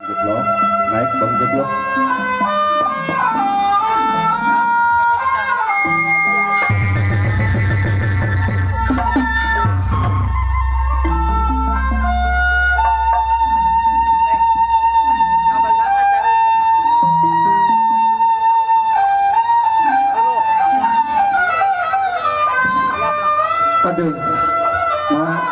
Jeblok, naik bang jeblok. Aduh, mak.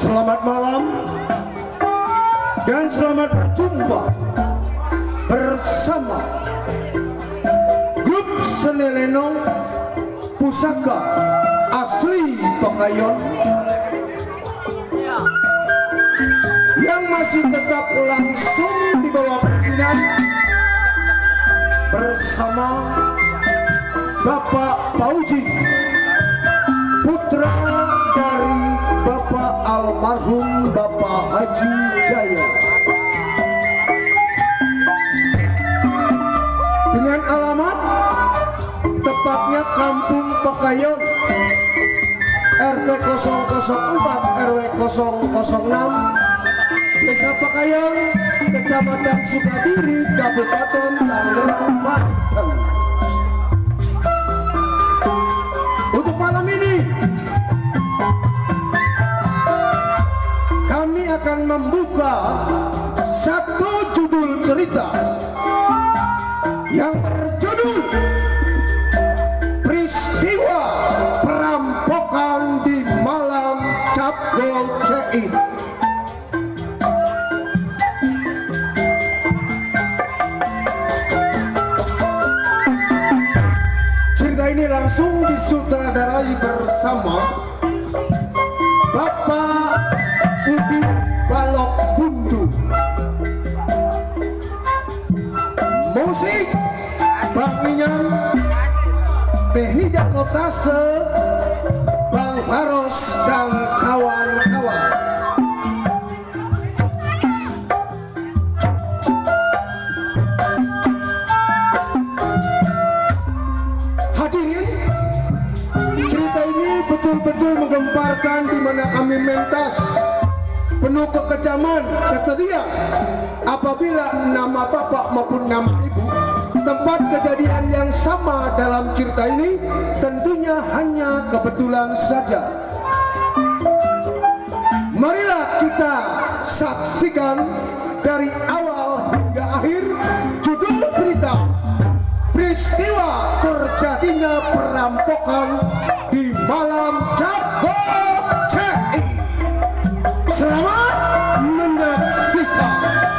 Selamat malam dan selamat berjumpa bersama grup Seni Lenong Pusaka Asli Pakayon yang masih tetap langsung di bawah pimpinan bersama Bapak Pauji, putra dari Bapak almarhum Bapak Haji Jaya, dengan alamat tepatnya Kampung Pakayon, RT 004 RW 006, Desa Pakayon, Kecamatan Sukadiri, Kabupaten Tangerang, Banten. Untuk malam ini kami akan membuka satu judul cerita yang berjudul Peristiwa Perampokan di Malam Cap Goceit. Cerita ini langsung disutradarai bersama Bapak persebotase Bang Baros dan kawan-kawan. Hadirin, cerita ini betul-betul menggemparkan di mana kami mentas penuh kekejaman, kesedihan apabila nama bapak maupun nama ibu tempat kejadian yang sama dalam cerita ini tentunya hanya kebetulan saja. Marilah kita saksikan dari awal hingga akhir judul cerita peristiwa terjadinya perampokan di malam Jago CI. Selamat menyaksikan.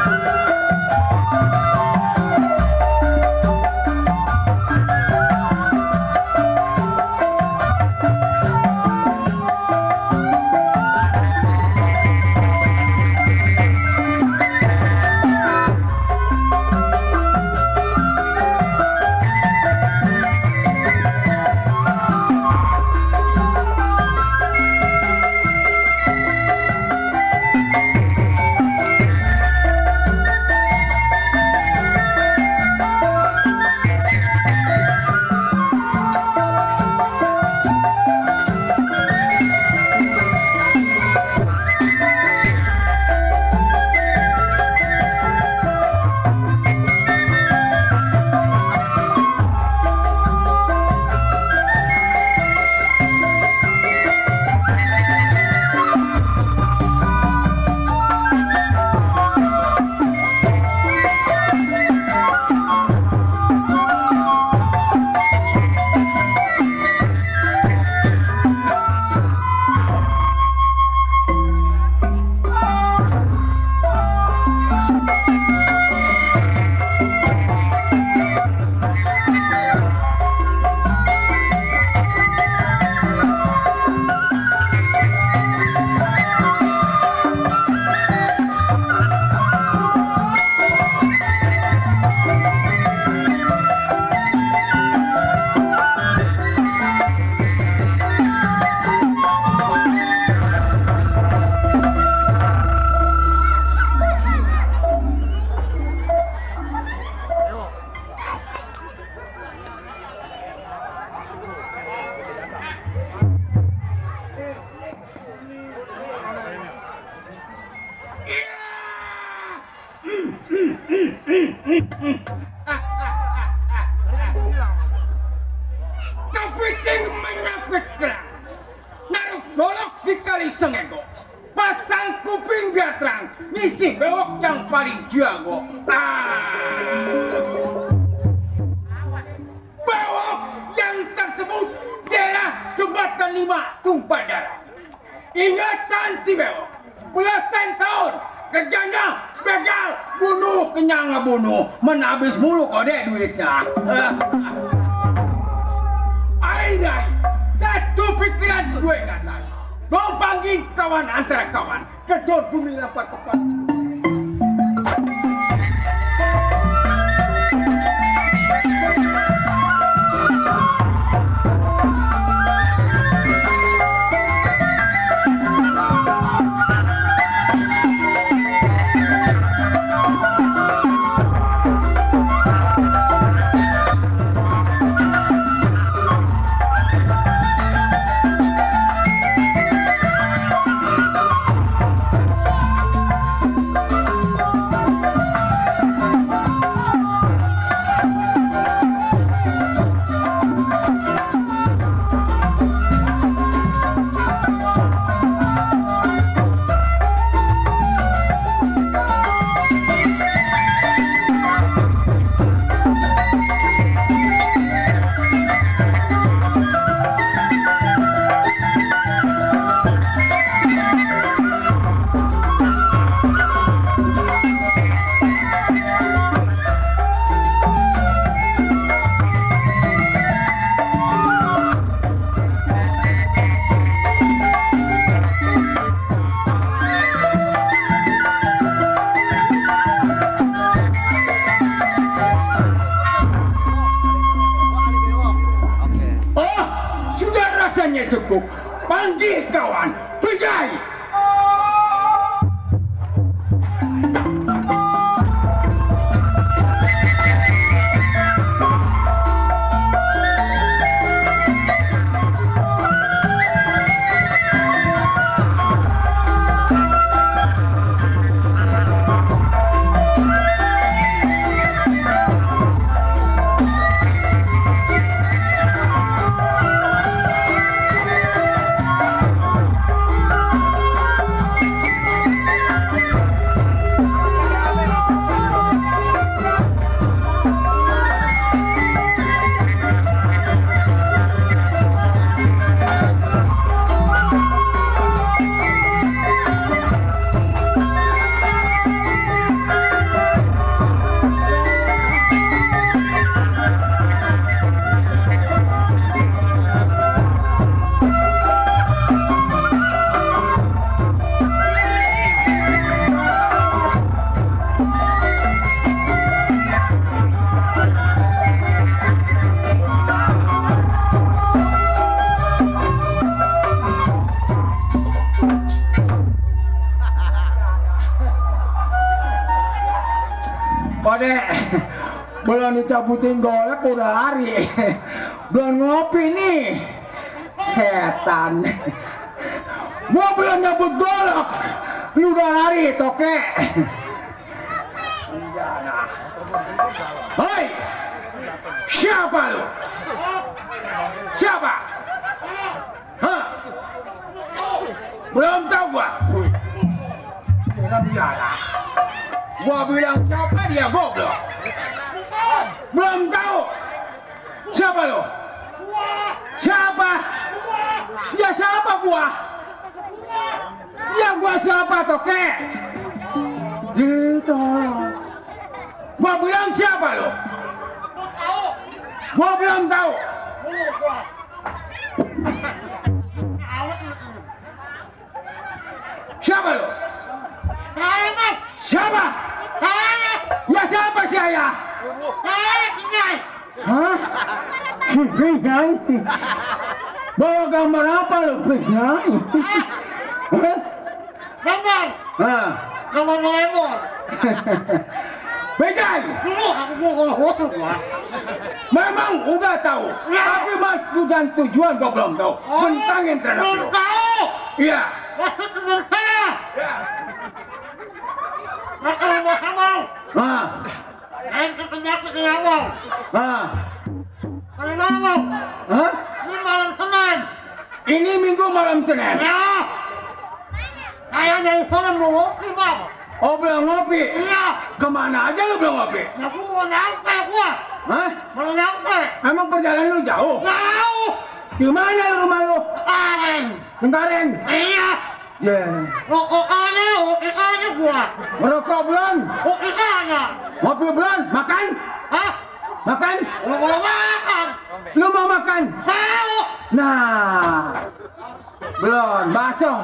Kepiting menyapit terang, naruh golok di kali sengego, pasang kuping gatrang, ngisi bewok yang paling jago. Bewok yang tersebut ialah jembatan 5 tumpah darah. Ingatan si bewok, belasan tahun kerjanya begal, bunuh kenyang ngebunuh, menabis mulu kode duitnya. Ayo, satu pikiran gue ingatan. Gue panggil kawan antara kawan, kedor bumi lapak kepala. milikku. Panggil kawan, pergi! Dek, belum dicabutin golek udah lari. Belum ngopi nih, setan. Gua belum nyabut golok, lu udah lari toke. Hei, siapa lu? Siapa? Hah? Belum tahu gua. Gua bilang siapa dia goblok. Belum tahu. Siapa lo? Siapa? Ya siapa gua? Ya gua siapa toke? Gitu. Gua bilang siapa lo? Gua belum tahu. Siapa lo? Siapa? Ya siapa saya? Hah? Pinang? Bawa gambar apa lu Pinang? Gambar. Hah? Gambar lemon. Bejan! Memang udah tahu, tapi maksud dan tujuan gua belum tahu. Bentangin terhadap Belum lu. tahu. Iya. Maksud teman saya. Makan mau hamau. Hah? Yang ketemu ke awal. Hah? Kalau mau. Hah? Ini malam Senin. Ini minggu malam Senin. Ya. Saya dari sana mau ngopi, Bang. Oh, belum ngopi? Iya. Kemana aja lu belum ngopi? Aku mau nyampe gua. Hah? Mau nyampe. Emang perjalanan lu jauh? Jauh. Di mana lu rumah lu? Karen. Tengkareng? Iya. Ya. Ikannya gua. Merokok belum? Ikannya. Ngopi belum? Makan? Hah? Makan? Lu mau makan? Lu mau makan? Mau. Nah. Belum, bakso.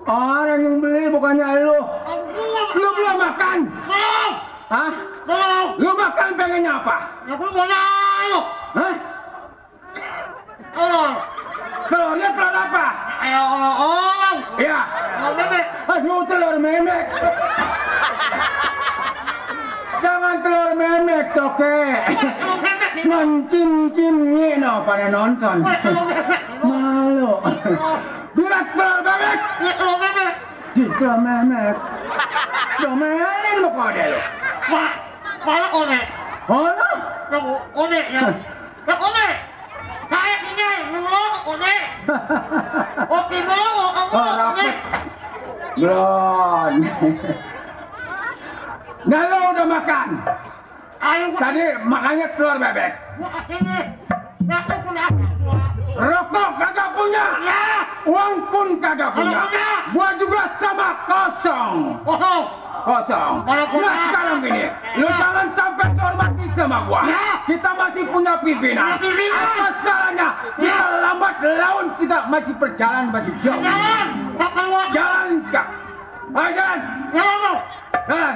Orang yang beli bukannya lu. Lu belum makan? Belum. Hah? Belum. Lu makan pengennya apa? Aku mau nanya. Hah? Telur. Telurnya telur apa? Ayo orang. Iya. Telur bebek. Aduh, telur memek. Jangan telur memek, toke. Telur bebek. Ngoncim-cimnya no pada nonton. Telur bebek. Malu. Bilang telur bebek. Telur bebek. Di telur memek. Domelin lo kode lo. Pak. Mana kode? Oh no? Kamu kode ya. Ya kode. Saya ini mengelok kode. Oke mengelok kamu kode. Belum. Nah lo udah makan. Ayo. Tadi makannya telur bebek. Ini. Aku punya. Rokok kagak punya. Ya. Uang pun kagak punya. Kagak punya. Gua juga sama kosong. Oh. Kosong. Kagak punya. Nah sekarang gini, lu jangan sampai terhormati sama gua. Ya. Kita masih punya pimpinan. Punya pimpinan. Apa salahnya? Kita lambat laun, kita masih perjalanan masih jauh. Jalan. Tak keluar. Jalan kak. Ayo jalan. Jalan. Jalan.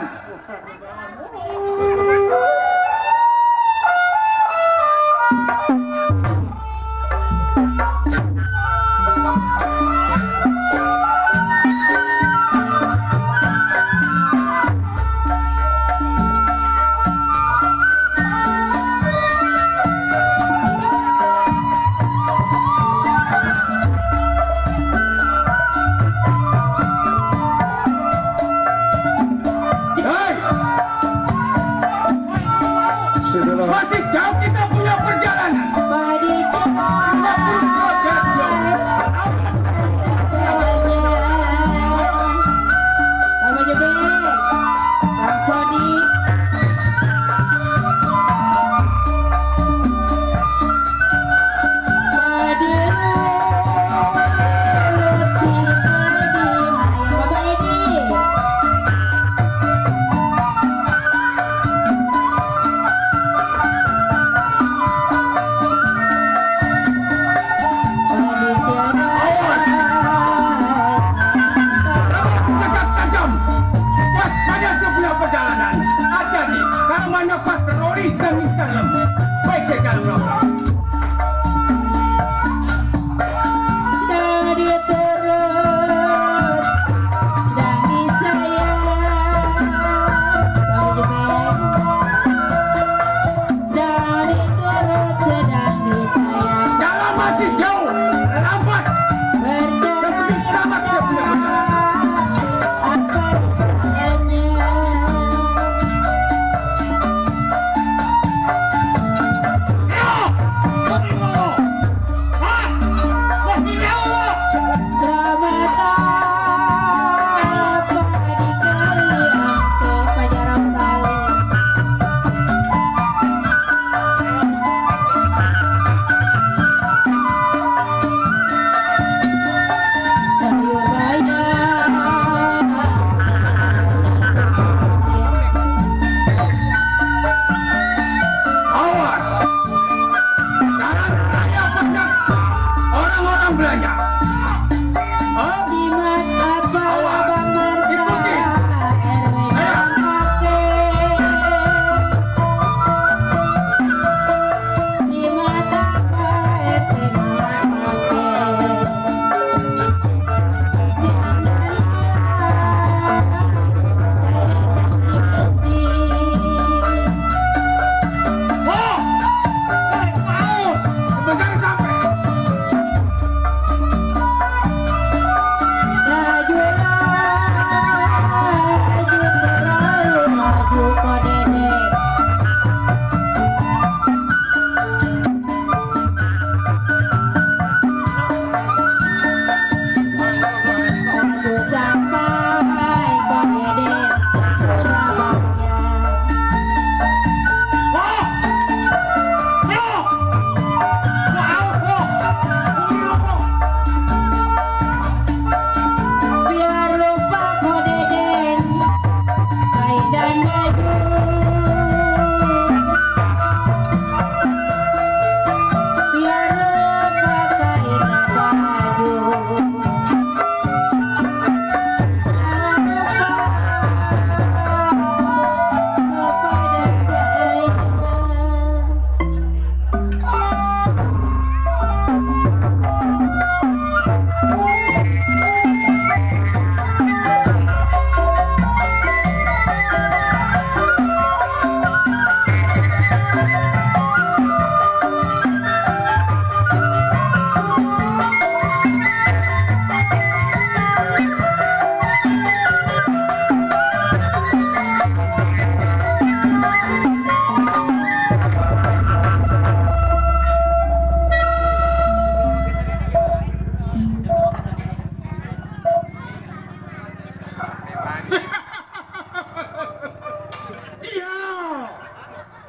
Iya,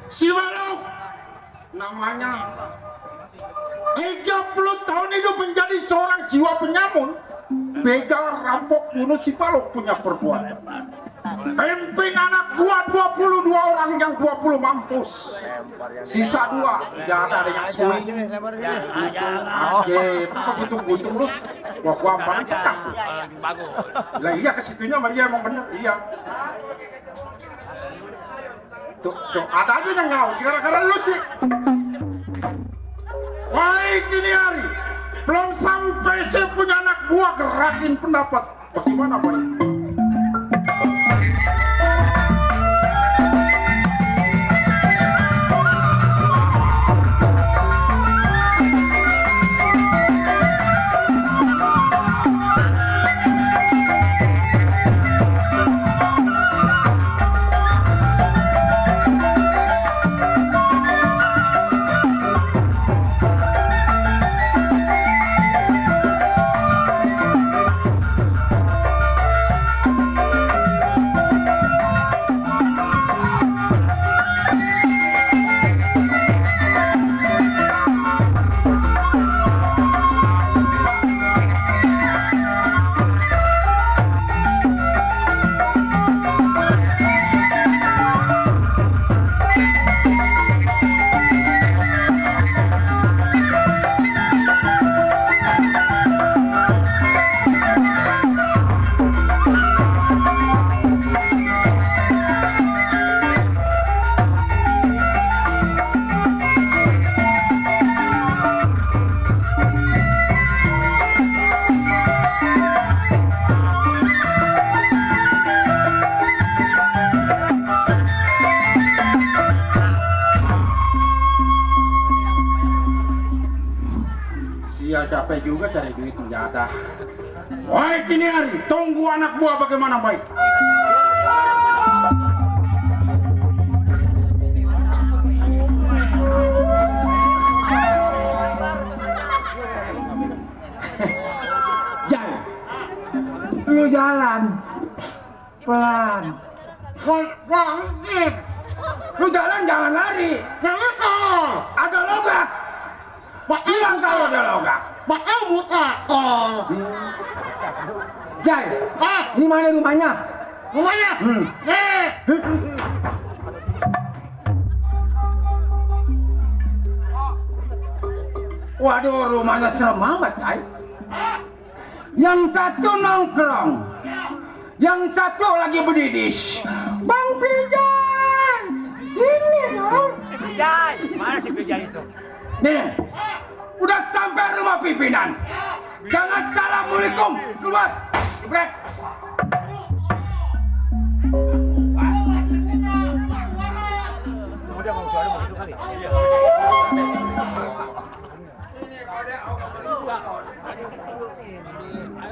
si Balok namanya 30 tahun hidup menjadi seorang jiwa penyamun, begal, rampok, bunuh. Si Balok punya perbuatan. Pimpin anak buah 22 orang, yang 20 mampus, sisa 2 jangan ada yang sulit. Oke, butuh lu, gua amparan petang. Lah iya kesitunya mah iya emang bener, iya. Tuh, ada aja yang ngau, gara-gara lu sih. Wahai kini hari, belum sampai saya punya anak buah gerakin pendapat. Bagaimana Pak? Capek juga cari duit nggak ada. Wahai kini hari, tunggu anak buah bagaimana baik. Jalan, lu jalan pelan. Lu jalan jangan lari. Ada logak. Bilang kalau ada logak. Bakal buka. Jai, ini mana rumahnya? Rumahnya? Waduh, rumahnya serem amat, Jai. Yang satu nongkrong, yang satu lagi berdidis. Bang Pijan, sini dong. Pijan, mana si Pijan itu? Nih, udah sampai rumah pimpinan. Jangan assalamualaikum, keluar. Brek.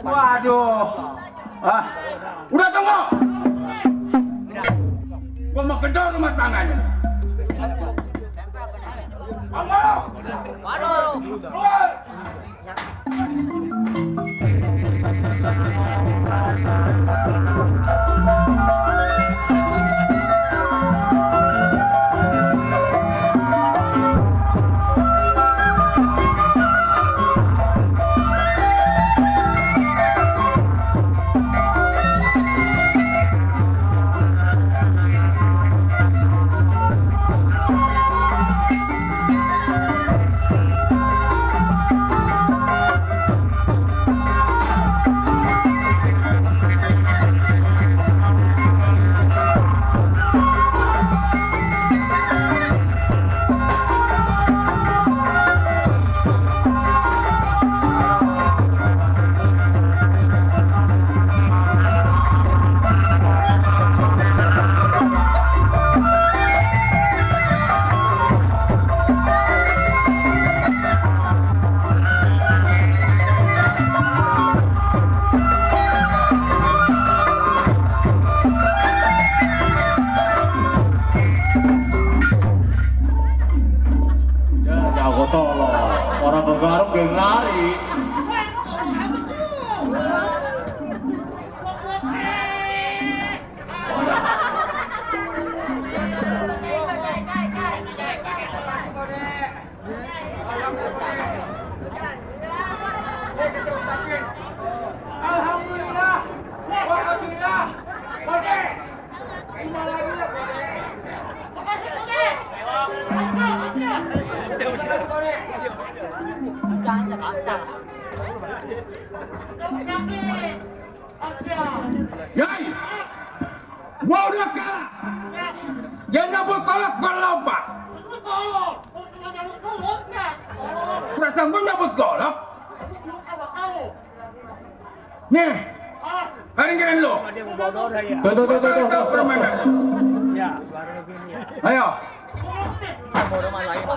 Waduh. Udah tunggu. Gua mau gedor rumah tangganya. Waduh. Keluar. Kau udah kalah. Yang nyabut kolak gua lompat. Perasaan gua nyabut golok. Nih, keringan lu. Dia mau bodoh dah ya. Tuh, permainan. Ya, baru begini ya. Ayo. Bodoh mah lain.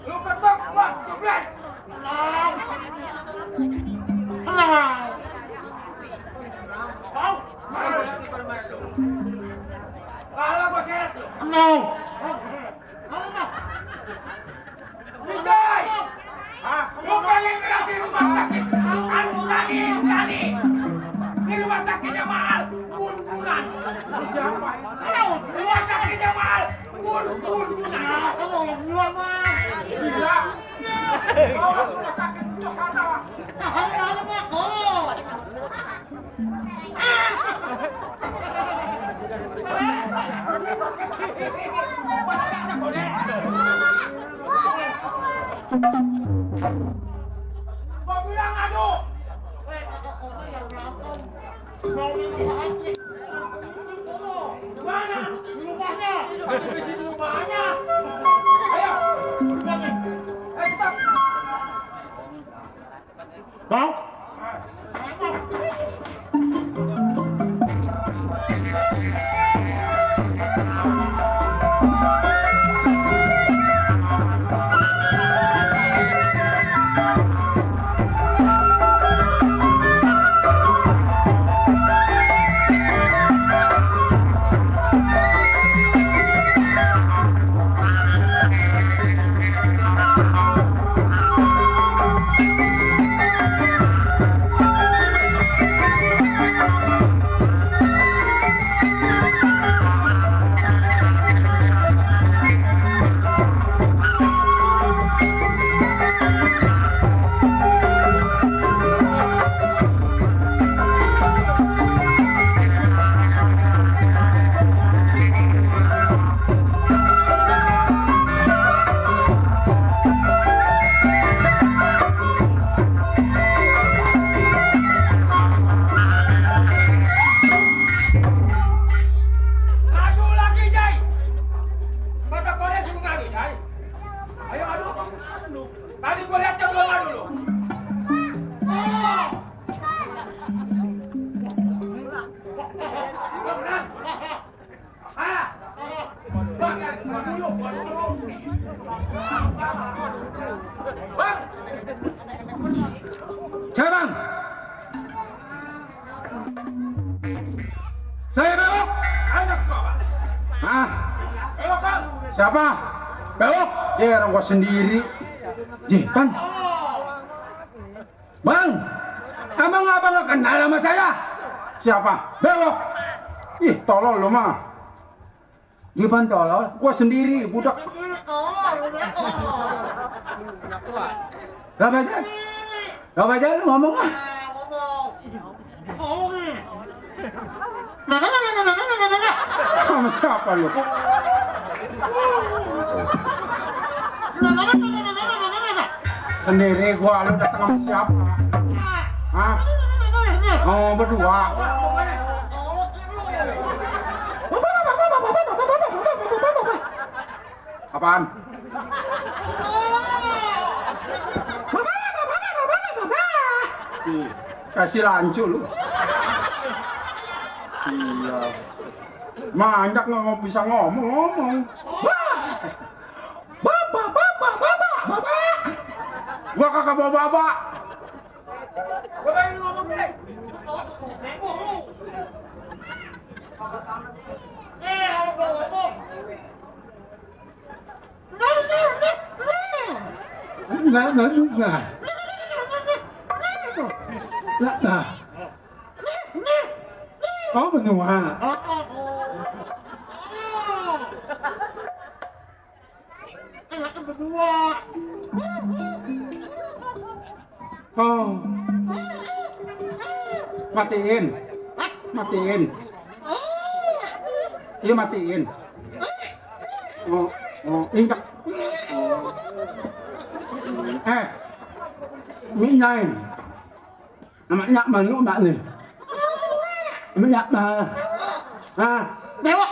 Lu ketok, Pak. Jebret. Kalau gua seret lu. Wijay! Lu pengen kerasi rumah sakit? Tani. Di rumah sakitnya mahal. Bun-bunan. Siapa? Rumah sakitnya mahal. Bun-bunan. Kamu yang dua, Bang. Gila. Kau rumah sakit ke sana. Ada Pak. Gua bilang aduh. Gimana? Di rumahnya. Di sini rumahnya. Ayo. Cepat. Bang. Bang! Saya bang! Saya belok! Anak gua bang! Hah? Belok bang! Siapa? Belok! Ya orang gua sendiri. Jih, bang! Bang! Emang abang gak kenal sama saya? Siapa? Belok! Ih, tolol lu mah. Gimana tolol? Gua sendiri, budak. Gak baca? Gak baca lu ngomong lah. Sama siapa lu? Sendiri gua, lu datang sama siapa? Hah? Oh, berdua. Apaan? Kasih lancu lu. Siap. Manjak nggak bisa ngomong. Bapak. Gua kagak bawa bapak. Bapak ini ngomong nih. Enggak. Nah. Oh, benua. Oh. Matiin. Matiin. Iya matiin. Oh, injak. Minyain. Namanya manu mbak nih. Minyak mah. Ah, Bewok.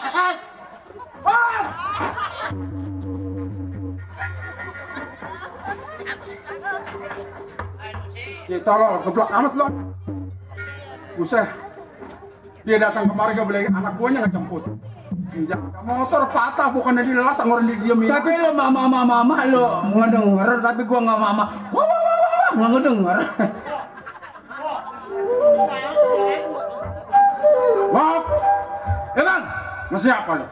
ya tolol, geblok amat lo. Buset. Dia datang kemari gak boleh anak buahnya ngejemput. Injak motor patah bukannya dilelas ngorin didiemin. Tapi lo mama lo ngedenger, tapi gua nggak mama. Wah, nggak ngedenger. Wah, Bang, masih apa lo?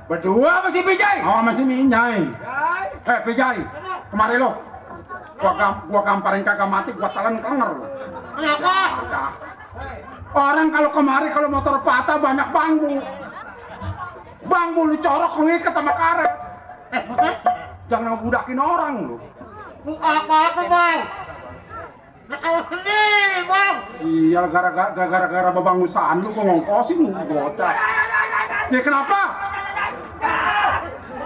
berdua masih Bijay. Oh masih minjai. Pejai, kemari lo. Gua gamparin kagak mati, gua telan kenger lo. Kenapa? Orang kalau kemari kalau motor patah banyak bambu. Bambu lu corok lu ikat sama karet. Jangan ngebudakin orang lu. Apa-apa, Bang? Nakal sendiri, Bang. Sial gara-gara bebangusan lu gua ngongkosin lu bocah. Ya kenapa?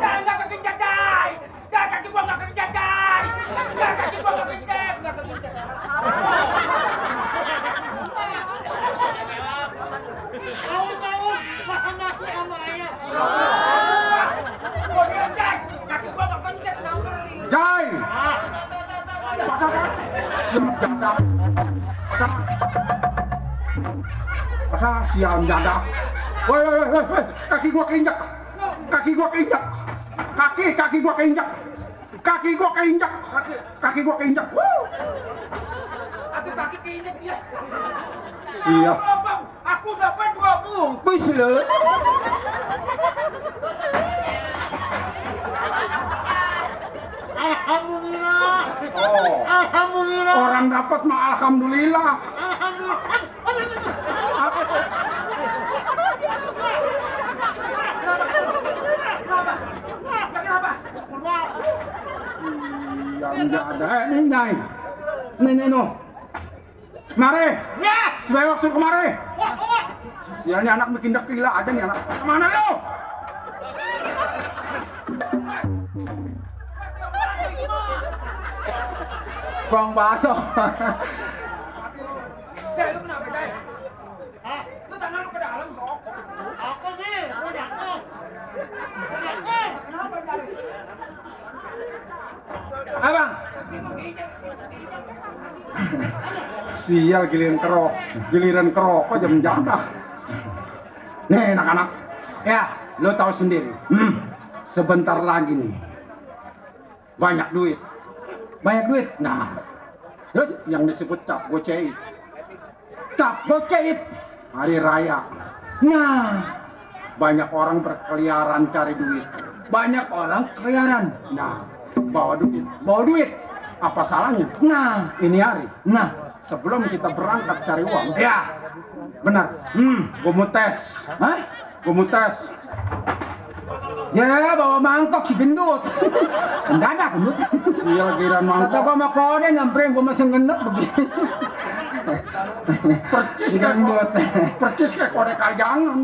Nggak kekencet, Jai. Kaki gua nggak kekencet, Jai. Kaki gua nggak kekencet. Tahu-tahu makan nasi sama ayam. Gua bilang, Jai, kaki gua nggak kekencet, samperin. Jai. Siap jadak. Ada sial jadak. Woi, kaki gua keinjak. Kaki gua keinjak. Kaki gua keinjak. Kaki gua keinjak. Kaki gua keinjak. Aduh, kaki keinjek dia. Siap. Bang, aku dapat 2 bungkus. Kus lo. Alhamdulillah. Oh. Alhamdulillah. Orang dapat mah alhamdulillah. Yang enggak ada nih nyai. Nih no. Mari. Ya. Sebewok suruh kemari. Sialnya anak bikin dekila aja nih anak. Kemana lu? Bang Baso. Jai, lu kenapa, Jai? Hah? Lu tangan lu ke dalam, kok? Aku nih, gua jatuh. Kenapa, Jai? Abang. Sial giliran kerokok jam jadah. Nih anak-anak, ya lo tahu sendiri. Sebentar lagi nih, banyak duit. Banyak duit. Nah, terus yang disebut cap goceit, Tak goceit. hari raya. Nah, Banyak orang berkeliaran cari duit. banyak orang keliaran. Nah, bawa duit. Bawa duit. Apa salahnya? Nah, Ini hari, nah. sebelum kita berangkat cari uang. Ya. Benar. Gue mau tes. Hah? Gue mau tes. Ya, bawa mangkok si gendut. Mendadak gendut. Sial giran Kata mangkok. gua sama kode nyamperin gua masih ngenep begini. Percis Si kayak gendut. percis kayak kode kajangan.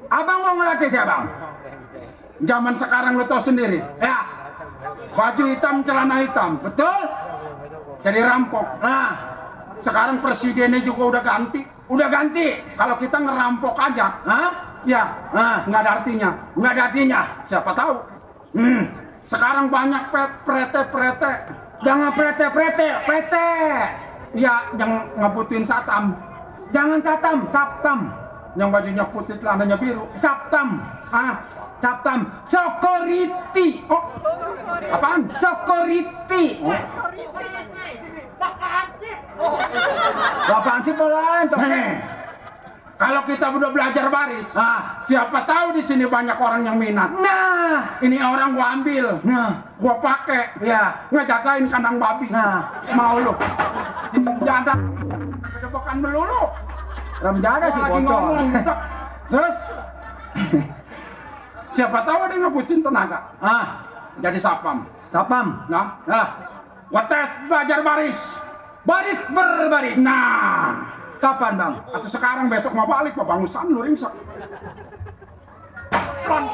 Abang mau ngelatih siapa, Bang? Zaman sekarang lo tau sendiri. Ya, Baju hitam, celana hitam. betul? Jadi rampok. Nah, Sekarang presidennya juga udah ganti. udah ganti. Kalau kita ngerampok aja, Hah? ya Ah. nggak ada artinya. Nggak ada artinya. Siapa tahu? Sekarang banyak prete. Jangan prete. Ya, yang ngebutin satam. Jangan saptam. Yang bajunya putih, celananya biru. Saptam. Saptam. Sokoriti. Oh, apaan? Sokoriti. Apaan sih bolan? Kalau kita udah belajar baris, siapa tahu di sini banyak orang yang minat. Nah, Ini orang gua ambil, gua pakai, ya. ngejagain kandang babi. Nah. Mau lu? Jadak, debekan melulu. Ramjada sih Gua lagi bocor. ngomong, udah. Terus? Siapa tahu ada yang ngebutin tenaga. Jadi sapam. Sapam. Nah, Wates belajar baris. Baris berbaris. Nah, Kapan bang? atau sekarang besok mau balik Pak bangusan lu ringsak. Pelan.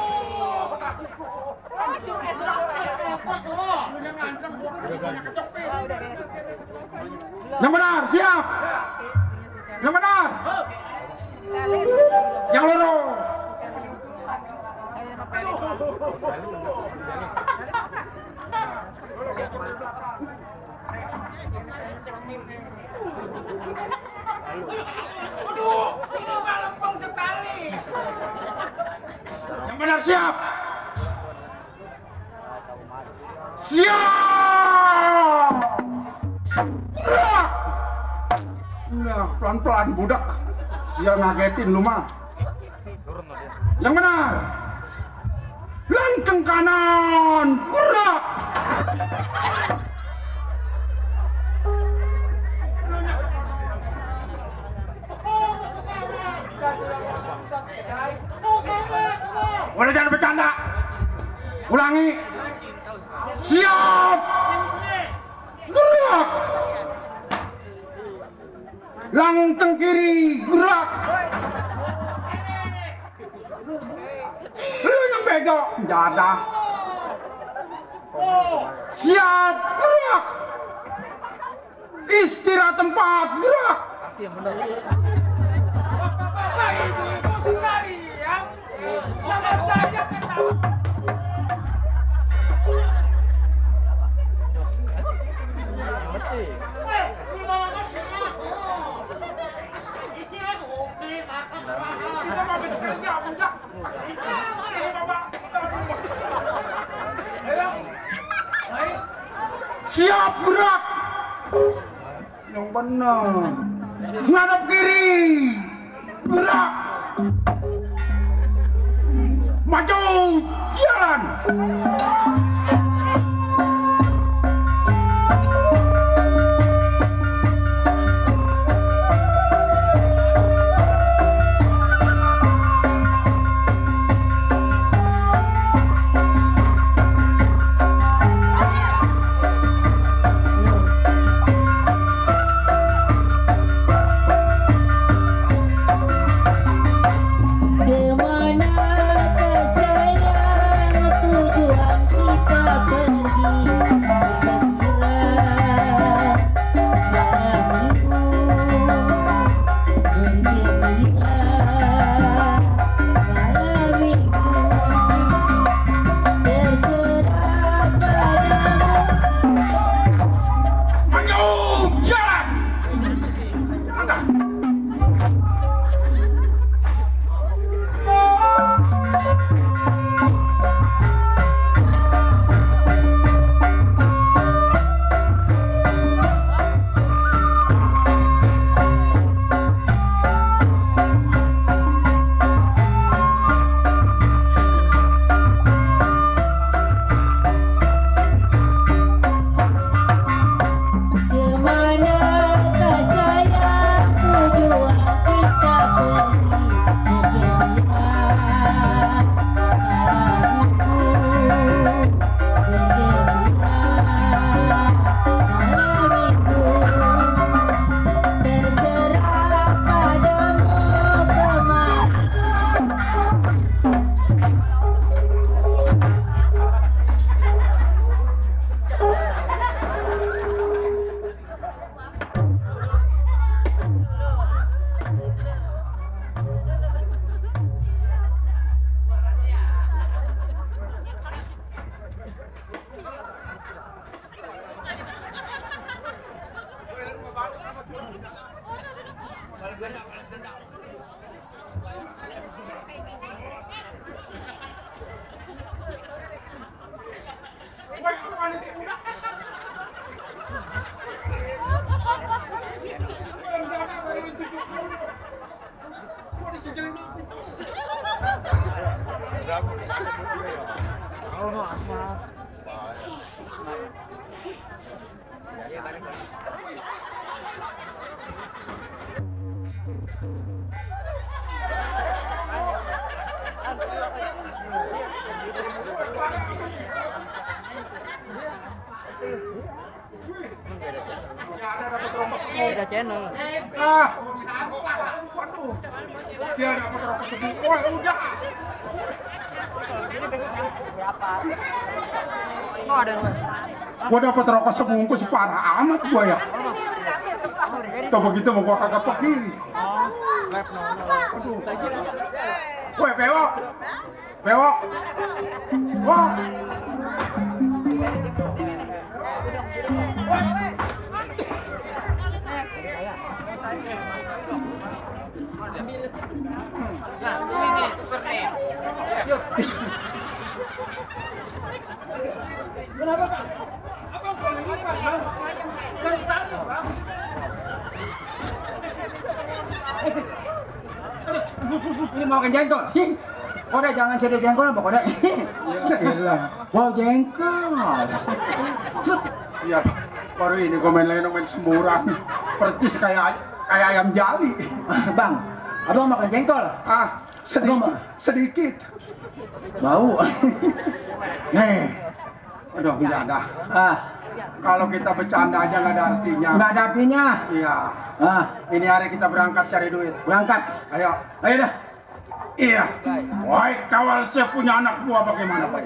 Yang benar, siap. Yang benar. Yang lurus. Aduh, ini mah lempeng sekali. Yang benar, siap. Siap. Gerak. Nah, pelan-pelan budak. Sia ngagetin lu mah. Yang benar. Langkah kanan, gerak. Udah jangan bercanda. Ulangi. Siap. Gerak. Langkah kiri, gerak. Lu yang bego. Jadah. Siap, gerak. Istirahat tempat, gerak. Bapak ibu sekali ya. Nama saya ketawa. Siap, gerak. Yang benar. Ngadep kiri. Gerak. Maju. Jalan. Beda channel. Waduh. Sial dapat rokok sebungkus. Wah, udah. Berapa? Oh, ada lu. Gua dapat rokok sebungkus parah amat gua ya. Kalau begitu mau gua kagak pergi. Lab no. Aduh. Woi, bewok. Bewok. Wah. Nah, sini tuker nih. Kenapa, Pak? Abang kok lewat, Pak? Dari tadi, Pak. Ini mau makan jengkol. Kode jangan cari jengkol apa kode? Gila. Wow jengkol. Siap. Baru ini gua main lenong main semburan. Percis kayak ayam jali. Bang, abang makan jengkol. Ah, sedikit. Bau. Nih. Aduh, enggak ada. Kalau kita bercanda aja nggak ada artinya. Nggak ada artinya. Iya. Ini hari kita berangkat cari duit. Berangkat. Ayo. Ayo dah. Iya. Wahai kawal, saya punya anak buah bagaimana, Pak?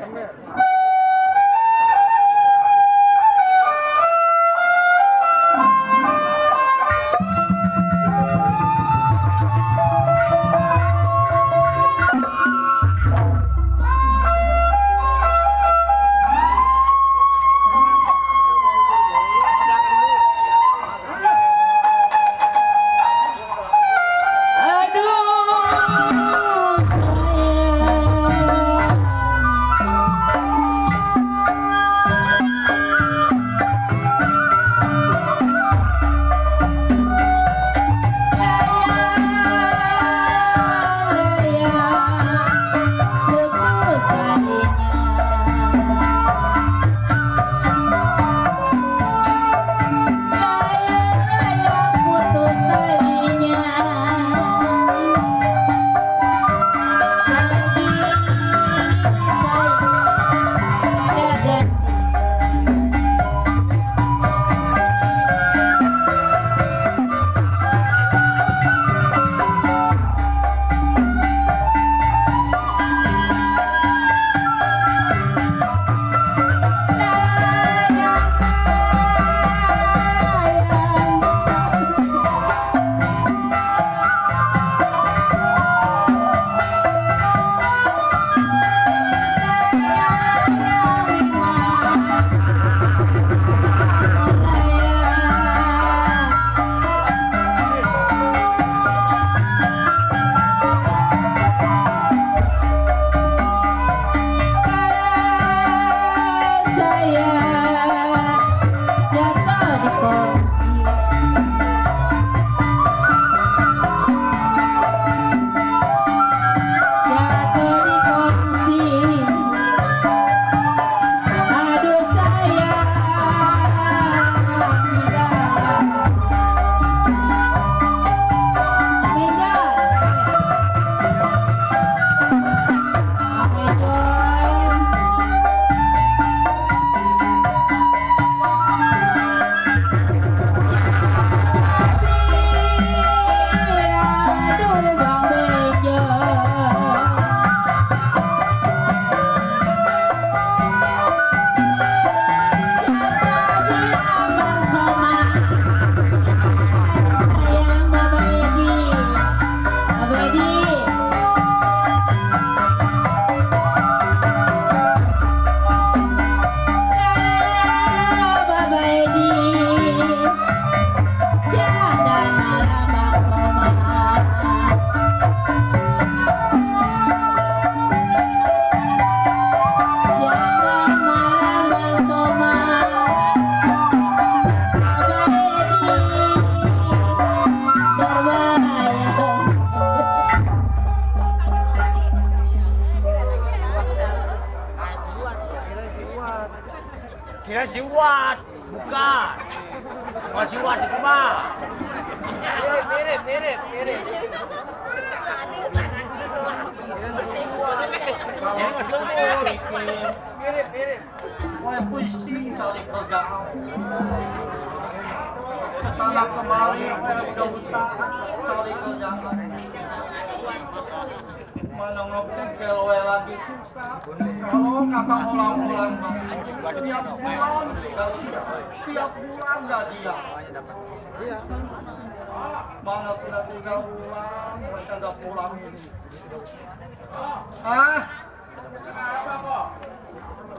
Kira siwat, bukan. Mau siwat itu mah. Mirip. Ini masih umur. Mirip. Wah, puisi cari kerjaan. sana kemari udah usaha cari kerjaan. Mana ngebengkel we lagi suka. Kalau kata orang-orang tiap bulan gajian. Mana sudah 3 bulan mereka udah pulang ini.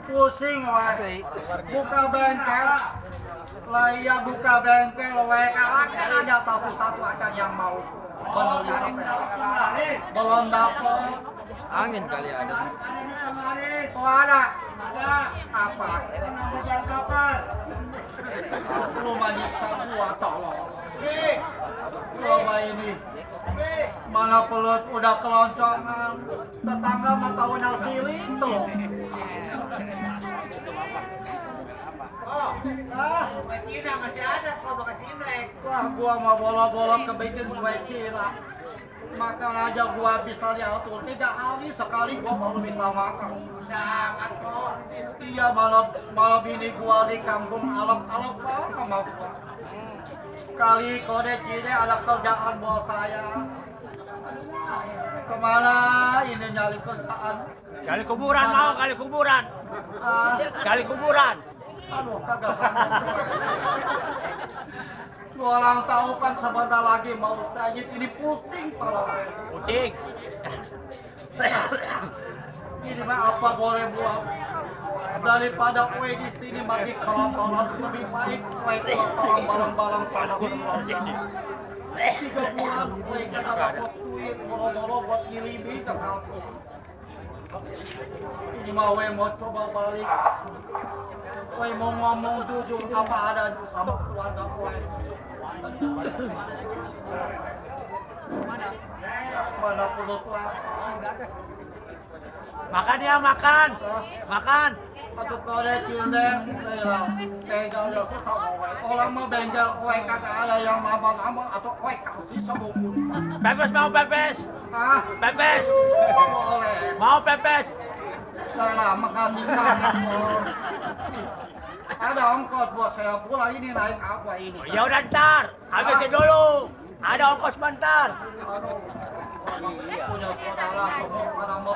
Pusing weh. Buka bengkel. Lah iya buka bengkel weh. Kan ada satu-satu aja yang mau membeli sampai. Belum dapat. Angin kali ada. Oh ada. Apa? Lu menyiksa gua tolong. Coba ini. Mana pelut udah keloncongan. Tetangga mau tahu nasi tuh. Masih ada kok bekas Imlek. Wah, gua mau bola-bola kebikin kue cira. Makan aja gua bisa diatur 3 hari sekali gua baru bisa makan. Sangat kok. Iya malam ini gua di kampung alap-alap sama gua. Kali kode cire ada kerjaan buat saya. Kemana ini nyari kerjaan? Gali kuburan mau, gali kuburan. Gali kuburan. Aduh, kagak sanggup. Lu orang tahu kan sebentar lagi mau tajid ini pusing kalau Kucing. ini mah apa boleh buat daripada kue di sini masih kelontolan lebih baik kue kelontolan barang-barang pada kelontolan. 3 bulan kue kita dapat duit boro-boro buat ngirimin ke kampung. Ini mah we mau coba balik. Kue mau ngomong jujur apa ada sama keluarga kue. Mana perut lapar. Makan ya, makan. Makan. Aduh kode cilde, bengkel itu sama kue. Orang mau bengkel kue kagak ada yang nama-nama atau kue kasih sebungkus. Pepes mau pepes. Hah? Pepes. Boleh. Mau pepes. Lah, makasih banyak bos. Ada ongkos buat saya pulang ini naik apa ini? Ya udah ntar, habisin dulu. Ada ongkos bentar. Aduh, punya saudara semua pada mau.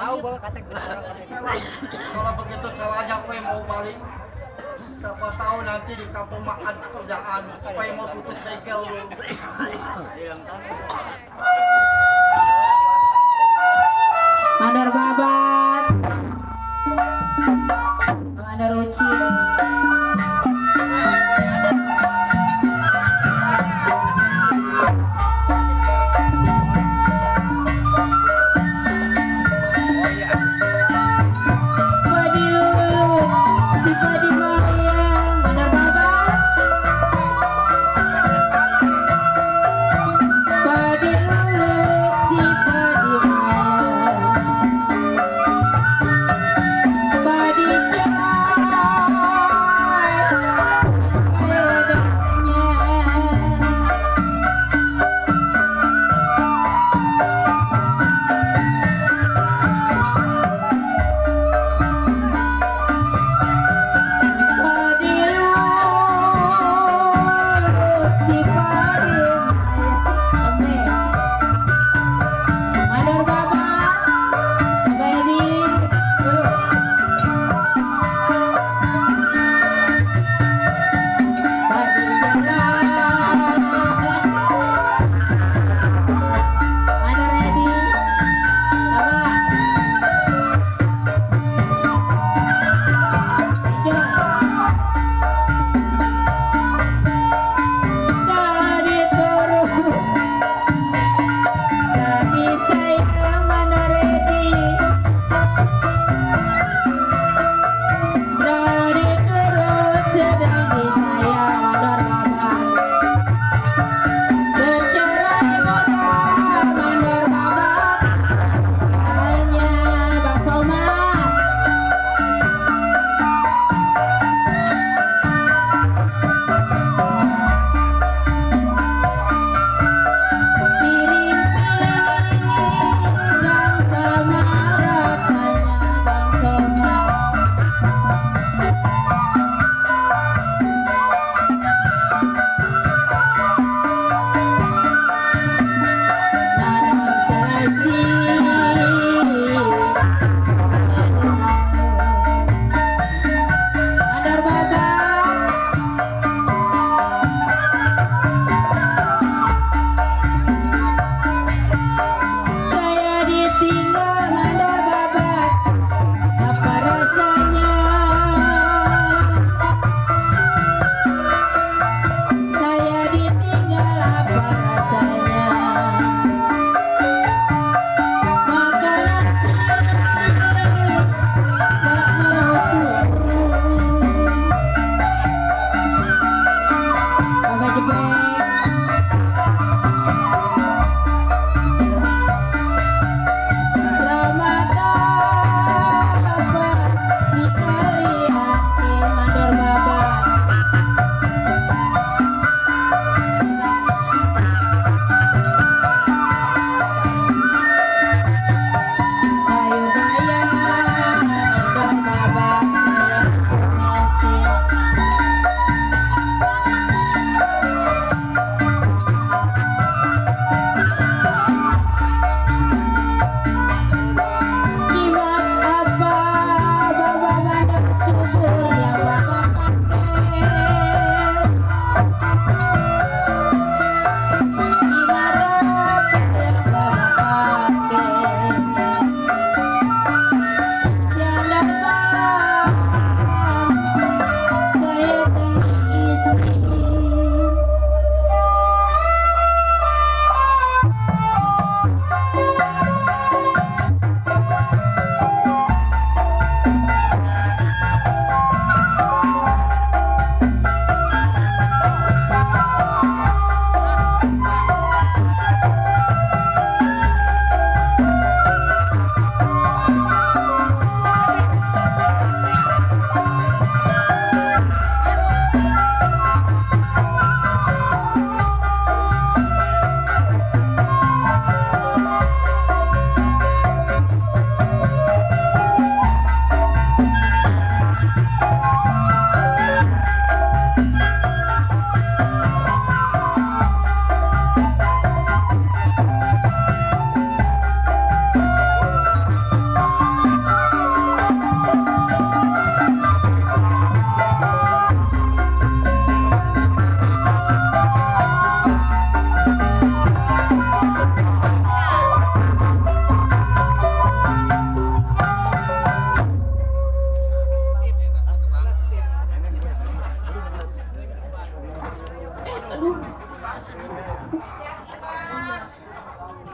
Kalau begitu saya ajak kue mau balik. Siapa tahu nanti di kampung makan kerjaan, kue mau tutup bengkel dulu. Mandor babat, mandor uci. Padi lulu, si padi mayang, mandor babat. Padi lulu, si padi mayang. Padi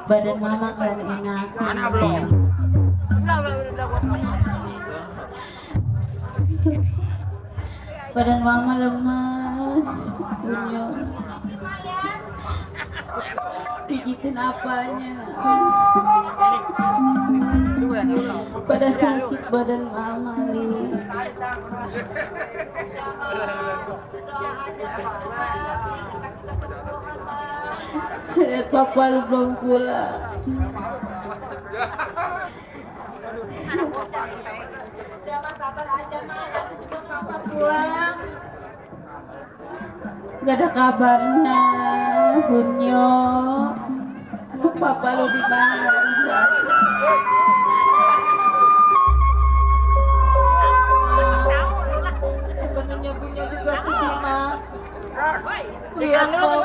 Badan mama kan enak. Mana belum? Badan mama lemas. Punya. Pijitin apanya? Pada sakit badan mama nih. Lihat papa lu belum pulang. Sabar aja mah, papa pulang. Gak ada kabarnya, Bunyo. Papa lu di mana? Sebenarnya Bunyo juga sedih, Mak. Lihat mama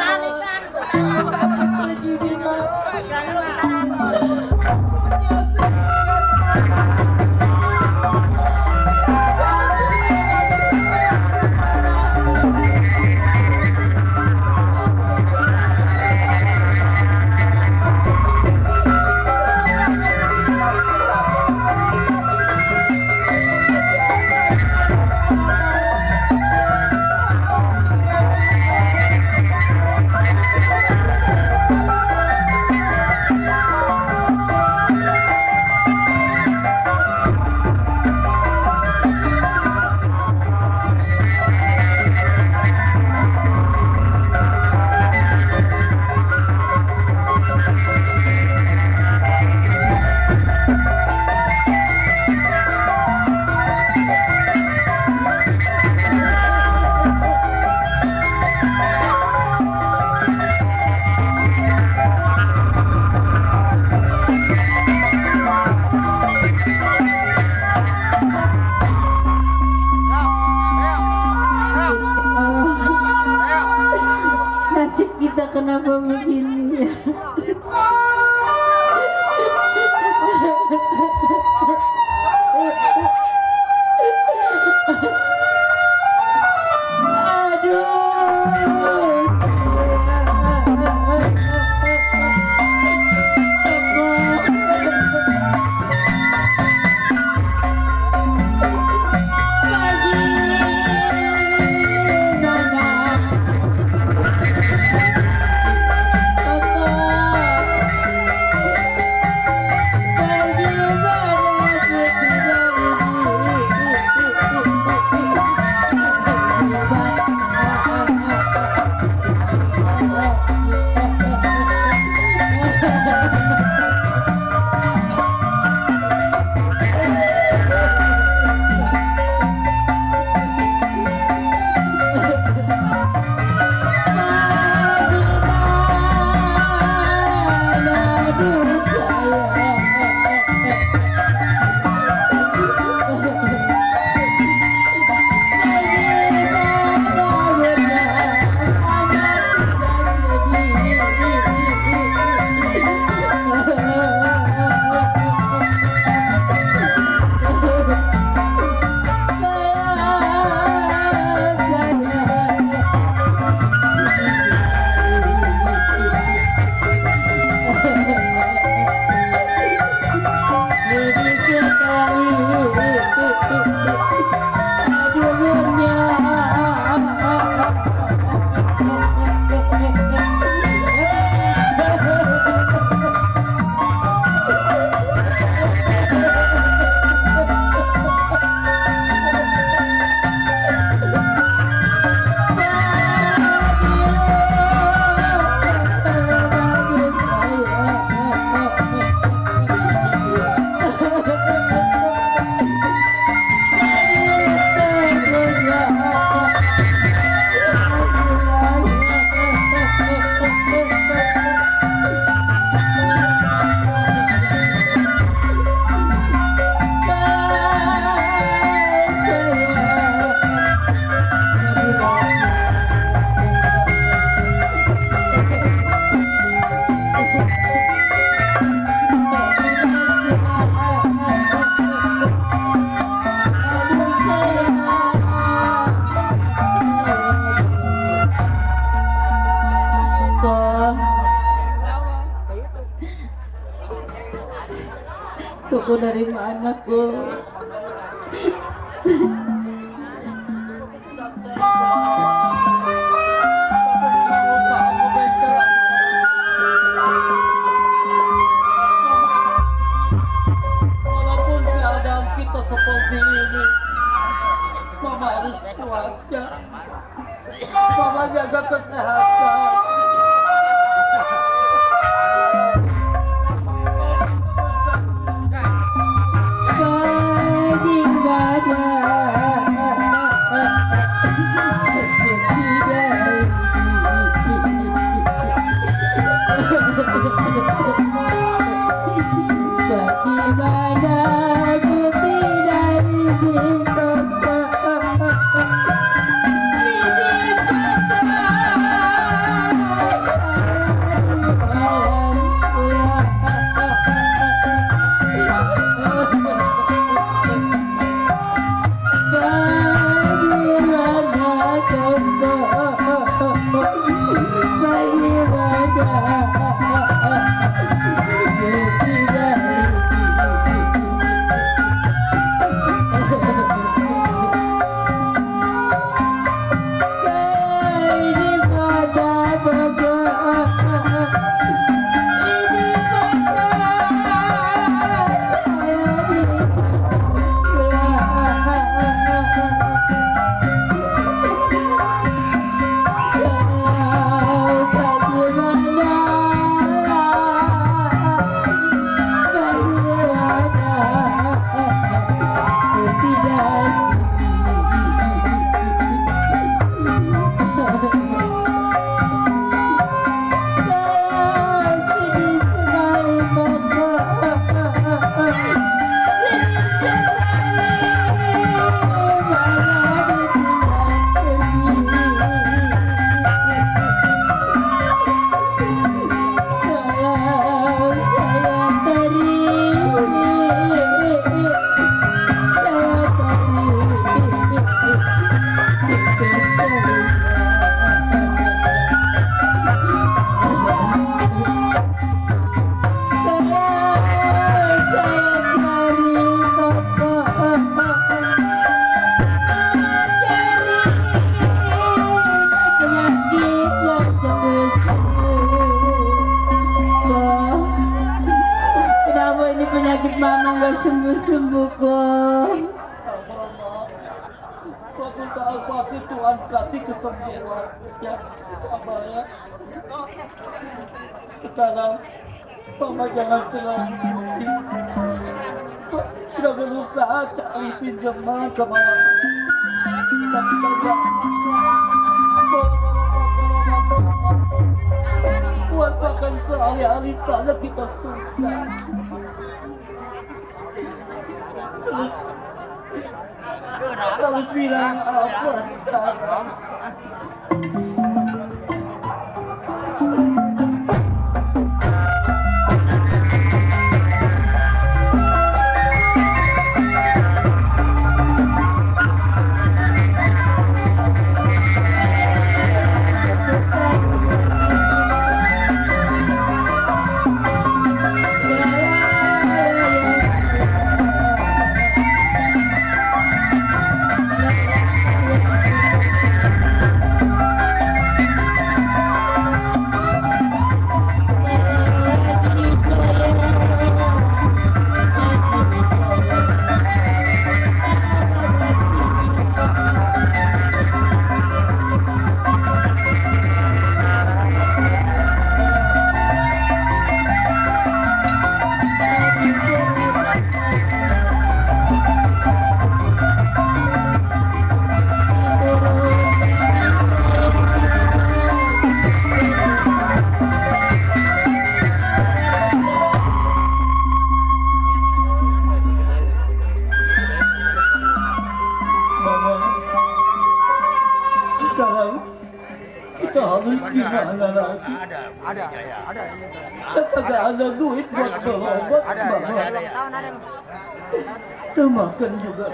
lagi di mana? Nasib kita kenapa begini ya? Kuku dari mana, Ku? Walaupun keadaan kita seperti ini, Mama harus kuat ya. Mama jaga kesehatan. Sembuh-sembuh kok. Suatu saat pasti Tuhan kasih kesembuhan ya, Abah ya. Sekarang Mama jangan terlalu sedih. Sudah berusaha cari pinjaman sama Mama. Tapi tidak. Buat makan sehari-hari saja kita susah. Terus bilang apa sekarang? Kagak ada duit buat berobat, kita makan juga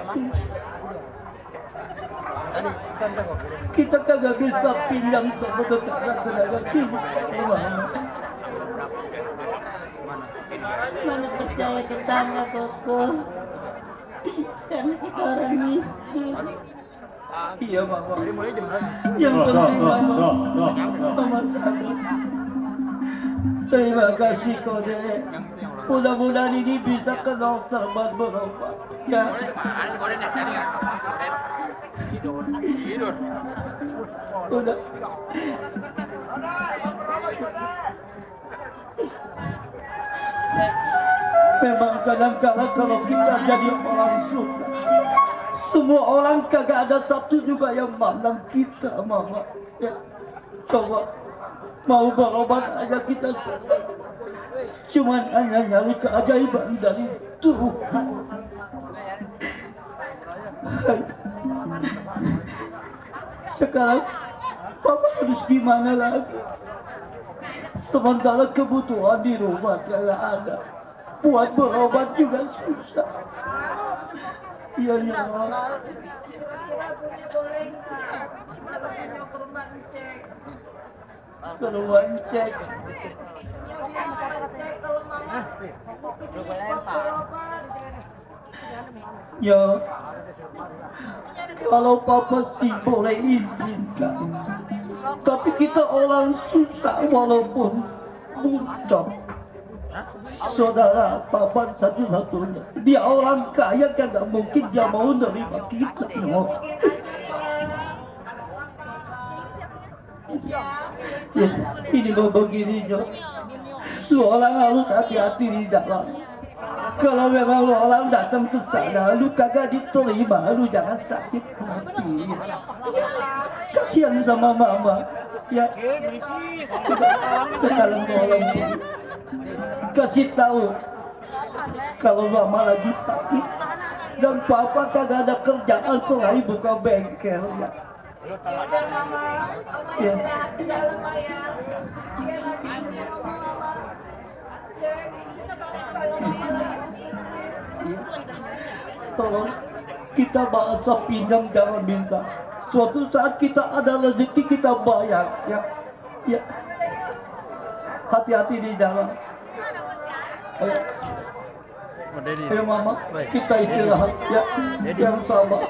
kita kagak bisa pinjam sama tetangga kita. Mama percaya tetangga Koko. Karena kita orang miskin. Iya Mama. Yang penting Mama takut. Terima kasih kau deh. Mudah-mudahan ini bisa ke dokter buat berobat. Ya. Tidur. Udah. Memang kadang-kadang kalau kita jadi orang susah, semua orang kagak ada satu juga yang mandang kita, Mama. Ya. Coba mau berobat aja kita susah. Cuman hanya nyari keajaiban dari Tuhan. Sekarang Papa harus gimana lagi? Sementara kebutuhan di rumah tidak ada. Buat berobat juga susah. Iya ya. Keruan cek. Ya, kalau Papa sih boleh izinkan. Tapi kita orang susah walaupun bucok. Saudara Papa satu-satunya. Dia orang kaya kagak mungkin dia mau nerima kita. No. Ya, ini mau begini Jo. Lu orang harus hati-hati di jalan. Kalau memang lu orang datang ke sana, lu kagak diterima, lu jangan sakit hati. Kasihan sama Mama. Ya. Sekarang tolong kasih tahu kalau Mama lagi sakit dan Papa kagak ada kerjaan selain buka bengkel ya. Ya. Tolong kita bahasa pinjam jangan minta. Suatu saat kita ada rezeki kita bayar ya. Ya. Hati-hati di jalan. Ayo. Ayo Mama, kita istirahat ya. Yang sabar.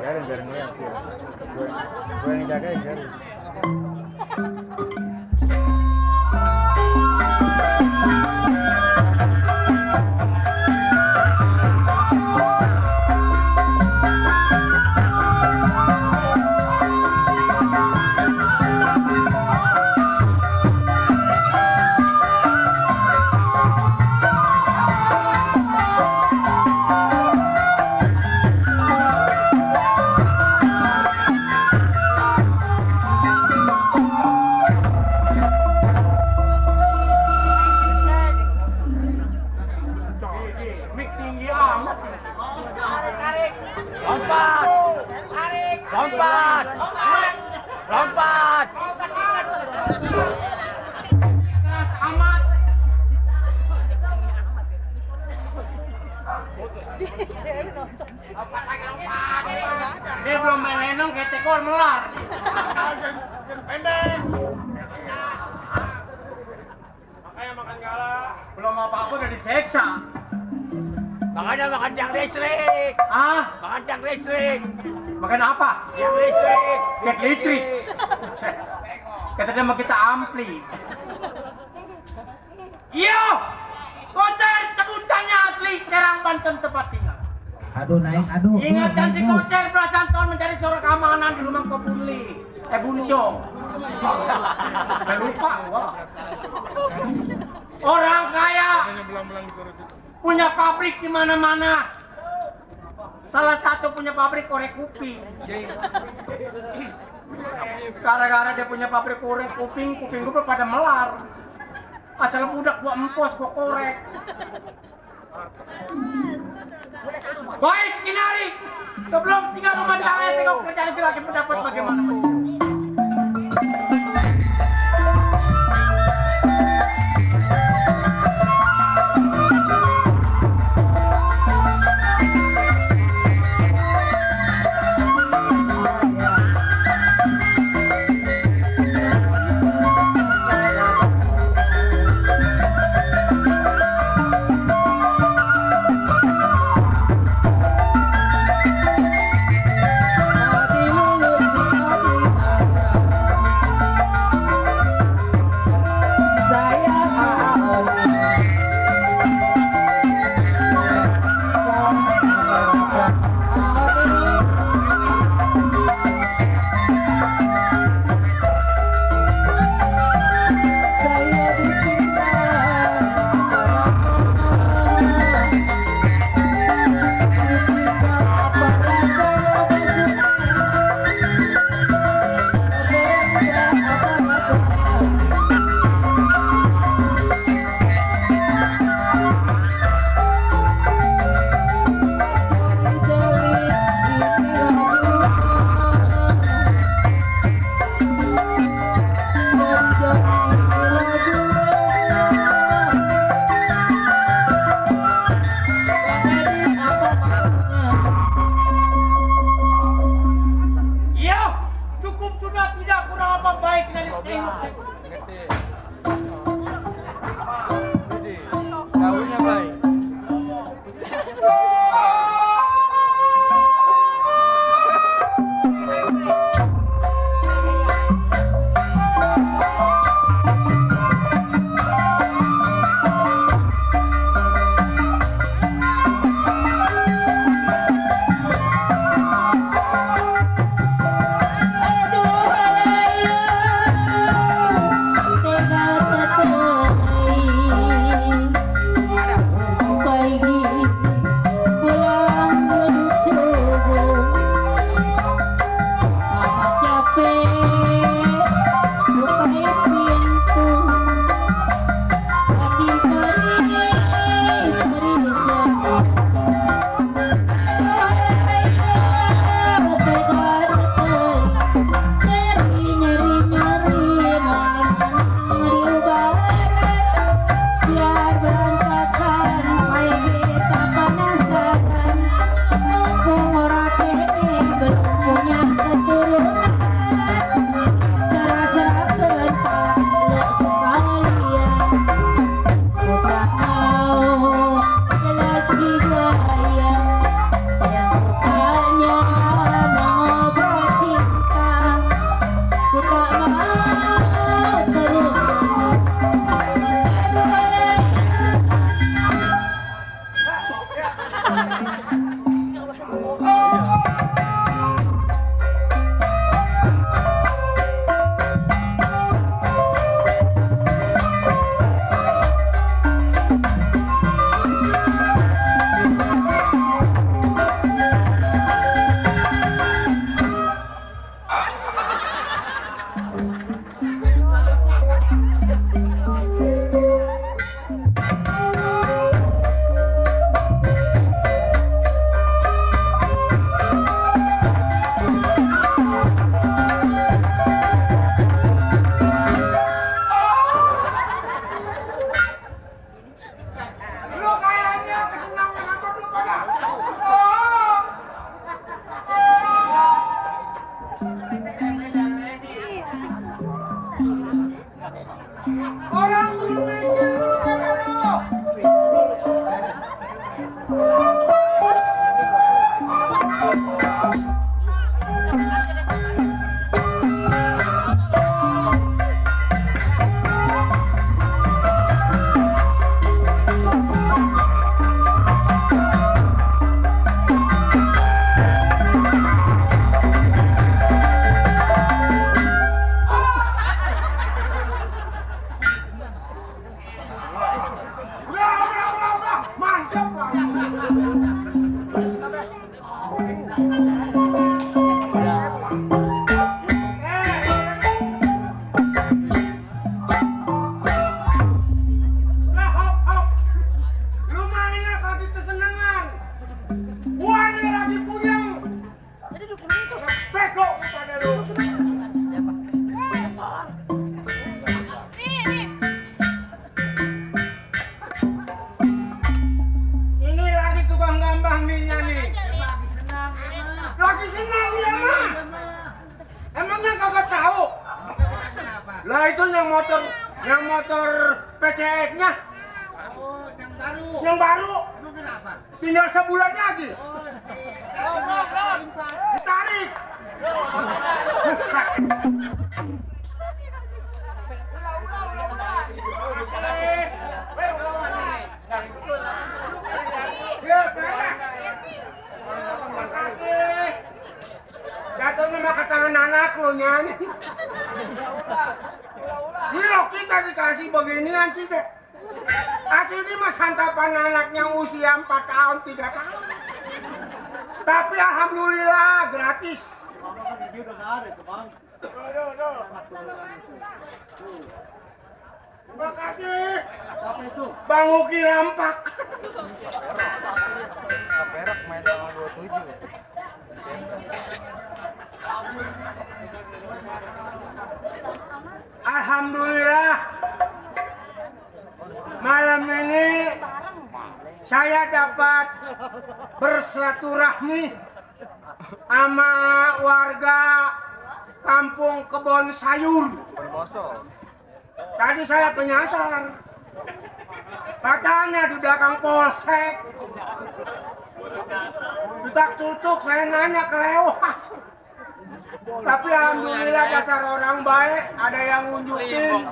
Biarin lihat ya. Gue yang jagain biarin. Lompat. Keras amat. Dia belum menenong kayak tekor melar. Pendek. Makanya makan galak. Belum apa-apa udah diseksa. Makanya makan tiang listrik. Makan tiang listrik. Makan apa? Tiang listrik. Cek listrik. Kata dia mau kita ampli. Iyo, Koser sebutannya asli Serang Banten tempat tinggal. Aduh naik, aduh. Ingatkan si Koser belasan tahun mencari seorang keamanan di rumah Kopuli. Bunsyong. Lupa gua. Orang kaya punya pabrik di mana-mana. Salah satu punya pabrik korek kuping. Gara-gara dia punya pabrik korek kuping gua pada melar. Asal budak gua empos gua korek. Baik, Kinari. Sebelum tinggal rumah tangga, tinggal kerjaan lagi pendapat bagaimana? Daunnya baik. Orang kudu mikir lu pada lu. Lagi senang ya mah. Emangnya kagak tahu? Lah itu yang motor PCX-nya. Oh, yang baru. Yang baru. Emang kenapa? Tinggal sebulan lagi. Ditarik. Jatuhnya mah ke tangan anak lo nyanyi. Ini loh kita dikasih beginian sih deh. Ati ini mah santapan anaknya usia 4 tahun 3 tahun. Tapi alhamdulillah gratis. Terima kasih. Siapa itu? Bang Uki Rampak. Perak main tanggal 27. Alhamdulillah malam ini saya dapat bersilaturahmi sama warga Kampung Kebon Sayur. Tadi saya penyasar. Katanya di belakang polsek. Tutak tutuk saya nanya ke lewat. Tapi alhamdulillah dasar orang baik ada yang nunjukin.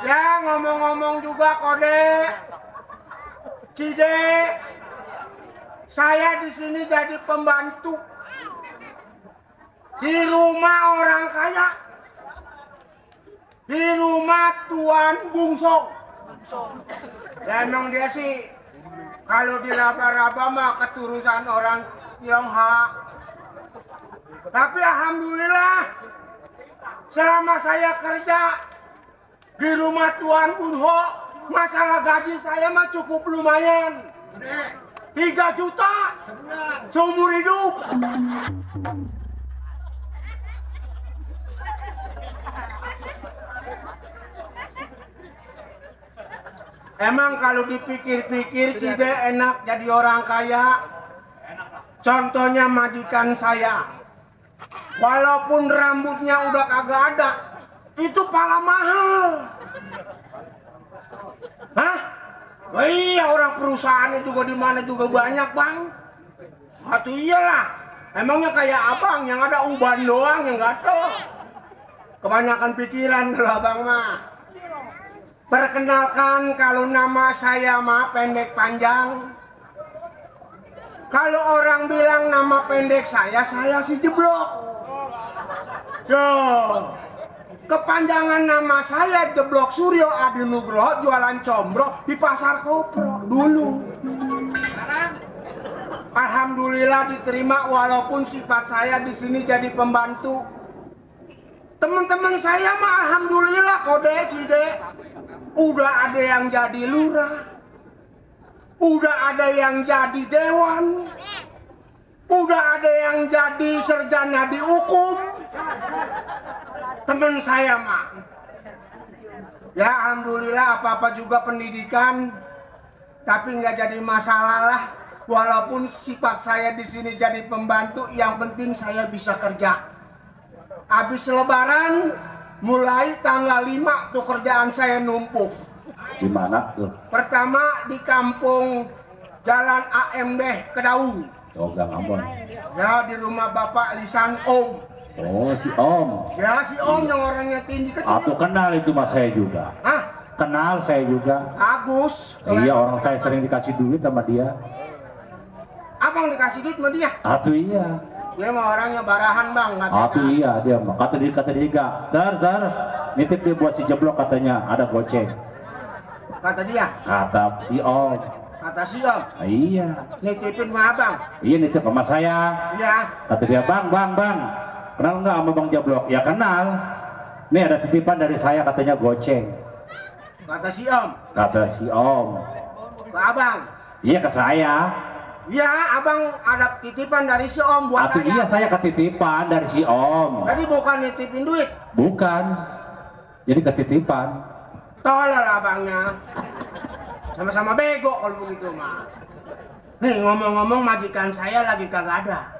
Ya ngomong-ngomong juga kode. Cide, saya di sini jadi pembantu di rumah orang kaya, di rumah Tuan Bungsong. Ya, emang dia sih kalau diraba-raba mah keturusan orang Tionghoa. Tapi alhamdulillah selama saya kerja di rumah Tuan Bunho, masalah gaji saya mah cukup lumayan. 3 juta seumur hidup. Emang kalau dipikir-pikir Cide enak jadi orang kaya. Contohnya majikan saya. Walaupun rambutnya udah kagak ada, itu pala mahal. Hah? Oh iya, orang perusahaannya juga di mana juga banyak, Bang. Atuh iyalah. Emangnya kayak abang yang ada uban doang yang gatel. Kebanyakan pikiran kalau abang mah. Perkenalkan, kalau nama saya mah pendek panjang. Kalau orang bilang nama pendek saya si Jeblok. Yo, kepanjangan nama saya Jeblok Suryo Adi Nugroho, jualan combro di Pasar Kopro dulu. Alhamdulillah diterima walaupun sifat saya di sini jadi pembantu. Teman-teman saya mah alhamdulillah kode Cide. Udah ada yang jadi lurah, udah ada yang jadi dewan, udah ada yang jadi sarjana di hukum. Teman saya mah, ya alhamdulillah apa-apa juga pendidikan, tapi nggak jadi masalah lah. Walaupun sifat saya di sini jadi pembantu, yang penting saya bisa kerja. Habis Lebaran, mulai tanggal 5 tuh kerjaan saya numpuk. Di mana tuh? Pertama di kampung Jalan AMD Kedaung. Oh, Gang Ambon. Ya, di rumah Bapak Lisan Om. Oh, si Om. Ya, si Om yang orangnya tinggi kecil. Aku kenal itu mas saya juga. Hah? Kenal saya juga. Agus. Iya, orang saya sering dikasih duit sama dia. Abang dikasih duit sama dia? Atuh iya. Dia mah orangnya barahan, Bang. Atuh iya, dia mah. Kata dia Zar, nitip dia buat si Jeblok katanya, ada goceng. Kata dia? Kata si Om. Kata si Om? Iya. Nitipin sama Abang? Iya, nitip sama saya. Iya. Kata dia, Bang. Kenal nggak sama Bang Jeblok? Ya kenal. Nih ada titipan dari saya katanya goceng. Kata si Om? Kata si Om. Ke Abang? Iya, ke saya. Iya, Abang ada titipan dari si Om buat Atuh saya. iya, saya ketitipan dari si Om. Tadi bukan nitipin duit? Bukan. Jadi ketitipan. Tolol abangnya. Sama-sama bego kalau begitu mah. Nih ngomong-ngomong majikan saya lagi kagak ada.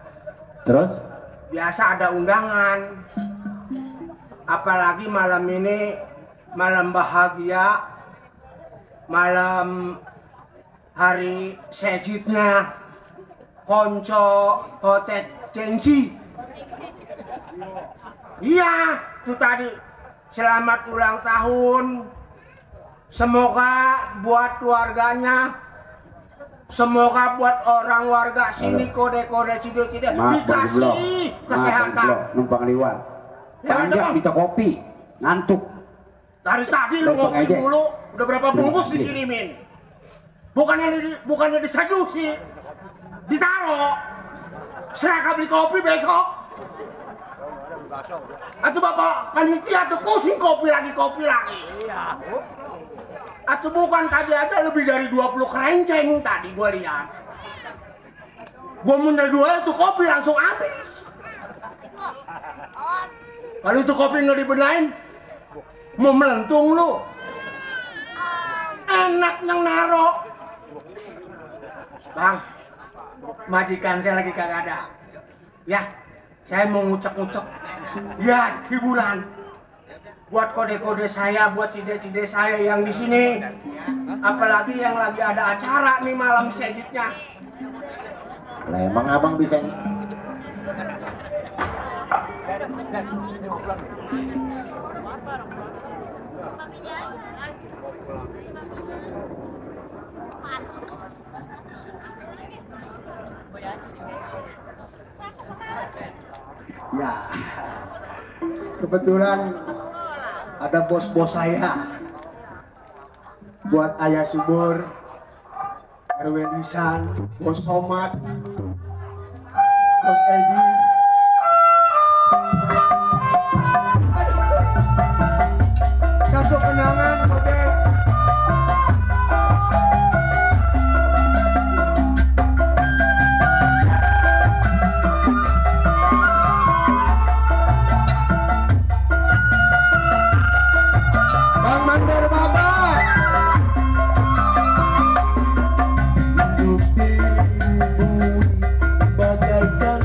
Terus? Biasa ada undangan. Apalagi malam ini malam bahagia. Malam hari sejidnya konco hotet censi. Iya, itu tadi selamat ulang tahun. Semoga buat keluarganya, semoga buat orang warga sini kode-kode Cide dikasih kesehatan. Numpang liwat. Ya, minta kopi, ngantuk. Dari tadi lu ngopi dulu, udah berapa bungkus dikirimin? Bukannya diseduh sih, ditaro. Seraka beli kopi besok. Atau bapak panitia tuh pusing kopi lagi. Atau bukan tadi aja lebih dari 20 kerenceng tadi gua lihat. Gua mundur dua itu kopi langsung habis. Kalau itu kopi nggak dibenain, mau melentung lu. Enak yang naro. Bang, majikan saya lagi kagak ada. Ya, saya mau ngucek-ngucek. Ya, hiburan. Buat kode-kode saya, buat cide-cide saya yang di sini. Apalagi yang lagi ada acara nih malam selanjutnya. Lah emang abang bisa ya, kebetulan ada bos-bos saya. Buat Ayah Subur, RW Lisan, Bos Somad, Bos Edi. Satu kenangan, oke. Bang Mandor Bapak. Bagaikan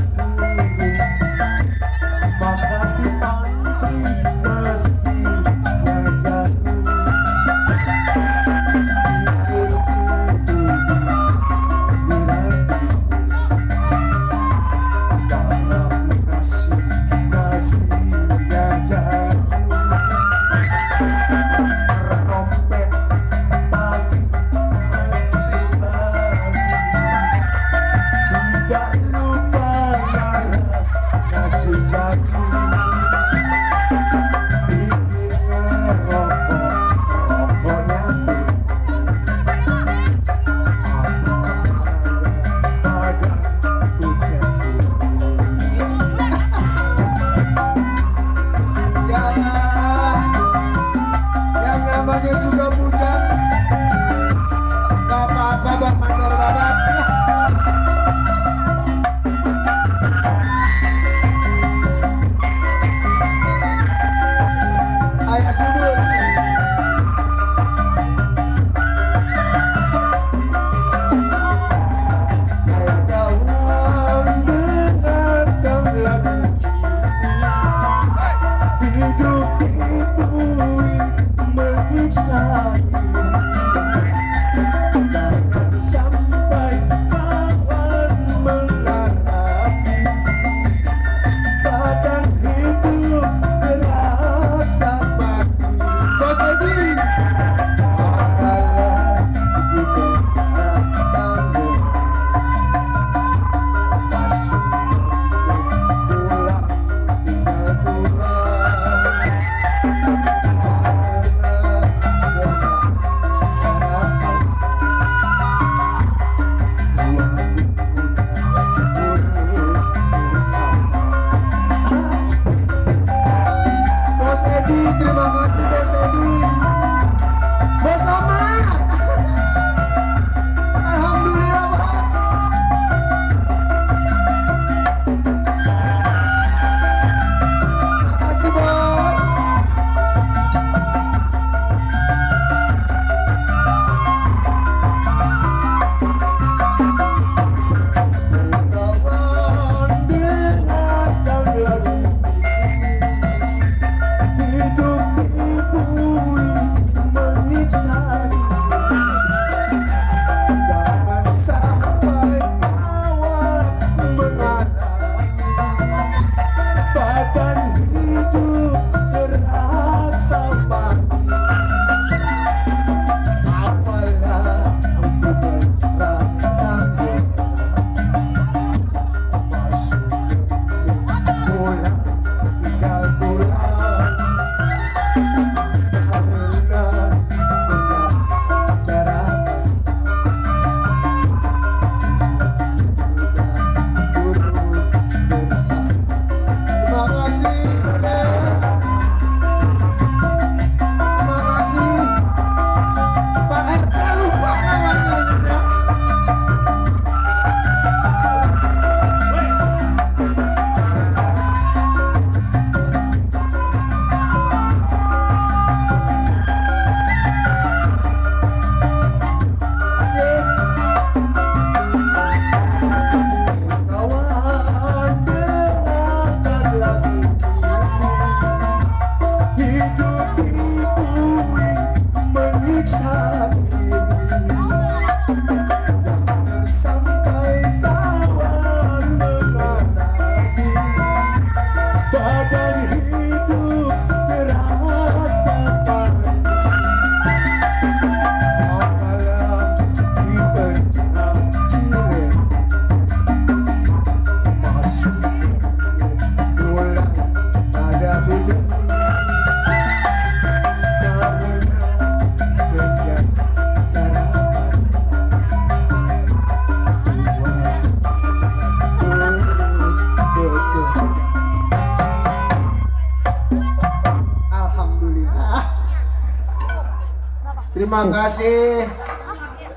Terima kasih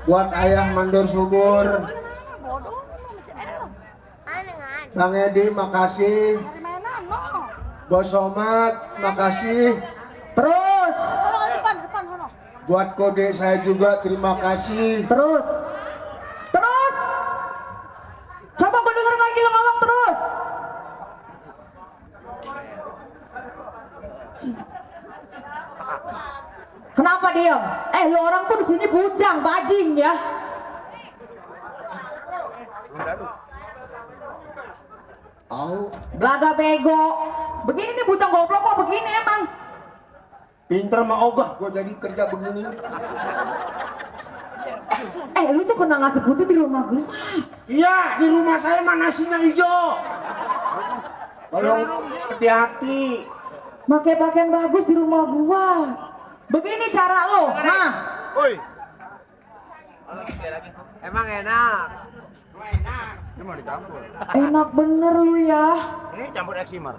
buat Ayah Mandor Subur. Bang Edi makasih. Bos Somad makasih. Terus. Buat kode saya juga terima kasih. Terus. Coba gue denger lagi lo ngomong terus. Kenapa diam? Lu orang tuh di sini bujang, bajing ya. Belaga bego. Begini nih bujang goblok kok begini emang. Pinter mah ogah gua jadi kerja begini. Lu tuh kena nasi putih di rumah gua. Iya, di rumah saya mah nasinya hijau. Kalau hati-hati. Pakai pakaian bagus di rumah gua. Begini cara lo, nah. Woi. Emang enak. Ini mau dicampur. Enak bener lu ya. Ini campur eksimer.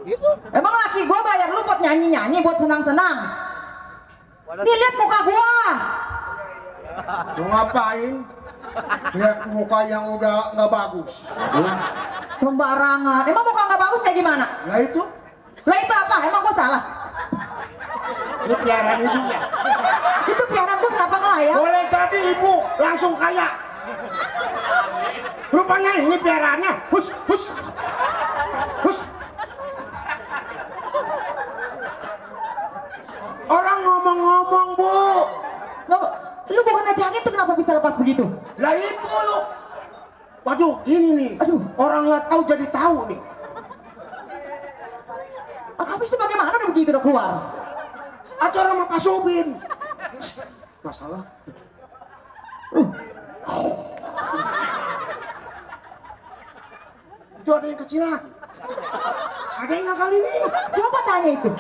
Itu. Emang laki gua bayar lu buat nyanyi-nyanyi, buat senang-senang. Nih lihat muka gua. Lu ngapain? Lihat muka yang udah nggak bagus. Sembarangan. Emang muka nggak bagus kayak gimana? Lah itu apa? Emang gua salah? Ini piaraan ibu ya? Itu piaraan gua kenapa ngelayap? Boleh jadi ibu langsung kaya. Rupanya ini piaraannya. Hus. Orang ngomong-ngomong bu. Lu bukan aja tuh kenapa bisa lepas begitu? Lah itu. Waduh ini nih. Aduh. Orang nggak tahu jadi tahu nih. Habis itu bagaimana udah begitu udah keluar? Atau orang sama Pak Subin. Masalah. Itu ada yang kecil lagi. Ada yang nggak kali ini. Coba tanya itu.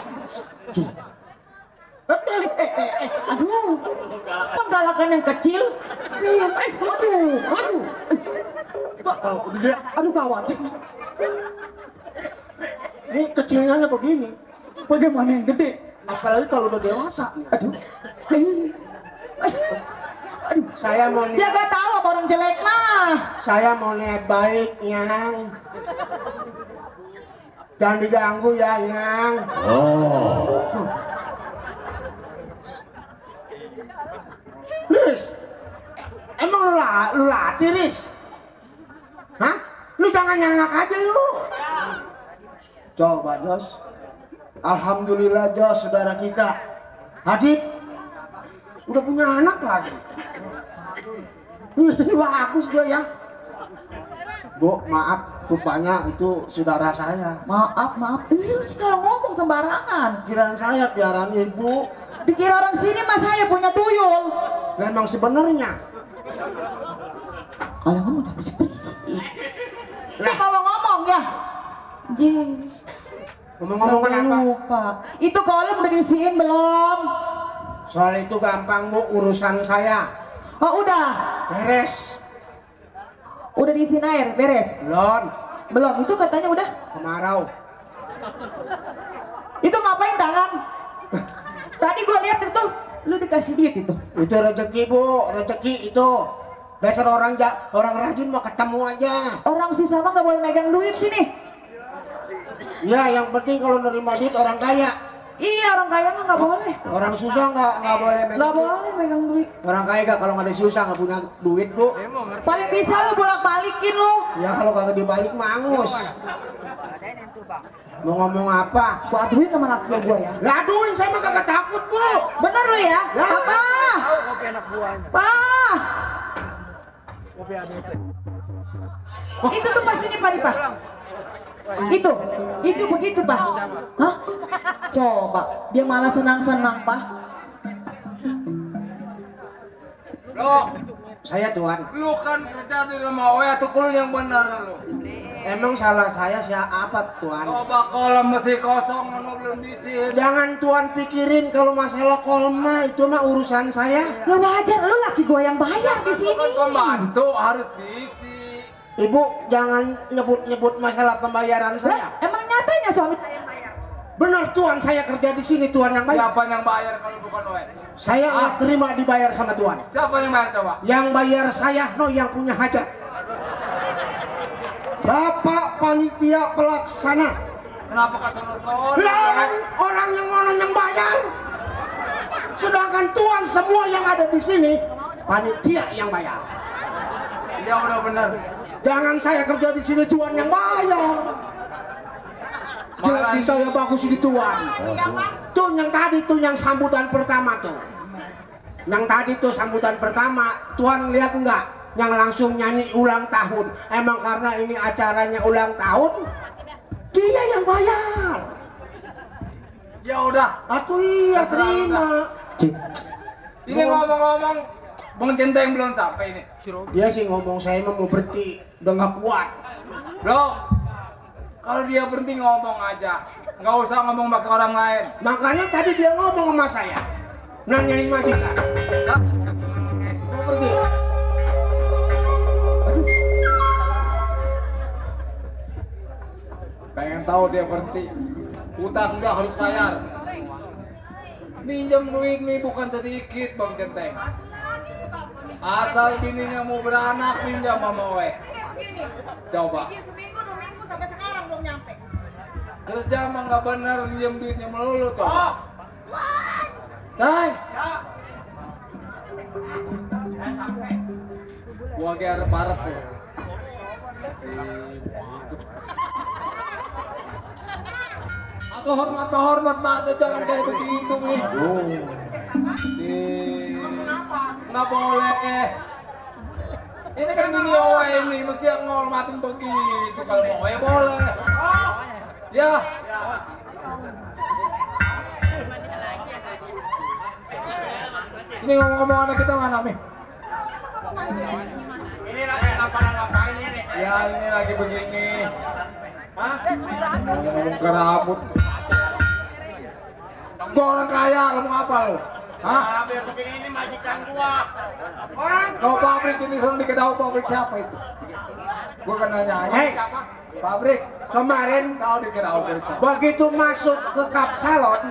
Aduh, penggalakan yang kecil. Aduh gawat. Ini kecilnya begini. Bagaimana yang gede? Apalagi kalau udah dewasa nih. Aduh. Saya mau dia gak tahu apa orang jelek mah. Saya mau niat baik yang. Jangan diganggu ya yang. Riz, emang lu latih Riz? Hah? Lu jangan nyangak aja lu. Coba Jos. Alhamdulillah Jos, saudara kita Hadid udah punya anak lagi. Bagus dia ya. Bu, maaf, rupanya itu saudara saya. Maaf. Lu sih kalau ngomong sembarangan. Kiraan saya piaraan ibu. Dikira orang sini mas saya punya tuyul. Lah emang sebenarnya. Kalau ngomong jangan berisik. Nah kalau ngomong ya. Ngomong-ngomong kenapa? Lupa. Itu kolam udah diisiin belum? Soal itu gampang bu, urusan saya. Oh udah. Beres. Udah diisiin air, beres? Belum. Itu katanya udah? Kemarau. Itu ngapain tangan? Tadi gua lihat itu, lu dikasih duit itu. Itu rezeki bu, rezeki itu. Dasar orang rajin mah ketemu aja. Orang sisa mah gak boleh megang duit sini. Ya yang penting kalau nerima duit orang kaya. Iya orang kaya mah gak boleh. Orang susah nggak boleh megang. Gak boleh megang duit. Orang kaya gak kalau nggak ada susah nggak punya duit bu. Paling bisa lu bolak-balikin lu. Ya kalau kagak dibalik mangus. Mau ngomong apa? Gua aduin sama laki gua ya. Lah aduin saya mah kagak takut bu. Bener lu ya? Ya. Apa? Pak. Itu tuh pas ini Pak. Itu begitu Pak. Hah? Coba dia malah senang-senang Pak. Saya tuan. Lu kan kerja di rumah Oya tuh kulo yang benar lu. Emang salah saya siapa tuan? Coba kolam masih kosong belum diisi. Jangan tuan pikirin kalau masalah kolma itu mah urusan saya. Ya wajar lu laki gua yang bayar di sini. Kan pembantu harus diisi. Ibu jangan nyebut-nyebut masalah pembayaran saya. Emang nyatanya suami saya yang bayar? Benar Tuan, saya kerja di sini Tuan yang bayar. Siapa yang bayar kalau bukan Oe? Saya nggak terima dibayar sama Tuan. Siapa yang bayar coba? Yang bayar saya yang punya hajat. Bapak panitia pelaksana. Kenapa kasar-kasar? Lah orang yang bayar. Sedangkan Tuan semua yang ada di sini panitia yang bayar. Ya udah benar. Jangan saya kerja di sini Tuan yang bayar. Jelek di saya, bagus di Tuan. Tuh yang tadi tuh yang sambutan pertama tuh. Yang tadi tuh sambutan pertama, Tuan lihat enggak? Yang langsung nyanyi ulang tahun. Emang karena ini acaranya ulang tahun, dia yang bayar. Ya udah. Aku iya terima. Ini ngomong-ngomong, Bang Centeng belum sampai ini. Dia sih ngomong saya mau berhenti, udah nggak kuat. Bro, kalau dia berhenti ngomong aja, nggak usah ngomong pakai orang lain. Makanya tadi dia ngomong sama saya, nanyain majikan. Mau pergi? Aduh. Pengen tahu dia berhenti, utang dia harus bayar. Minjam duit nih bukan sedikit Bang Centeng. Asal bininya mau beranak pinjam sama Oe. Coba. Seminggu 2 minggu sampai sekarang belum nyampe. Kerja mah nggak bener minjem duitnya melulu tuh. Teng. Gua kayak arep-arep tuh. Atau hormat mata jangan kayak begitu nih. Nggak boleh. Ini kan bini Oe ini mesti yang ngormatin begitu. Kalau mau Oe boleh. Ya. Ini ngomong-ngomong anak kita mana Mi? Ini lagi ngapain ini? Ya ini lagi begini. Hah? Ngomong kerabut. Gua orang kaya, lu mau apa lu? Hah? Biar begini ini majikan gua. Kau pabrik ini selalu diketahui pabrik siapa itu? Gua kan nanya. Hei, pabrik. Kemarin kau dikira pabrik siapa? Begitu masuk ke Kapsalon,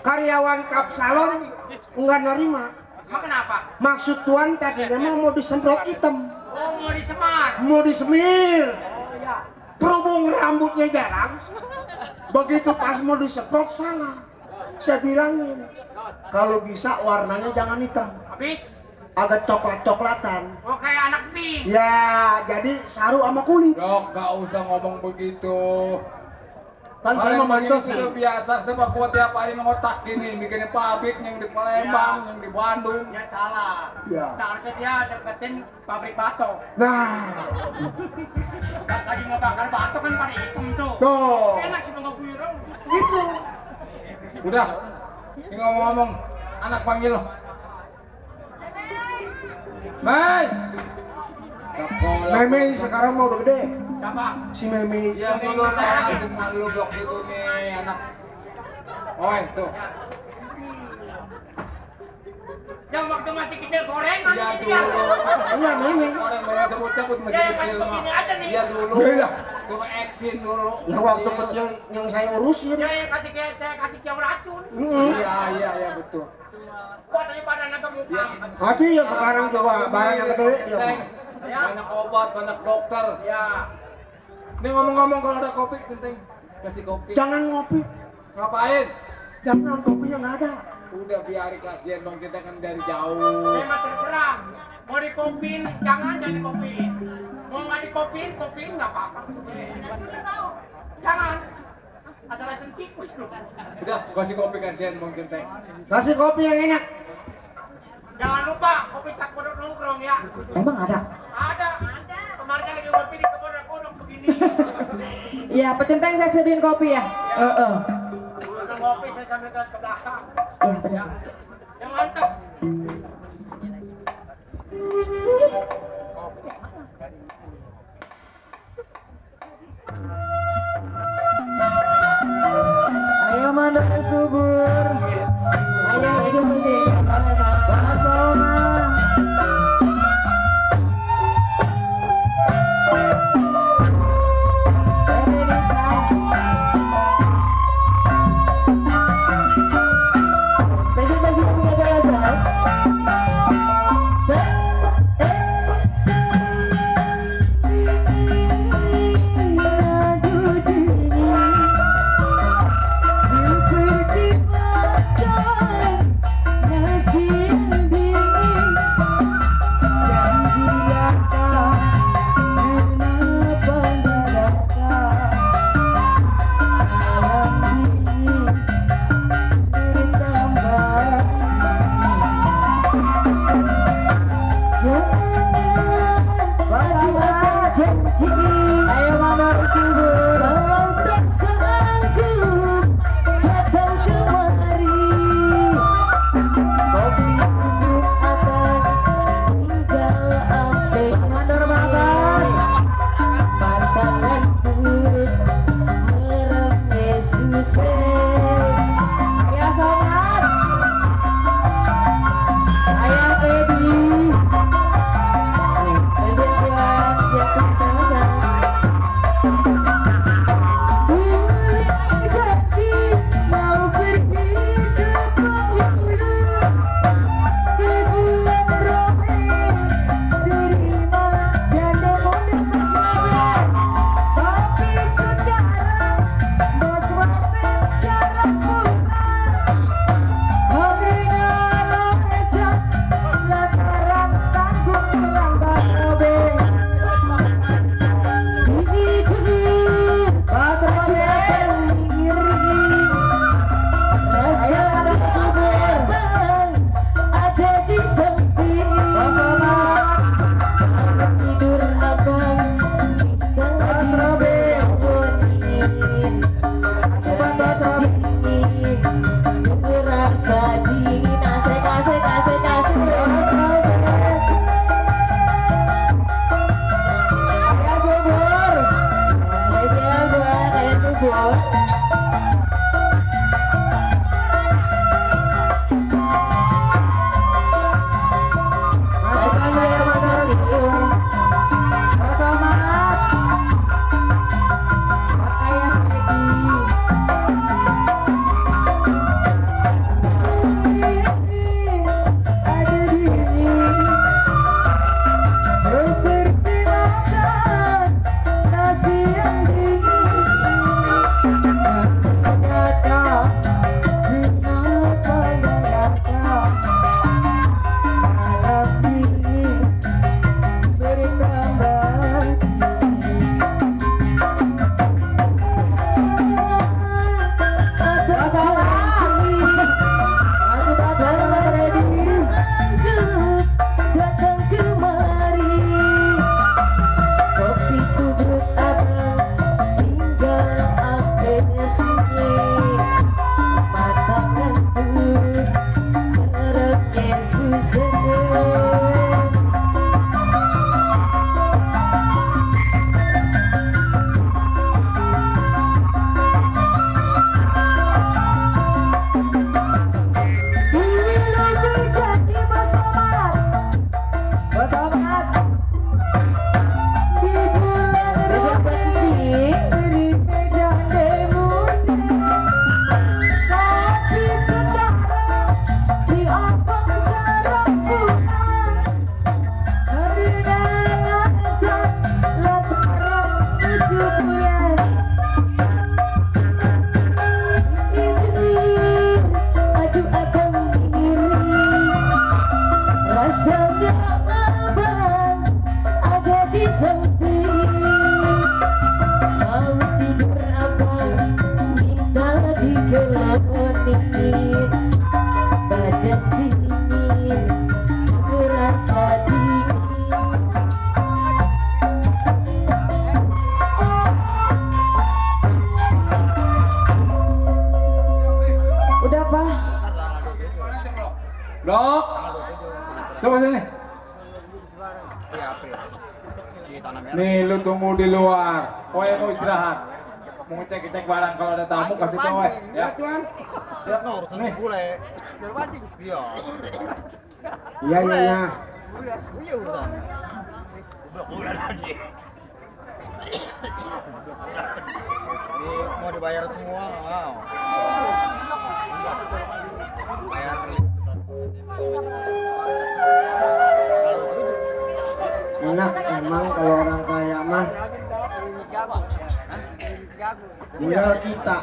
karyawan Kapsalon enggak nerima. Emang kenapa? Maksud Tuan tadinya mau disemprot hitam. Oh, mau disemar. Mau disemir. Berhubung rambutnya jarang, begitu pas mau disemprot salah. Saya bilangin, kalau bisa warnanya jangan hitam. Habis? Agak coklat-coklatan. Oh, kayak anak pink. Ya, jadi saru sama kulit. Dok, gak usah ngomong begitu. Kan saya memantau sih. Sudah biasa, saya kuat tiap hari ngotak gini, bikin pabrik yang di Palembang, yang di Bandung. Ya salah. Ya. Seharusnya dia deketin pabrik batok. Nah. Pas lagi ngebakar batok kan pada hitam tuh. Tuh. Enak itu nggak buyur. Itu. Udah. Ini ngomong-ngomong, anak panggil. Mai. Meme sekarang mau udah gede. Siapa? Si Meme. Ya dulu saya cuma lu blok itu nih anak. Oh tuh. Yang waktu masih kecil gorengan. Ya gitu dulu. Iya Meme. Orang banyak sebut-sebut masih Ya, kecil masih mah. begini aja nih. Iya dulu. Iya. Cuma eksin dulu. Ya waktu kecil yang saya urusin. Ya, saya kasih yang racun. Iya betul. Buat aja badan atau muka. Hati ya sekarang coba barang yang gede dia. Banyak obat, banyak dokter. Ya. Ini ngomong-ngomong kalau ada kopi, Centeng kasih kopi. Jangan ngopi. Ngapain? Jangan, kopinya nggak ada. Udah biarin, kasihan Bang Centeng kan dari jauh. Saya mah terserah. Mau dikopin, jangan dikopin. Mau nggak dikopin nggak apa-apa. Jangan. Asal racun tikus lu. Udah, kasih kopi, kasihan Bang Centeng. Kasih kopi yang enak. Jangan lupa kopi tak kodok nongkrong ya. Emang ada? Ada. Kemarin kan lagi ngopi di kodok begini. Iya, Pak Centeng saya sediain kopi ya. Udah ngopi saya sambil ke belakang. Iya, Pak Centeng. Yang mantap. Ayo mandor subur. Ayo itu musik. Bahasoma. Dok, coba sini. Nih lu tunggu di luar. Pokoknya mau istirahat. Mau cek barang, kalau ada tamu kasih tahu ya. Tuan. Ya, nih. Iya. Iya. Mau dibayar semua nggak mau. Bayar. Enak emang kalau orang kaya mah. Tinggal kita.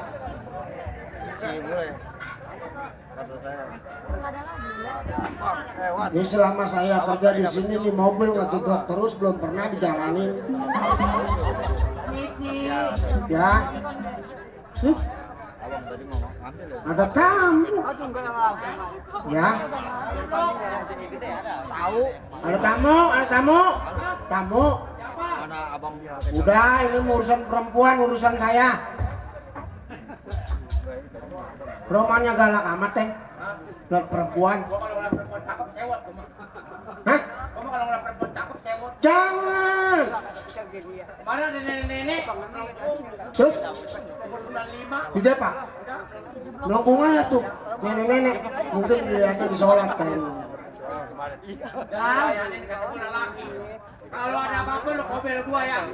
Ini selama saya kerja di sini di mobil ngejodok terus belum pernah dijalanin. Ya. Ada tamu. Ya. Ada tamu. Tamu. Udah, ini urusan perempuan, urusan saya. Romannya galak amat, Teng. Lihat perempuan. Hah? Jangan. Mana ada nenek-nenek? Terus? Di Pak. Nongkrong aja tuh. Nenek-nenek. Mungkin dilihatnya di sholat kayaknya. Kalau ada apa-apa lo kobel gua ya.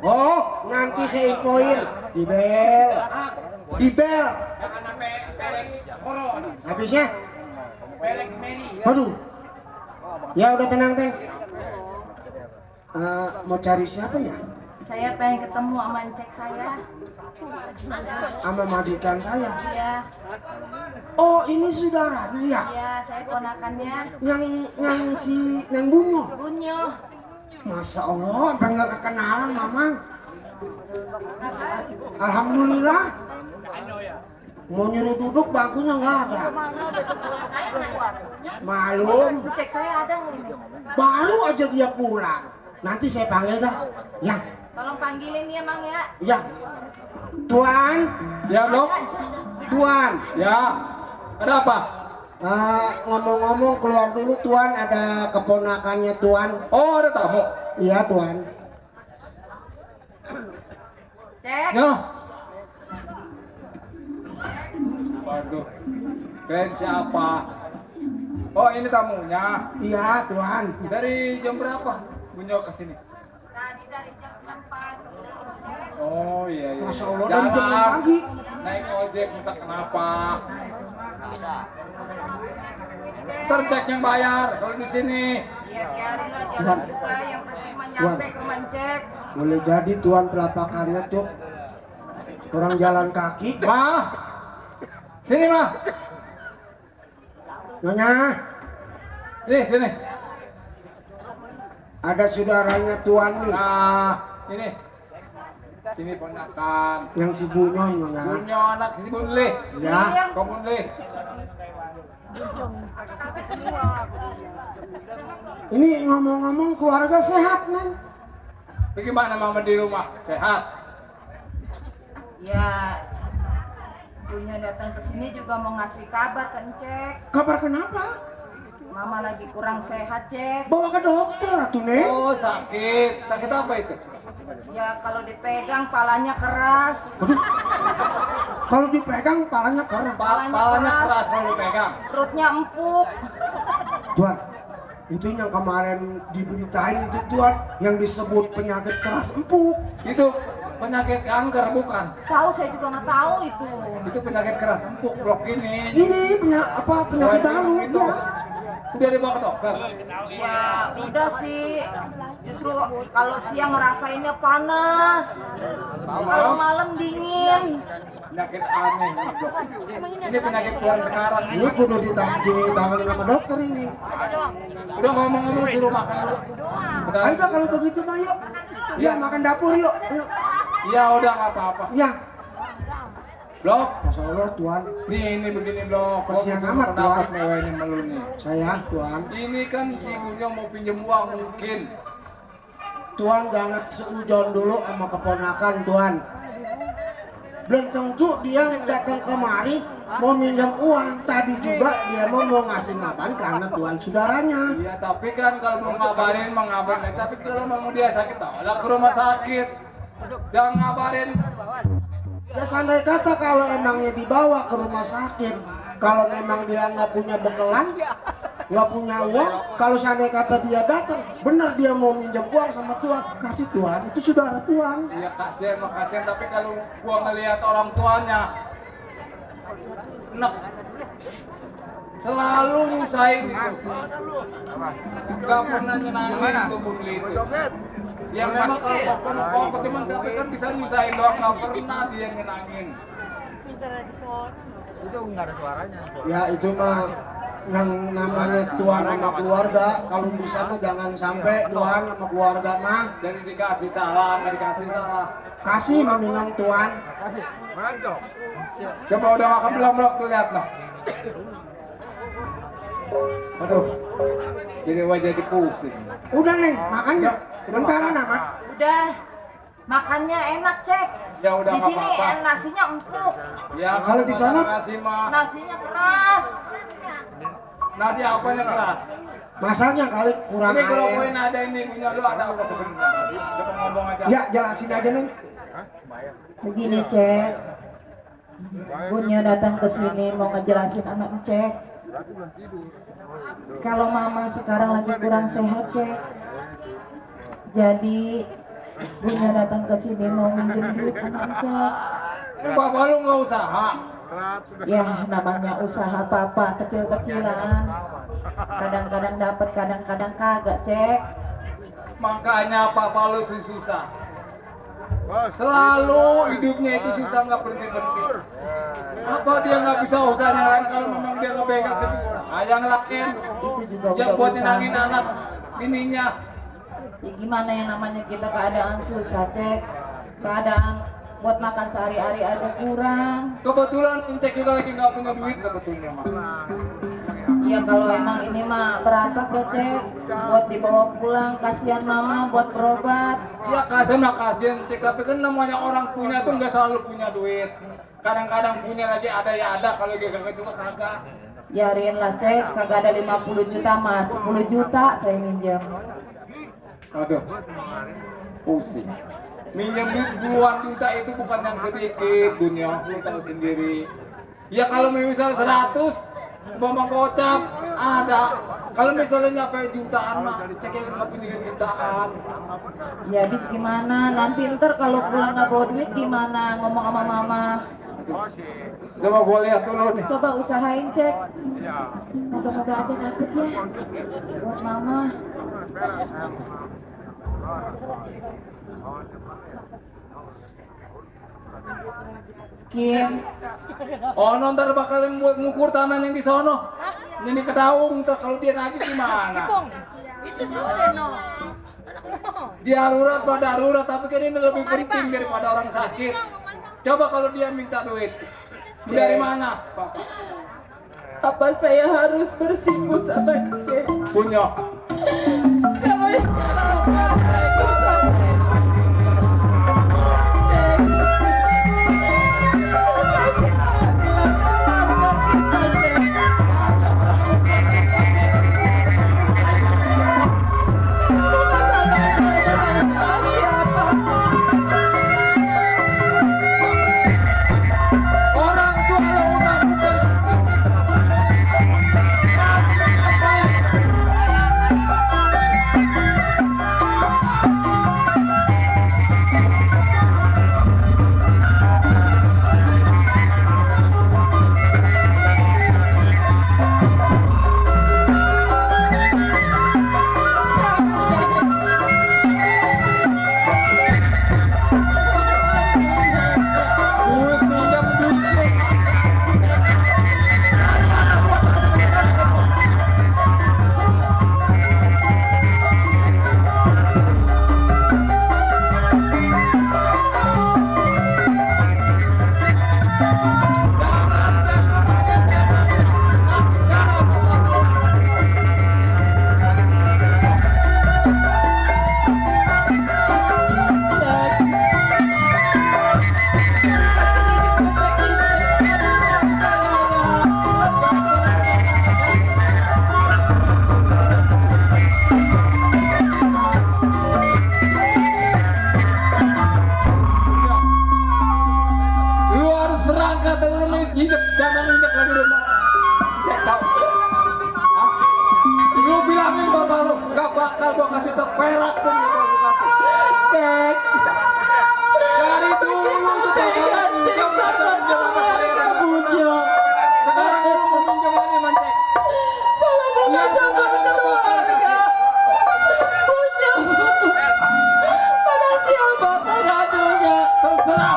Oh, nanti saya infoin. Di bel. Jangan sampai pelek koron. Habisnya? Pelek meni. Aduh. Ya udah tenang, Teng. Mau cari siapa ya? Saya pengen ketemu sama encek saya. Sama majikan saya. Iya. Oh, ini saudara ya? Iya, saya ponakannya. Yang Bunyo. Bunyo. Masya Allah, sampai nggak kekenalan, Mamang. Alhamdulillah. Mau nyuruh duduk, bangkunya nggak ada. Malum. Cek saya ada nggak ini? Baru aja dia pulang. Nanti saya panggil dah. Ya. Tolong panggilin ya, Mang ya. Ya. Tuan. Ya, Dok. Tuan. Ya. Ada apa? Ngomong-ngomong keluar dulu, Tuan. Ada keponakannya, Tuan. Oh, ada tamu. Iya, Tuan. Cek. Ya. Aduh, kalian siapa? Oh ini tamunya. Iya Tuhan. Dari jam berapa Bunyo kesini? Tadi dari jam 4 pagi. Oh iya iya. Masya Allah dari jam 6 pagi. Naik ojek entah kenapa. Ntar cek yang bayar kalau di sini. Ya biarin lah jalan juga yang penting nyampe ke mencek. Boleh jadi Tuhan telapakannya tuh orang jalan kaki. Mah, sini mah. Nyonya, Sini. ada saudaranya Tuhan nih. Nah, ini ponakan. Yang si Bunyon, Nyonya. Bunyo anak si Bunle. Ya. Kau Bunle. Ini ngomong-ngomong keluarga sehat, Neng. Bagaimana mama di rumah? Sehat? Ya, Bunyo datang ke sini juga mau ngasih kabar ke Encek. Kabar kenapa? Mama lagi kurang sehat, Cek. Bawa ke dokter atuh, Neng. Oh sakit. Sakit apa itu? Ya kalau dipegang palanya keras. Kalau dipegang palanya keras. Palanya keras kalau dipegang. Perutnya empuk. Tuhan, itu yang kemarin diberitain itu Tuhan, yang disebut penyakit keras empuk. Itu penyakit kanker bukan? Tahu saya juga nggak tahu itu. Itu penyakit keras empuk blok ini. Ini penyakit baru itu. ya. Udah dibawa ke dokter? Ya udah sih. Justru kalau siang ngerasainnya panas. Kalau malam dingin. Penyakit aneh ini blok. Ini penyakit keluar sekarang. Ini kudu ditangani sama dokter ini. Udah ngomong-ngomong suruh makan dulu. Udah. Ayo kalau begitu mah yuk. Ya makan dapur yuk. Ayo. Ya udah nggak apa-apa. Ya. Blok. Masya Allah Tuhan. Ini begini blok. Kasihan amat Tuhan. Tuhan. Ini melu nih. Saya Tuhan. Ini kan si Bunyo mau pinjam uang mungkin. Tuhan jangan seujon dulu sama keponakan Tuhan. Belum tentu dia datang kemari mau minjam uang. Tadi juga dia mau ngasih ngabarin karena Tuhan saudaranya. Iya tapi kan kalau mau ngabarin mengabarin. Tapi kalau mau dia sakit lah ke rumah sakit. Jangan ngabarin. Ya sandai kata kalau emangnya dibawa ke rumah sakit, kalau memang dia nggak punya bekalan, nggak punya uang, kalau sandai kata dia datang, benar dia mau minjem uang sama Tuhan, kasih Tuhan, itu saudara Tuhan. Iya kasihan, makasihan, tapi kalau gua ngelihat orang tuanya, enak, selalu nyusahin itu, nggak pernah nyenangin itu Bungli itu. Ya memang kalau ketimbang tapi kan bisa nyusahin doang, nggak pernah dia nyenangin. Itu nggak ada suaranya. Ya itu mah yang namanya Tuhan sama keluarga, kalau bisa mah jangan sampai Tuhan sama keluarga mah. Dan dikasih salam, dikasih salah. Kasih mendingan Tuhan. Coba udah makan belum tuh lihat lah. Aduh, jadi wajah dipusing. Udah Neng, makan ya. Bentaran amat. Udah. Makannya enak, Cek. Ya udah di nggak sini apa-apa. nasinya empuk. Ya Kalau di sana nasi mah. Nasinya keras. Nasi apanya keras? Masaknya kali kurang Ini kalau air. poin ada ini punya lu ada apa sebenarnya? Coba ngomong aja. Ya jelasin aja Neng. Begini, Cek. Bunyo datang ke sini mau ngejelasin anak Cek. Kalau mama sekarang lagi kurang sehat, Cek. Jadi Bunyo datang ke sini mau minjem duit anak Cek. Bapak lu nggak usaha? Ya namanya usaha papa kecil-kecilan. Kadang-kadang dapat, kadang-kadang kagak, Cek. Makanya papa lu susah. Selalu hidupnya itu susah nggak berhenti-berhenti. Apa dia nggak bisa usaha yang lain kalau memang dia nggak pegang sendiri? Yang lain Itu juga yang udah buat usaha. nenangin anak ininya. Ya gimana yang namanya kita keadaan susah, Cek. Keadaan buat makan sehari-hari aja kurang. Kebetulan Incek juga lagi nggak punya duit sebetulnya mah. Ya kalau emang ini mah berapa tuh, Cek? Buat dibawa pulang, kasihan mama buat berobat. Ya kasihan Cek, tapi kan namanya orang punya tuh nggak selalu punya duit. Kadang-kadang punya lagi ada ya ada, kalau gak juga kagak. Biarin lah, Cek, kagak ada 50 juta mah 10 juta saya minjem. Aduh, pusing. Minjem duit puluhan juta itu bukan yang sedikit, dunia lu tahu sendiri. Ya kalau misalnya 100 Bambang Kocap ada. Kalau misalnya nyampe jutaan mah ceknya lebih dari jutaan. Ya habis gimana? Nanti ntar kalau pulang nggak bawa duit gimana? Ngomong sama mama. Coba gua lihat dulu nih. Coba usahain cek. Moga-moga aja dapet ya. Buat mama. Kim. Oh, ntar bakal ngukur tanah yang di sono. Ini kedaung, ntar kalau dia nagih gimana? Itu sudah no. Dia darurat, tapi kan ini lebih penting daripada orang sakit. Coba kalau dia minta duit, dari mana? Apa saya harus bersimpu sama Cek? Punya. Jangan injak lagi dulu. Cek kau. Lu bilangin bapak lu gak bakal gua kasih seperak pun gua kasih. Cek. Dari dulu sudah minjem sekarang lu mau minjem lagi mancek. Kalau bukan sama keluarga, punya. Pada siapa pengadunya? Terserah.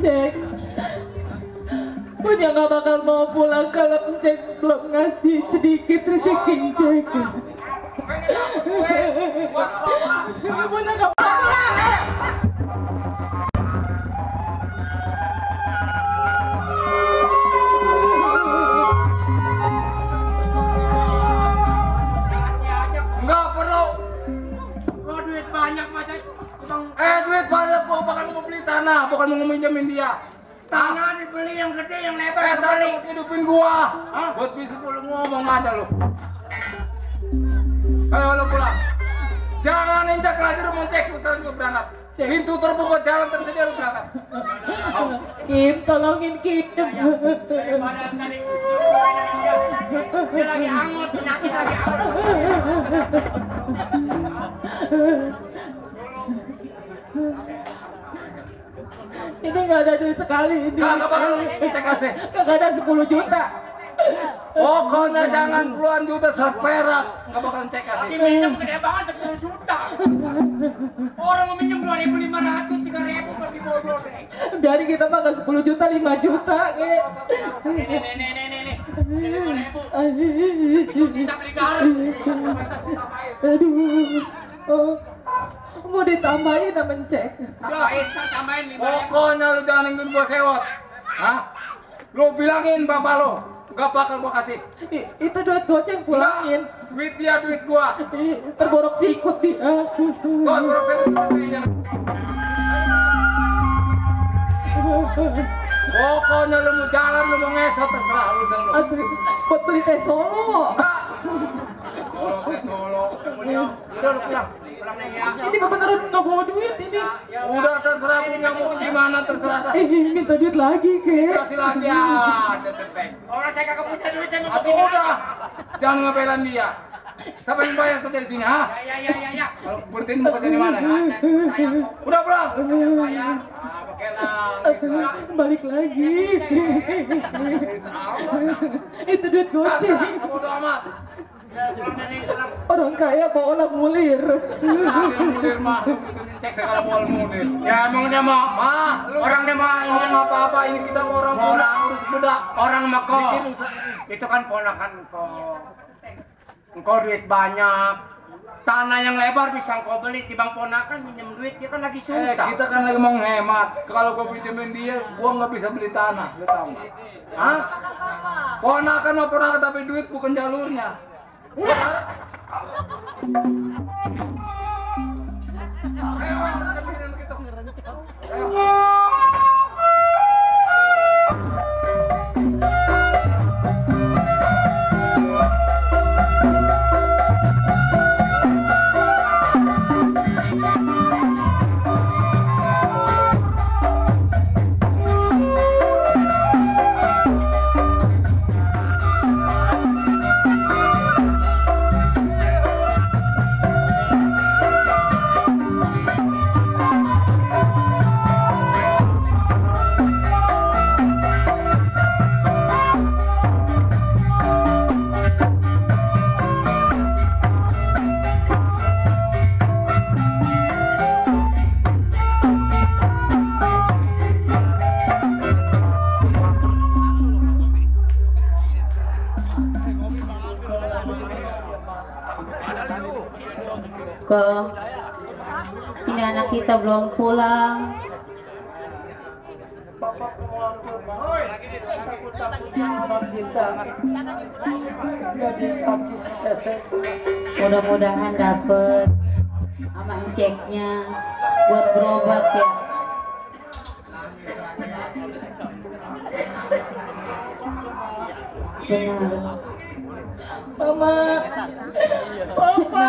Cek, punya nggak bakal mau pulang kalau Cek belum ngasih sedikit rezeki Cek. Punya nggak bakal pulang. Nggak perlu. Kok duit banyak masa Duit banyak kok bakal mau beli tanah, bukan mau minjemin dia. tanah dibeli yang gede yang lebar Tadi buat hidupin gua. Buat bisa pulang ngomong aja lu. Ayo lu pulang. Jangan injak lagi rumah Cek, putar juga berangkat. Pintu terbuka, jalan tersedia lu berangkat. Kim, tolongin Kim. daripada tadi dia lagi angot, penyakit lagi angot. Ini nggak ada duit sekali ini. Kagak bakal Cek kasih. Kagak ada 10 juta. Pokoknya jangan puluhan juta seperak, nggak bakal Cek kasih. Minjem gede banget 10 juta. Orang mau minjem 2.500, 3.000 buat dibobol. Dari kita mah nggak 10 juta, 5 juta. Nih. 5.000. Bisa beli garam. Aduh. Oh. Mau ditambahin sama Cek. Tambahin 5.000. Pokoknya lu jangan ingin gua sewot. Hah? Lu bilangin bapak lu, nggak bakal gua kasih. Itu duit goceng pulangin. Duit dia, duit gua. Terborok sikut dia. Gua berpikir. Pokoknya lu mau jalan, lu mau ngesot terserah lu sama lu. Aduh, buat beli teh Solo. Solo. Udah lu pulang. Ini beneran nggak bawa duit ini. Udah terserah punya mau gimana terserah. Minta duit lagi ke. Kasih lagi ya. Orang saya kagak punya duit saya mau Atau udah. Jangan ngebelan dia. Siapa yang bayar kerja di sini, ha? Ya. Kalau berarti mau kerja di mana? Udah pulang. Bayar. Balik lagi. Itu duit goceng. Bodo amat. Orang kaya bawa orang mulir. Mulir mah. Cek segala mual mulir. Ya emang dia mau. Orang dia mau Ini apa-apa, ini kita orang muda, urus muda. orang mah kok. Itu kan ponakan kok. Engkau duit banyak. Tanah yang lebar bisa engkau beli, tibang ponakan minjem duit, dia kan lagi susah. Kita kan lagi mau hemat. Kalau gua pinjemin dia, gua nggak bisa beli tanah. Lu tahu nggak? Hah? Ponakan mah ponakan tapi duit bukan jalurnya. Kok ini anak kita belum pulang. Bapak keluar ke rumah. Takut-takutnya anak kita jadi kasih SMP. Mudah-mudahan dapet sama Ceknya buat berobat ya. Benar. Mama, Papa.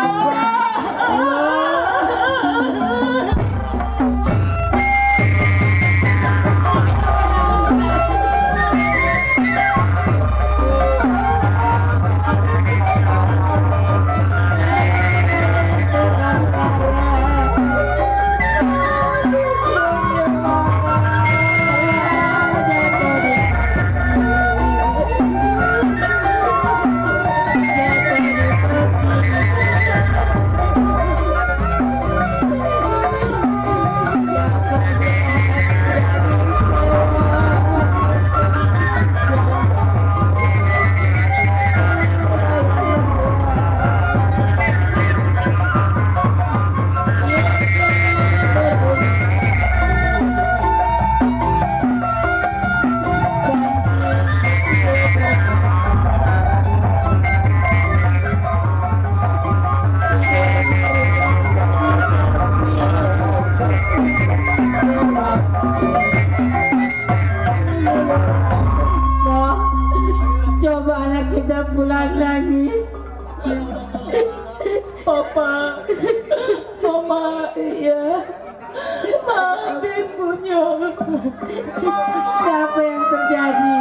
Apa yang terjadi?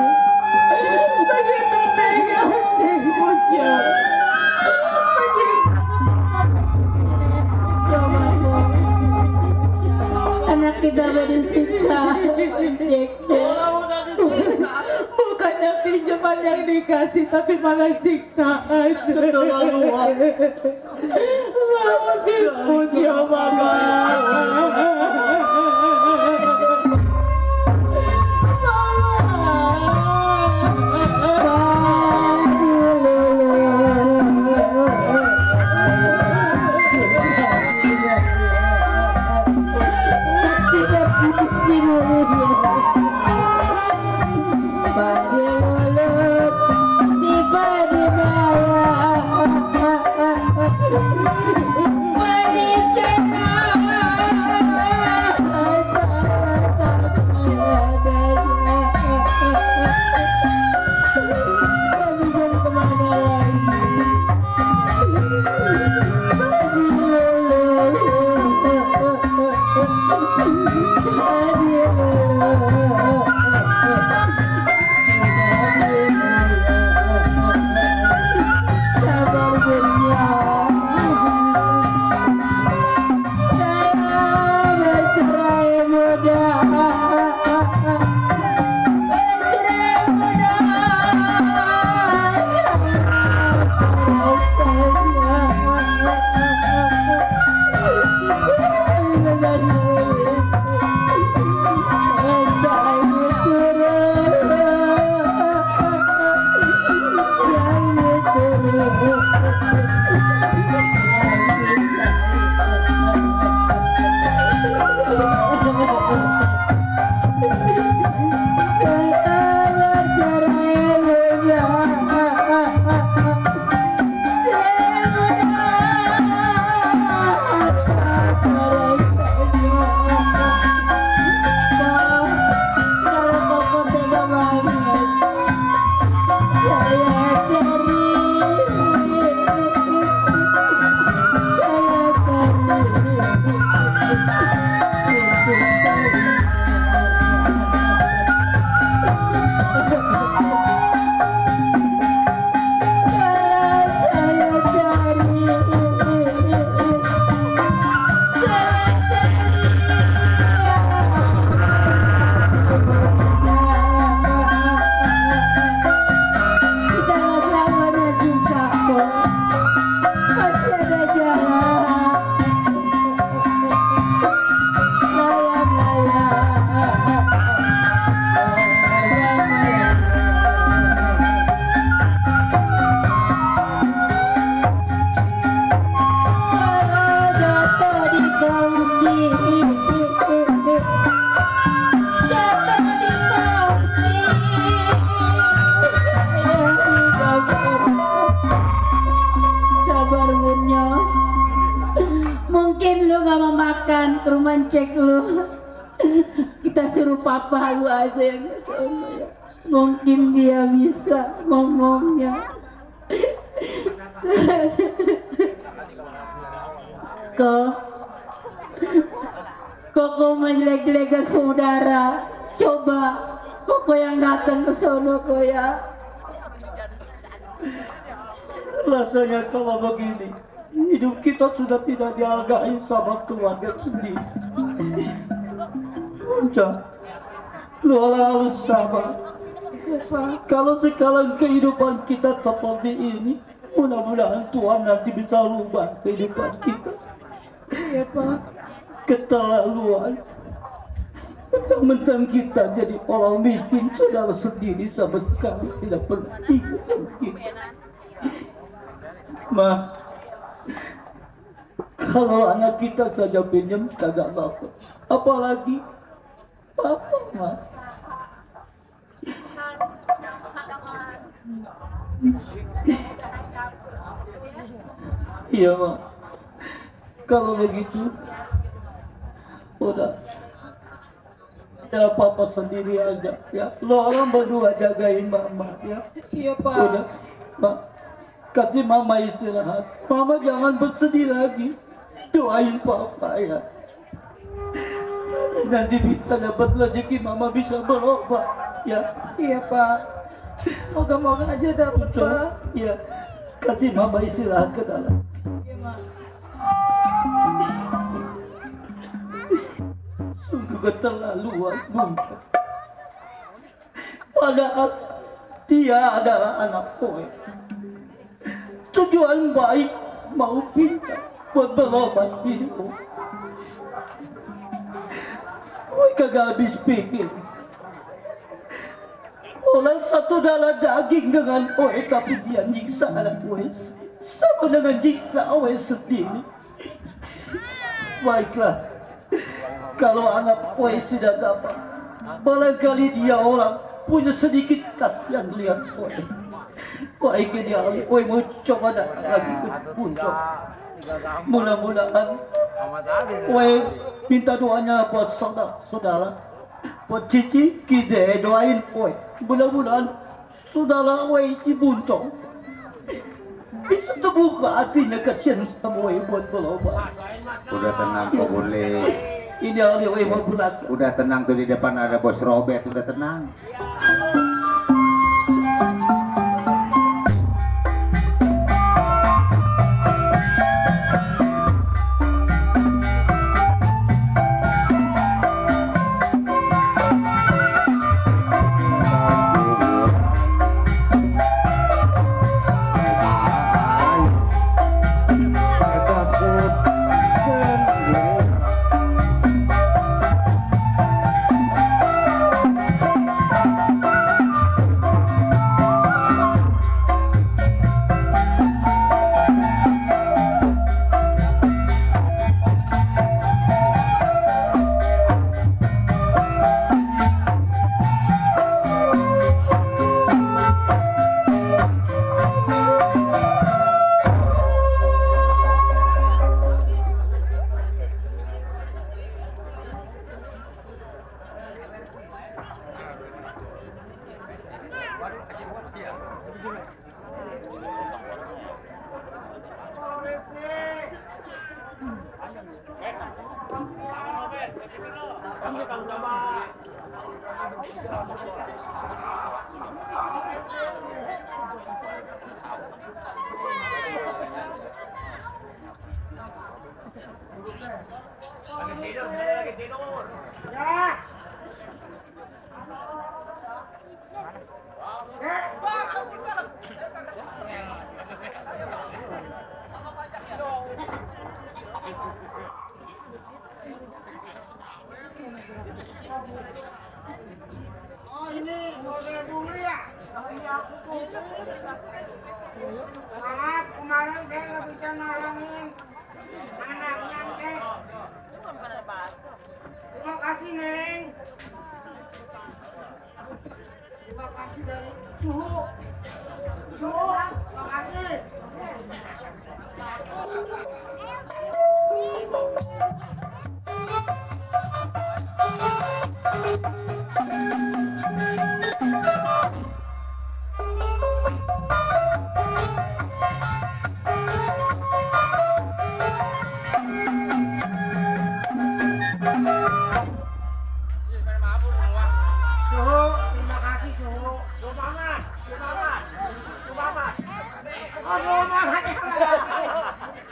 Bagaimana ya Cek Mojo? Anak kita disiksa, Cek. Bukannya pinjaman yang dikasih, tapi malah siksaan. Keterlaluan. Maafin ya Mama. Cek lu, kita suruh papa lu aja yang kesana ya. Mungkin dia bisa ngomongnya. Kok menjelek-jelek ke saudara. Coba kok yang datang ke sono kok ya. Rasanya kalau begini, hidup kita sudah tidak dihargai sama keluarga sendiri. Udah, lu harus sabar. Kalau sekarang kehidupan kita seperti ini, mudah-mudahan Tuhan nanti bisa rubah kehidupan kita. Ya Pak, keterlaluan. Mentang-mentang kita jadi orang miskin, saudara sendiri sama sekali tidak pernah ingat sama kita. Ma, kalau anak kita saja pinjam kagak dapat, apalagi apa, Mas? Iya, Ma. Kalau begitu, udah, ya papa sendiri aja, ya. Lo orang berdua jagain mama, ya. Iya, Pak. Udah, Pak. Kasih mama istirahat. Mama jangan bersedih lagi. Doain papa ya. nanti bisa dapat rezeki mama bisa berobat ya. Iya Pak, moga-moga aja dapat Pak. Ya, kasih mama istirahat ke dalam. Iya Mak. Sungguh keterlaluan Bunca. Padahal dia adalah anak Poe. Tujuan baik mau pintar buat berobat dirimu. Poe kagak habis pikir. Orang satu darah daging dengan Poe, tapi dia nyiksa anak Poe sama dengan nyiksa Poe sendiri. Baiklah, kalau anak Poe tidak dapat, barangkali dia orang punya sedikit kasihan lihat Poe. Baiknya dia Poe mau coba datang lagi ke Puncak. Mudah-mudahan Poe minta doanya buat saudara-saudara, buat Cici, kita doain Poe. Mudah-mudahan saudara Poe di Puncak bisa terbuka hatinya, kasihan sama Poe buat berobat. Udah tenang kok boleh. Ini Ali Poe mau berat. Udah tenang tuh, di depan ada Bos Robert, udah tenang. Oh ini model bungri ya? Maaf kemarin saya nggak bisa nolongin anaknya Teh. Terima kasih Neng. Terima kasih dari Cuhu. Cuhu, terima kasih.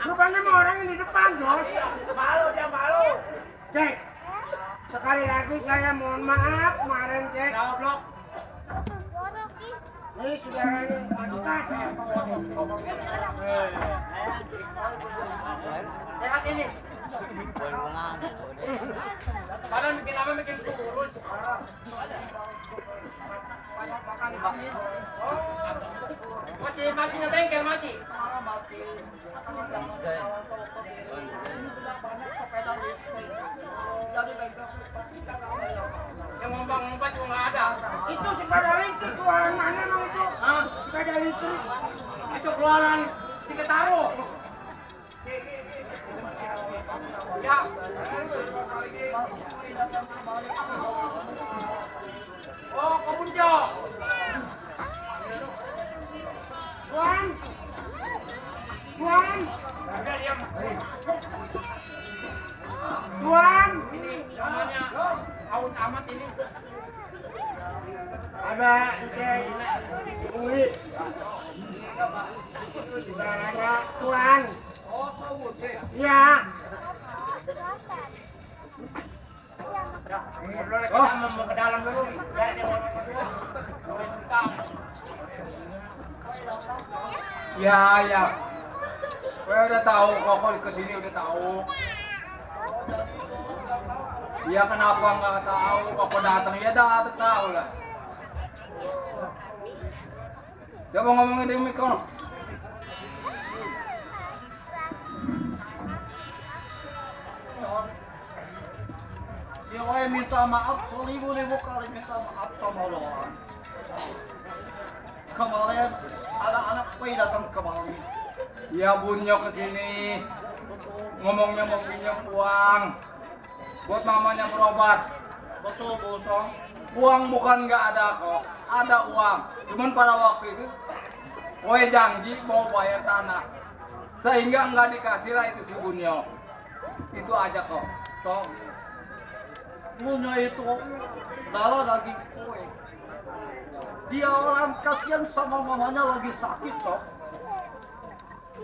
Rupanya mau orang yang di depan, Bos. Malu dia malu. Cek, sekali lagi saya mohon maaf kemarin cek. Goblok. Nih saudaranya majukan. Sehat ini. Kalian bikin apa bikin kurus? Masih ngebengkel masih. Yang ngomong-ngomong juga nggak ada. Itu sepeda listrik keluaran mana emang itu? Hah? Sepeda listrik. Itu keluaran Ciketaro. Ya. Oh, ke Puncak. Tuan. Tuan. Tuan. Ini namanya Bebe, Ceng. Uli. Gimana, Tuan? Iya. Mau ke dalam dulu. Ya. Gue udah tahu, Koko kesini udah tahu. Iya kenapa nggak tahu? Koko datang, ya datang tahu lah. Coba ngomongin di mikro. Ya saya minta maaf 1000 kali minta maaf sama lo. Kemarin anak-anak gue datang kemari. Ya Bunyo kesini. Ngomongnya mau pinjam uang buat mamanya berobat. Betul, Botong. Uang bukan nggak ada kok, ada uang. Cuman pada waktu itu, gue janji mau bayar tanah, sehingga nggak dikasih lah itu si Bunyo. Itu aja kok. Tom, Bunyo itu darah daging kue. Dia orang kasihan sama mamanya lagi sakit, Tom.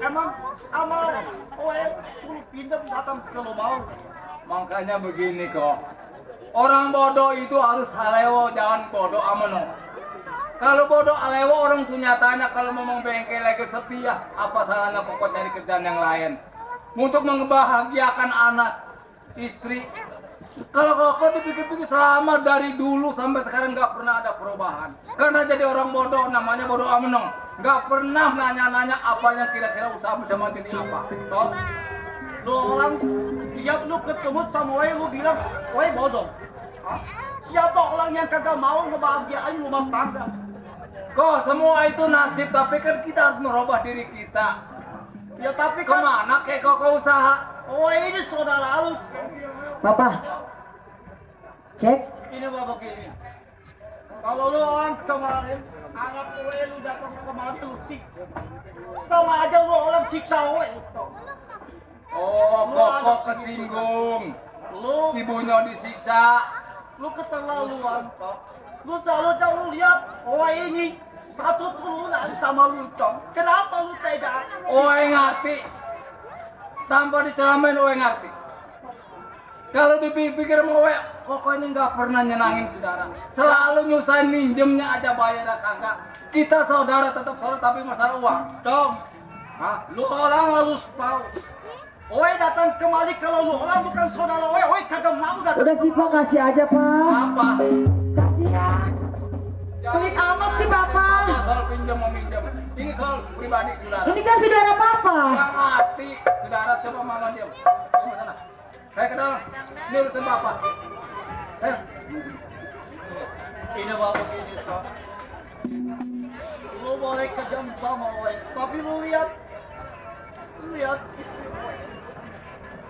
Emang amal kue suruh pinjam datang ke rumah. Makanya begini kok. Orang bodoh itu harus halewo, jangan bodoh ameno. Kalau bodoh alewo orang tuh nyatanya kalau memang bengkel lagi sepi ya, apa salahnya pokok cari kerjaan yang lain. Untuk membahagiakan anak, istri. Kalau Koko dipikir-pikir selama dari dulu sampai sekarang nggak pernah ada perubahan. Karena jadi orang bodoh, namanya bodoh ameno. Nggak pernah nanya-nanya apa yang kira-kira usaha bisa mandiri apa. Tom, lu orang tiap lu ketemu sama gue lu bilang, gue bodoh. Hah? Siapa orang yang kagak mau ngebahagiain rumah tangga? Kok semua itu nasib, tapi kan kita harus merubah diri kita. Ya tapi kan kemana kayak Koko usaha? Oh ini saudara lu. Papa, cek. Ini bapak ini. Kalau lu orang kemarin, anak gue lu datang kemarin lu sik. Sama aja lu orang siksa gue. Oh, Koko kesinggung. Lu si Bunyo disiksa. Lu keterlaluan, Pak. Lu selalu lihat, oh ini satu turunan sama lu, Tom. Kenapa lu tega? Oh, ngerti. Tanpa diceramain, oh ngerti. Kalau dipikir mau Koko ini nggak pernah nyenangin saudara. Selalu nyusahin, minjemnya aja bayar kagak. Kita saudara tetap saudara, tapi masalah uang. Tom, lu orang harus tahu. Oi datang kemari kalau lu orang bukan saudara oi kagak mau datang. Udah sih Pak, kasih aja Pak. Apa? Kasihan. Pelit amat sih Bapak. Soal pinjam mau minjam. Ini soal pribadi saudara. Ini kan saudara Papa. Yang mati saudara, coba mama diam. Diam sana. Saya ke dalam. Ini urusan Bapak. Ini bapak ini Pak. Lu boleh kejam sama oi, tapi lu lihat.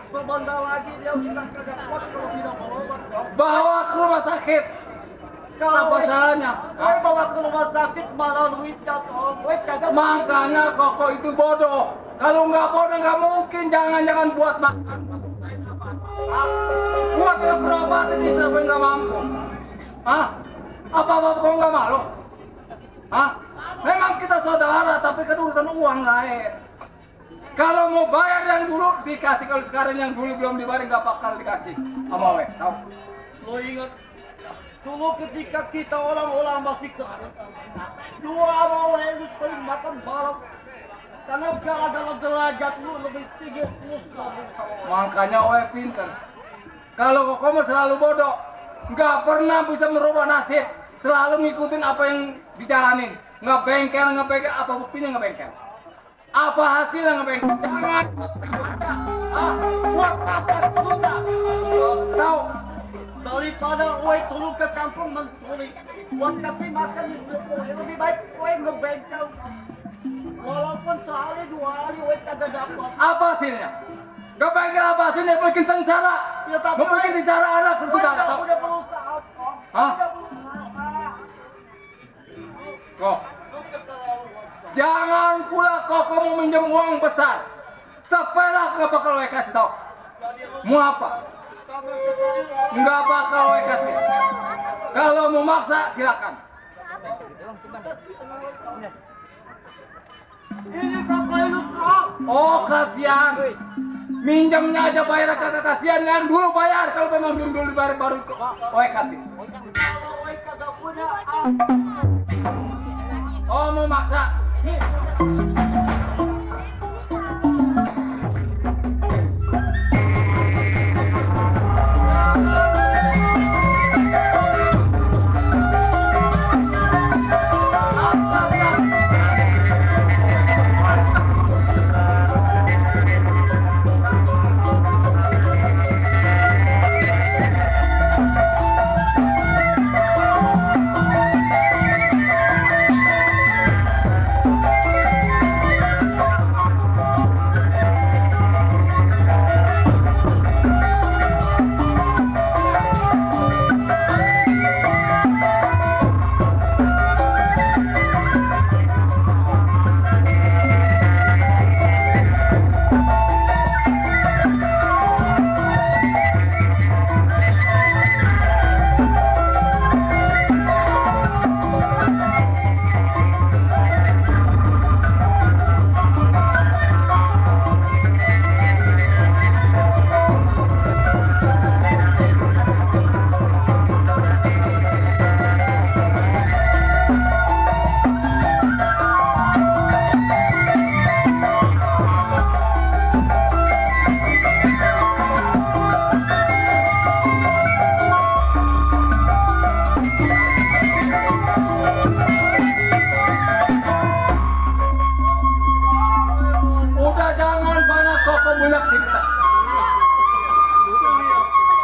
Sebentar lagi dia sudah kagak kuat kalau tidak berobat. Bawa ke rumah sakit. Apa salahnya? Oi bawa ke rumah sakit malah duit jatuh. Oi kagak. Makanya Koko itu bodoh. Kalau nggak bodoh nggak mungkin jangan buat makan. Buat berobat ini siapa nggak mampu? Hah? Apa kok nggak malu? Hah? Memang kita saudara, tapi kan urusan uang lain. Kalau mau bayar yang dulu dikasih, kalau sekarang yang dulu belum dibayar nggak bakal dikasih. Sama weh, tahu? Lo ingat dulu ketika kita orang-orang masih kecil, dua awal lu paling makan balap karena gara-gara derajat lu lebih tinggi lu selalu. Makanya weh pinter. Kalau Koko selalu bodoh, nggak pernah bisa merubah nasib, selalu ngikutin apa yang dijalanin. Nggak bengkel, apa buktinya nggak bengkel? Apa hasilnya ngebengkel? Jangan buat apa susah. Tahu? Daripada gue turun ke kampung mencuri, buat kasih makan lebih baik gue ngebengkel. Walaupun sehari 2 hari gue kagak dapat. Apa hasilnya? Gak bengkel apa hasilnya? Bikin sengsara. Ya tapi membuat sengsara anak saudara. Udah berusaha kok. Hah? Udah berusaha. Kok? Jangan pula Koko mau minjem uang besar. Seperak nggak bakal gue kasih tau. Mau apa? Nggak bakal gue kasih. Kalau mau maksa silakan. Ini kakak lu kak. Oh kasihan. Minjamnya aja bayar kagak kasihan, yang dulu bayar, kalau memang belum dulu bayar baru oe kasih. Oh mau maksa.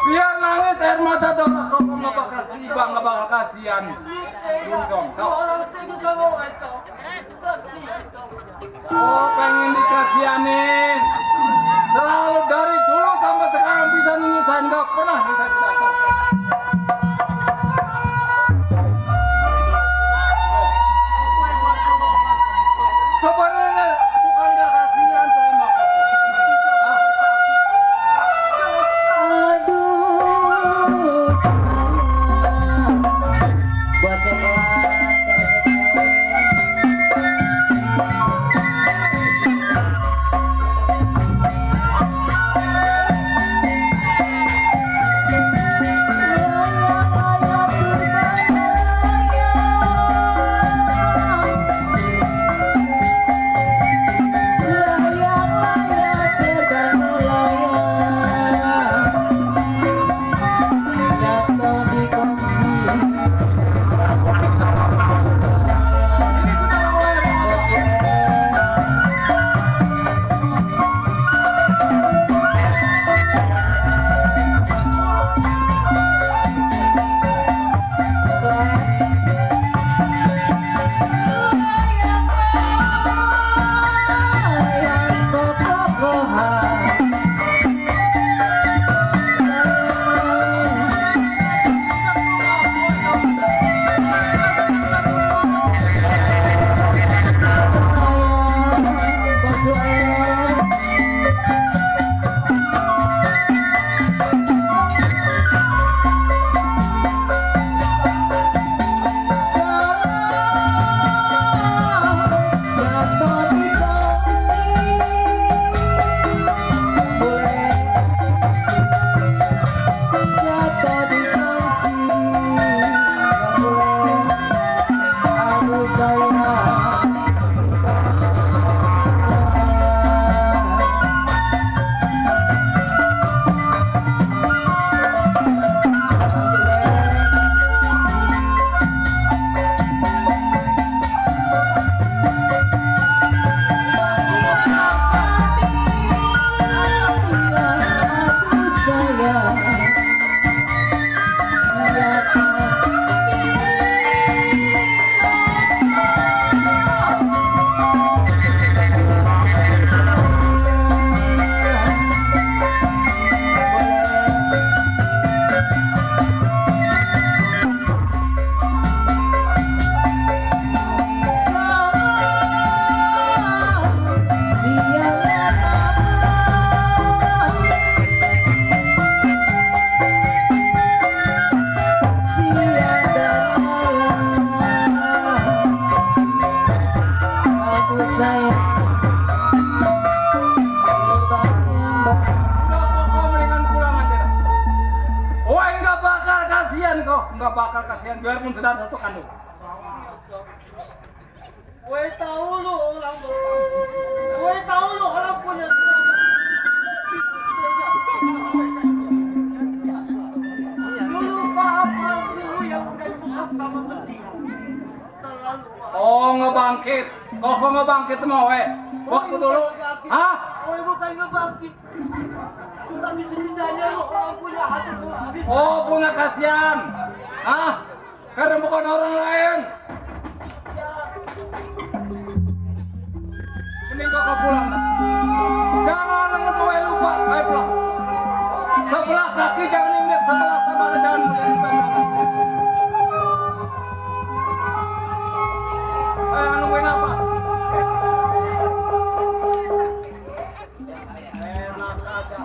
Biar nangis air mata dong, kau nggak bakal tiba, nggak bakal kasihan. Lunsong, kau. Oh pengen dikasihanin. Selalu dari dulu sampai sekarang bisa nyusahin, nggak pernah bisa kita. Sebenarnya bukan nggak kasihan saya mah. Aduh, sayang, buat coklat. Jatuh kok nggak bakal kasihan biarpun sedang satu kandung. Gue tahu lu orang punya dulu apa dulu yang udah dibuka sama setia. Oh ngebangkit, kok ngebangkit mau waktu dulu, hah? Oh bukan ngebangkit. Tapi setidaknya lu orang punya hati habis. Oh punya kasihan, hah? Karena bukan orang lain. Mending kau pulang dah. Jangan ngetuai lupa, ayo pulang. Sebelah kaki jangan ingat, sebelah kepala jangan melihat. Nungguin apa? Enak aja.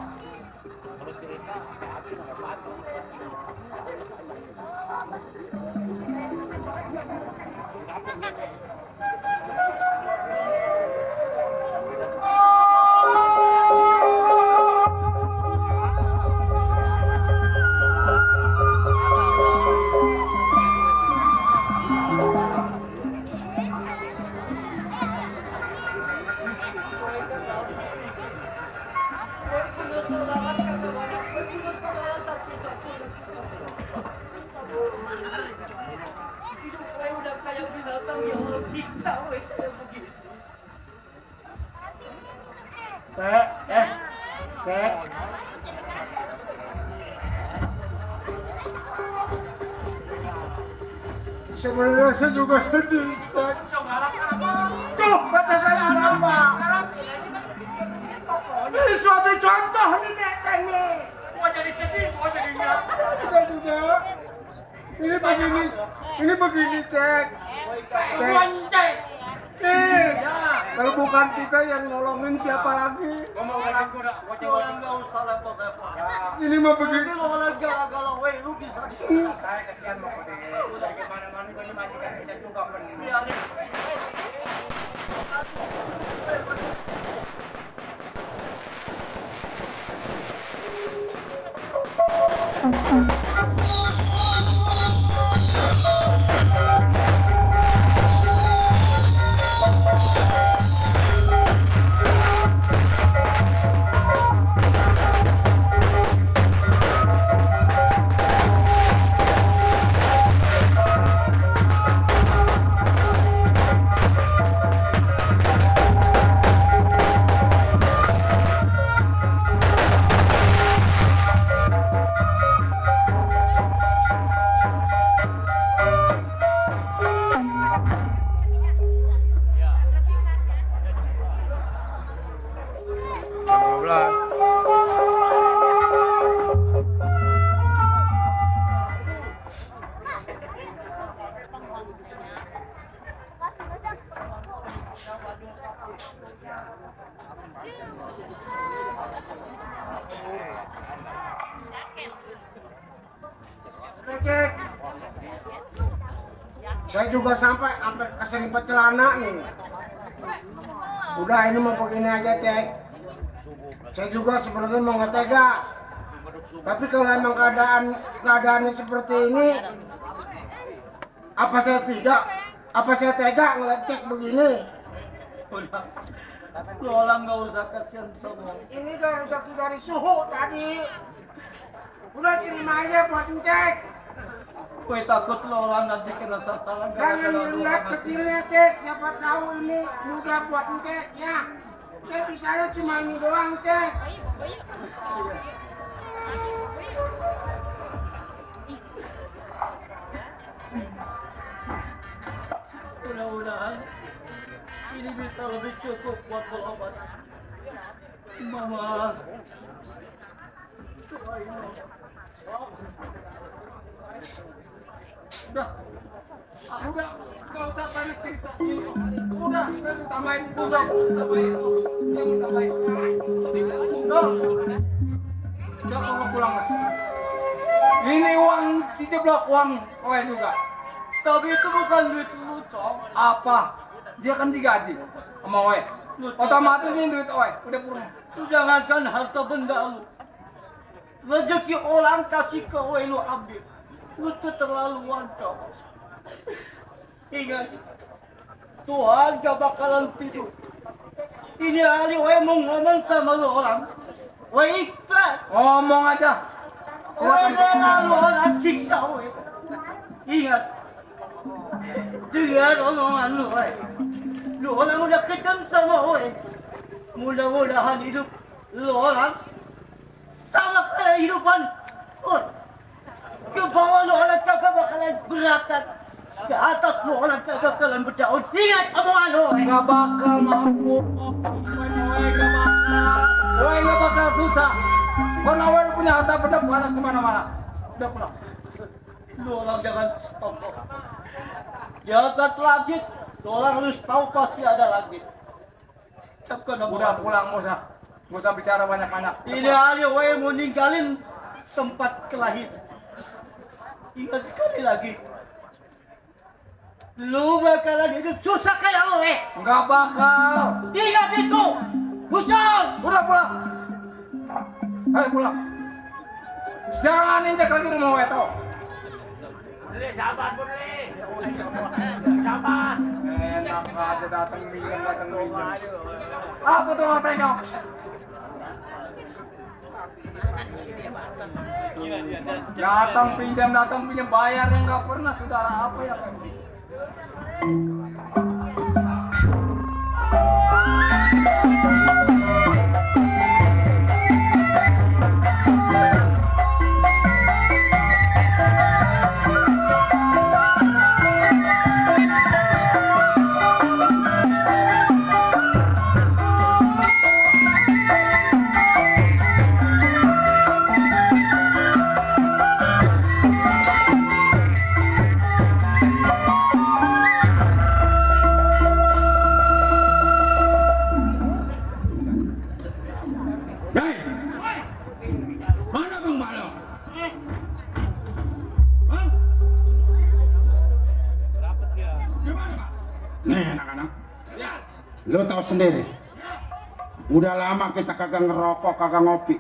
Sebenarnya saya juga sedih, Pak. Tuh, kata saya apa? Ini suatu contoh nih, Neteng nih. Gua jadi sedih, gua jadinya. Sudah. Ini begini, Cek. Cek. Nih, kalau bukan kita yang nolongin siapa lagi? Orang nggak usah repot-repot. Ini mah begini. Lu orang galau-galau, lu bisa. Saya kasihan mau kode. Udah gimana-mana ini majikan kita juga benar. Cek. Saya juga sampai keseripet celana nih. Udah ini mau begini aja, Cek. Saya juga sebenarnya mau nggak tega. Tapi kalau emang keadaannya seperti ini, apa saya tega ngelecek begini? Lu orang nggak usah kasihan sama. Ini kan rezeki dari suhu tadi. Udah terima aja buat ngecek. Gue takut lo orang nanti kena sasaran. Jangan dilihat kecilnya, Cek. Siapa tahu ini mudah buat ngecek ya. Cek bisanya cuma ini doang, Cek. Mudah-mudahan ini bisa lebih cukup buat berobat. Mama. Udah, nggak usah banyak cerita. Udah, tambahin itu. Udah kamu pulang mas. Ini uang si Jeblok, uang kowe juga. Tapi itu bukan duit lu, Cok. Apa? Dia kan digaji sama kowe. Otomatis ini duit kowe, udah purna. Lu jangankan harta benda lu. Rezeki orang kasih ke kowe lu ambil. Lu keterlaluan kau. Ingat, Tuhan gak bakalan tidur. Ini hari gue mau ngomong sama lu orang. Gue ikhlas. Ngomong aja. Gue gak lu orang siksa gue. Ingat, dengar omongan lu gue. Lu orang udah kejam sama gue. Mudah-mudahan hidup lu orang sama kehidupan gue. Ke bawah lu orang kagak bakalan berakat. Ke atas lu orang kagak bakalan berdaun. Ingat omongan lu. Gak bakal mampu. Woy gak bakal susah. Karena woy punya harta benda bukan kemana-mana. Udah pulang. Lu orang jangan sombong. Jagat langit. Lu orang harus tahu pasti ada langit. Ucapkan udah pulang, nggak usah bicara banyak-banyak. Ini hari woy mau ninggalin tempat kelahiran. Ingat sekali lagi. Lu bakalan hidup susah kayak lu, Nggak bakal. Ingat itu. Bujang. Udah pulang. Ayo pulang. Jangan injak lagi rumah Weto. Beli, sabar, beli. Sabar. Enak aja datang minjem. Apa tuh mau tengok? Datang pinjam, bayar yang nggak pernah saudara apa ya? Lo tahu sendiri, udah lama kita kagak ngerokok, kagak ngopi.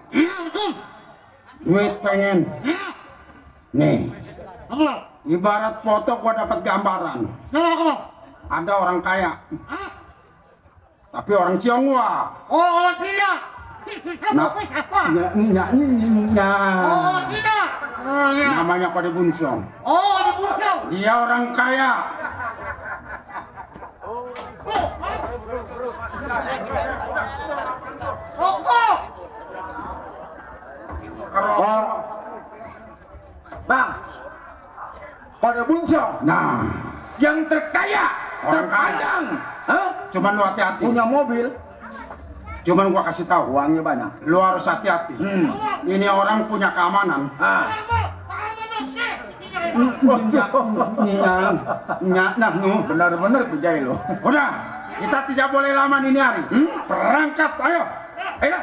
Duit pengen. Nih, ibarat foto gua dapat gambaran. Ada orang kaya, tapi orang Tionghoa. Oh, orang Cina. Nah, Oh, Cina. namanya Kode Bunsong. Oh, di Bunsong. Dia orang kaya. Rokok. Bang, Kode Bunsong. Nah, Yang terkaya, orang kaya. terpandang. Cuman lu hati-hati. Punya mobil. Cuman gua kasih tahu, Uangnya banyak. lu harus hati-hati. Ini orang punya keamanan. Benar-benar pejai lo. Udah, kita tidak boleh lama ini hari. Perangkat, ayo. Ayo.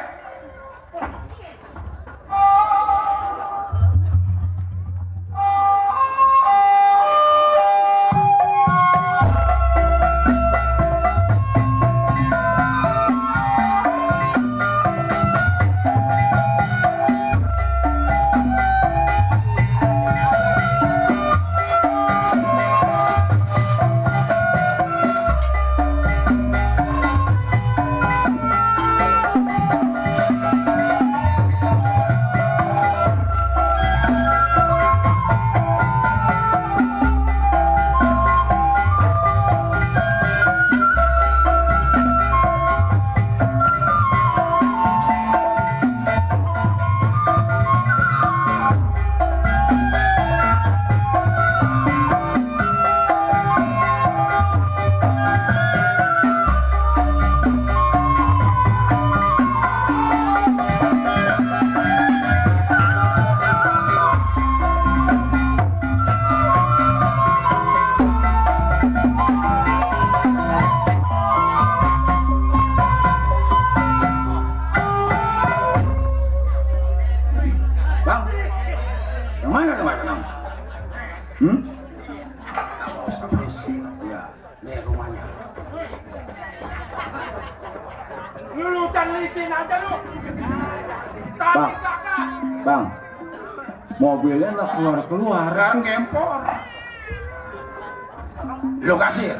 Mobilnya nggak keluar-keluar. Kan ngempor. Lo kasir.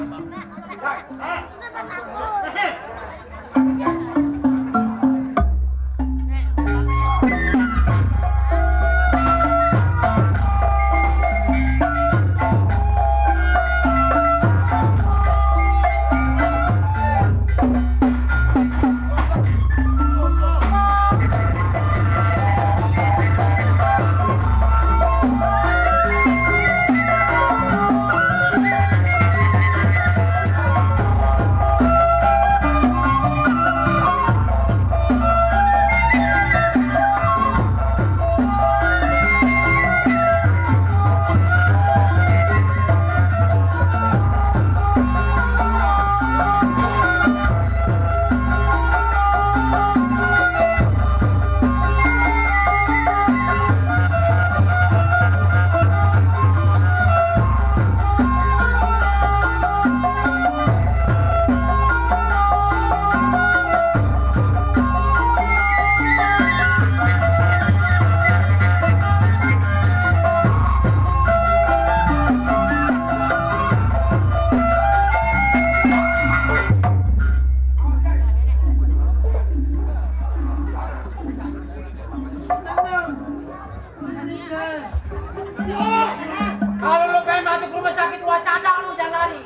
Kalau lu pengen masuk rumah sakit waspada lu jangan lari.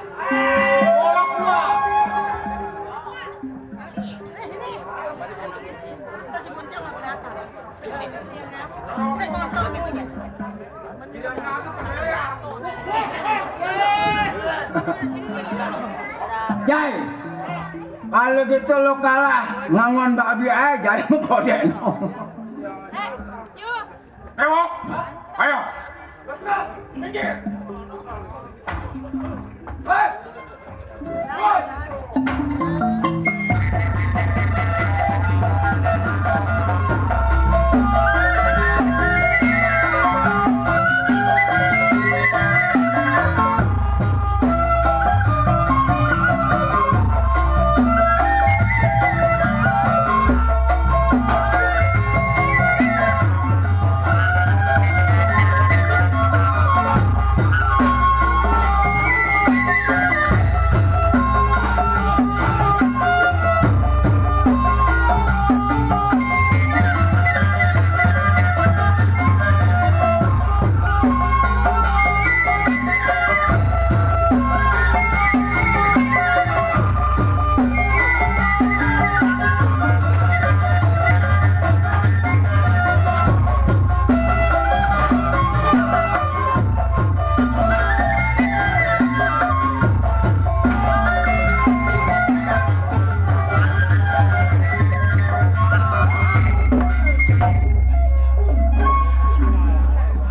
Orang tua. Jai, kalau gitu lo kalah ngangon babi aja yang kode no. Ayo, ayo. Minggir.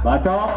Bacok.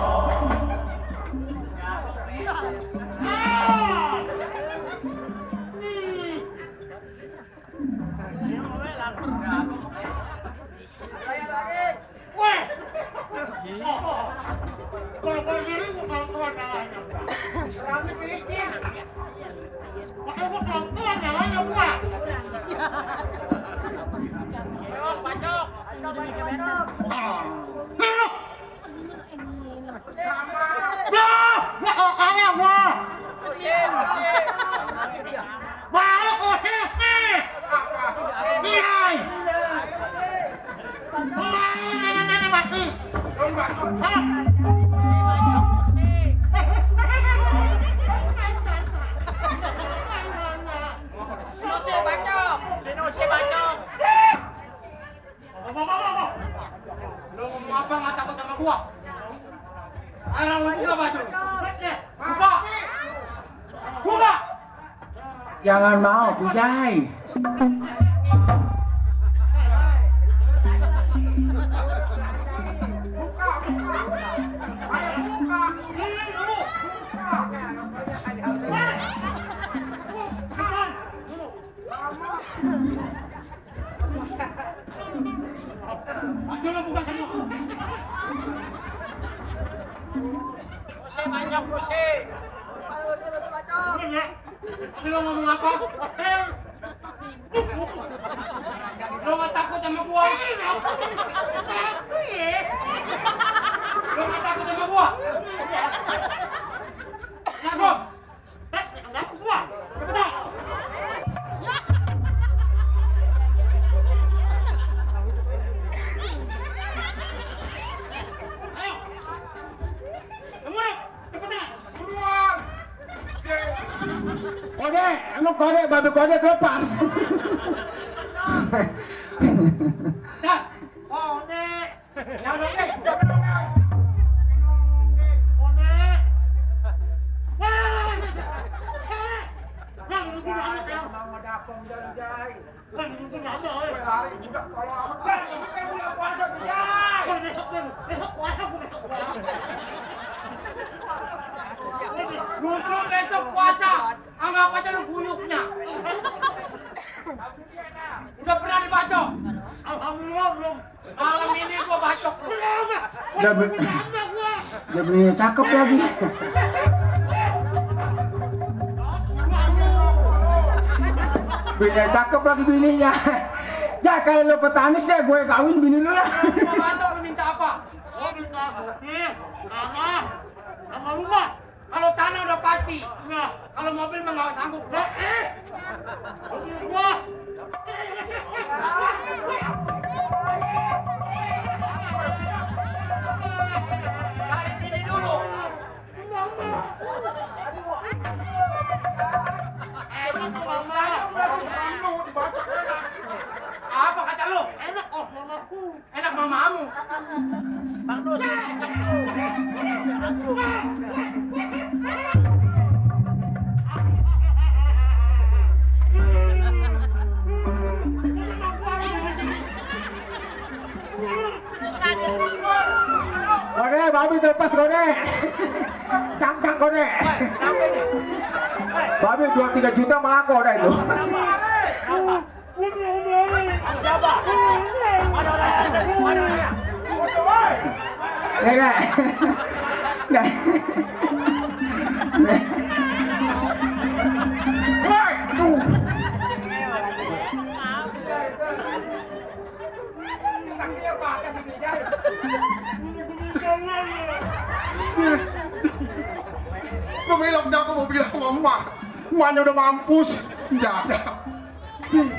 Jangan mau, Pujai. Lo ngomong apa? Lo gak takut sama gua? Takut ya? Lo nggak takut sama gua? Ngaku. Enggak gua. Cepetan. Ayo. Kemudian, cepetan. Buruan. Kode, emang kode, babi kode terlepas. Dan, kode. Yang oke. Justru besok puasa, anggap aja lu guyupnya. Udah pernah dibacok? Alhamdulillah belum. Malam ini gua bacok. Dia belinya cakep lagi. Bininya cakep lagi bininya. Ya kalau lo petanis ya gue kawin bini lu lah. Mau bacok lu minta apa? Oh minta mobil, tanah, sama rumah. Kalau tanah udah pasti. Nah, kalau mobil mah nggak sanggup. Mobil gua. Dari sini dulu. Apa kata lu? Enak oh mamaku. Enak mamamu. Bang Dos. Kode, babi terlepas kode. Cangkang kode. Babi 2-3 juta melako dah itu. Gue bilang dah, aku mau bilang sama emak. Emaknya udah mampus. Nggak ada.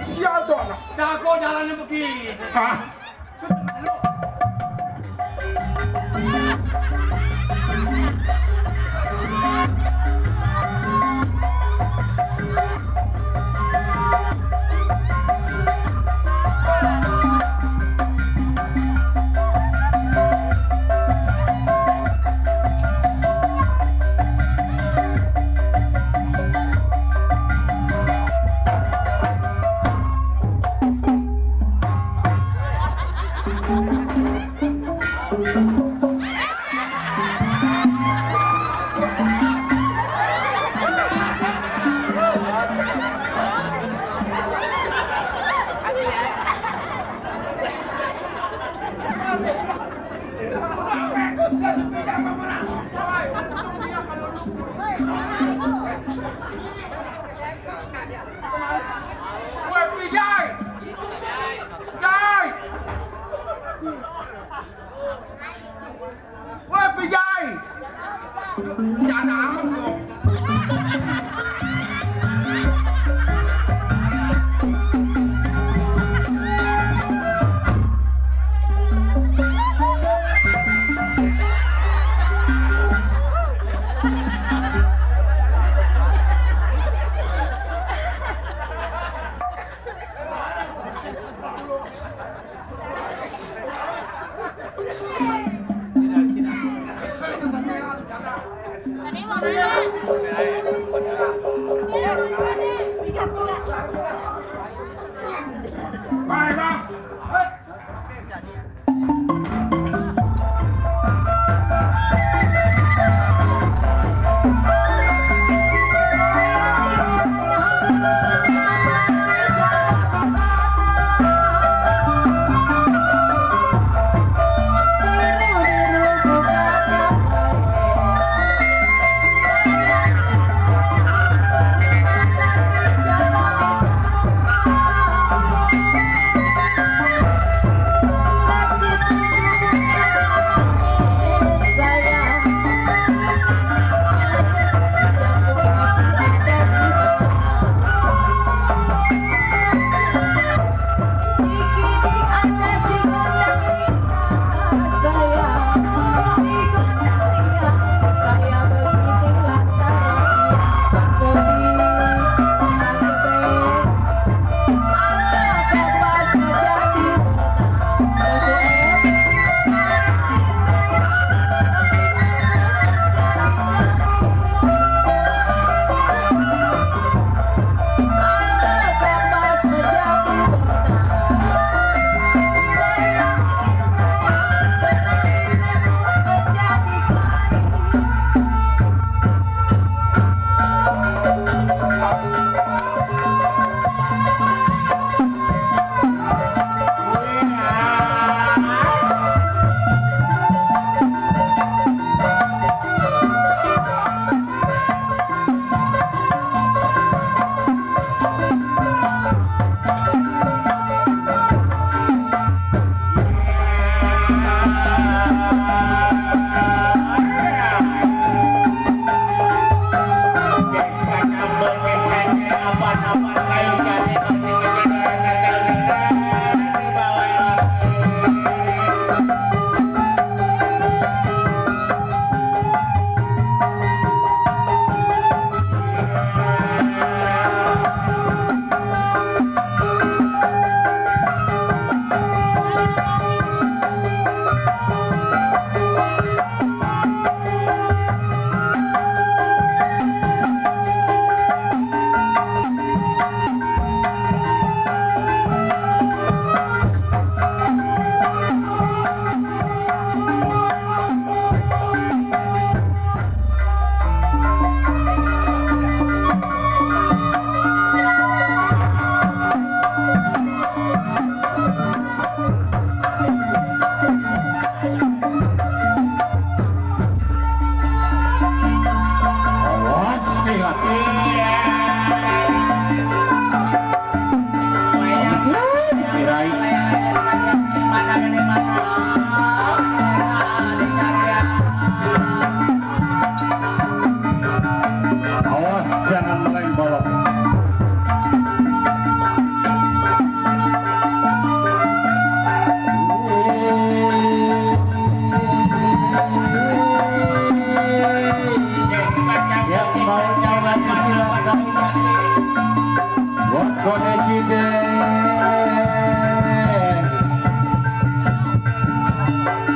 Sial tuh anak. Jago jalannya begini. Hah?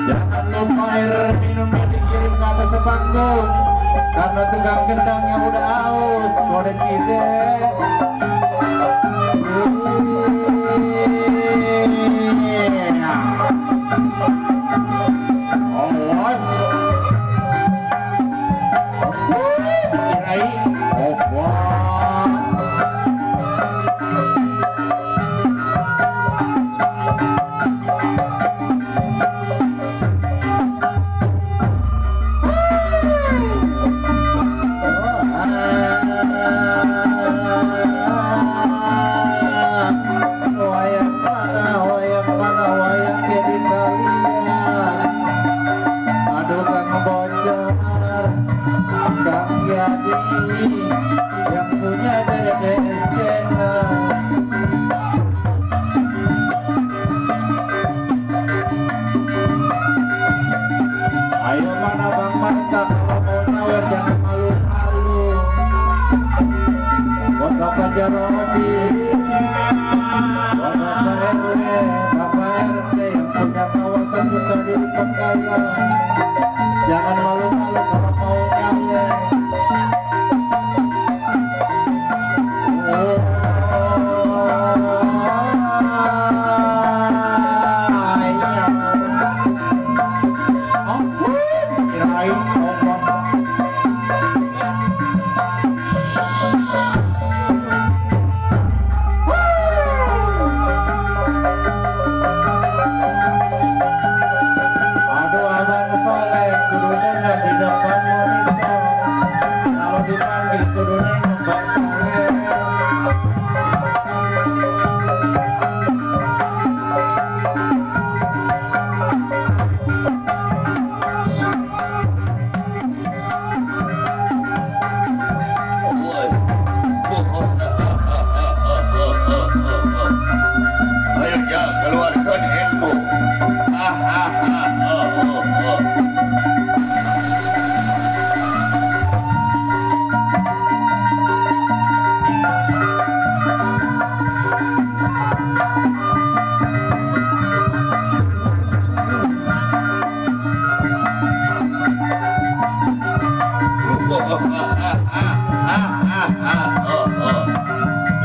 Jangan lupa air minumnya dikirim ke atas panggung, karena tukang gendangnya udah aus. Kode kide. Awas. Kirai. yang punya DDS channel. Ayo mana Bang Marta, kalau mau nyawer jangan malu-malu. Buat Bapak Jarodi, buat Bapak RW, Bapak RT yang punya kawasan juga di Pekalongan, jangan malu-malu kalau mau nyawer.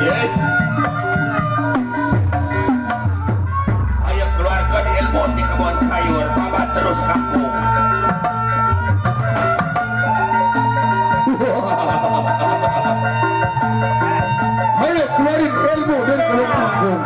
Yes. Ayo keluarkan ilmu di kebun sayur, babat terus kampung. Ayo keluarin ilmu dari kebun kampung.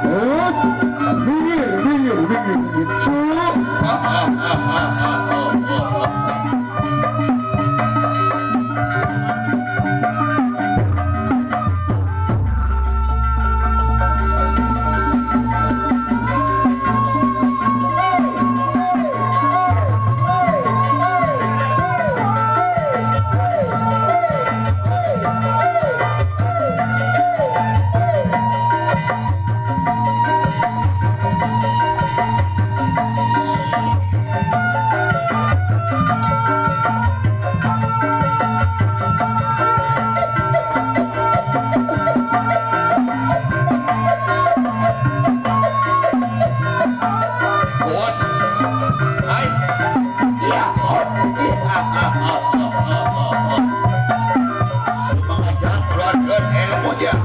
Terus minggir.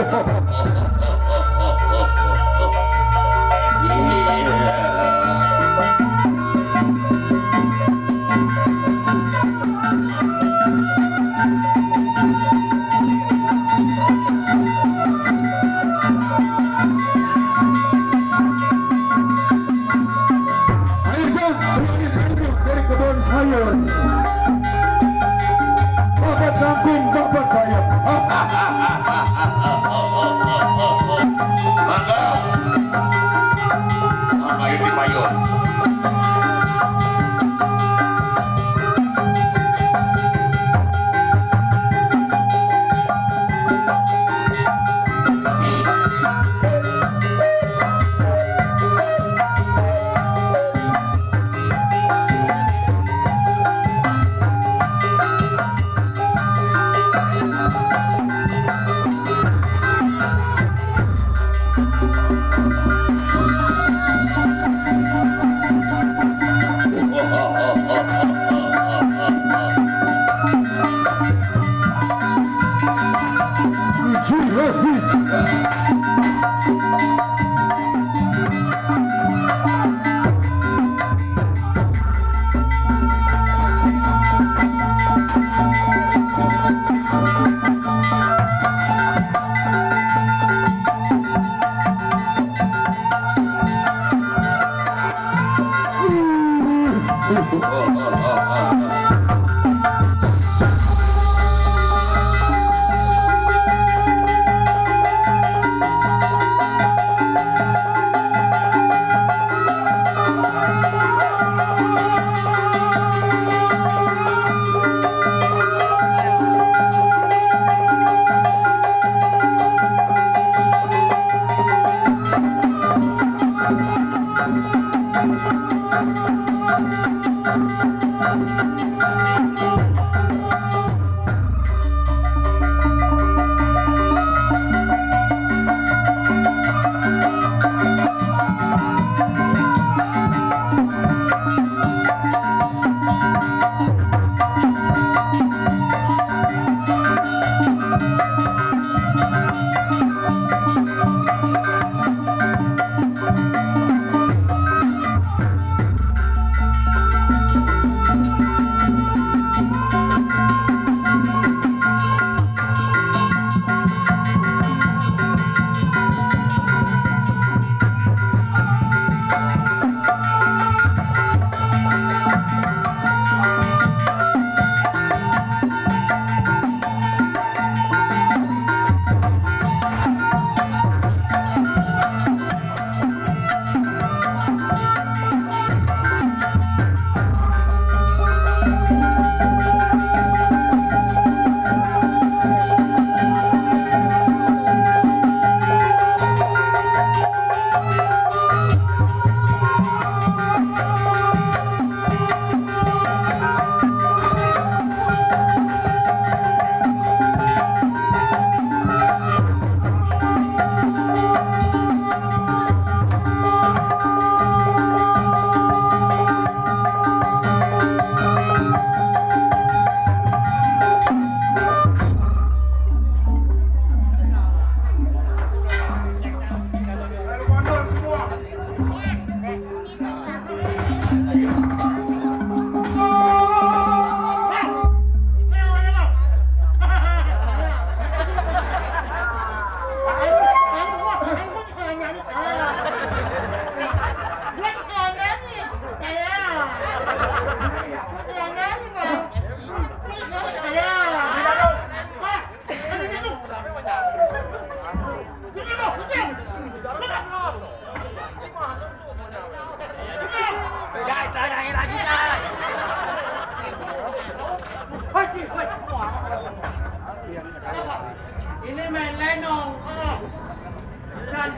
Cuk.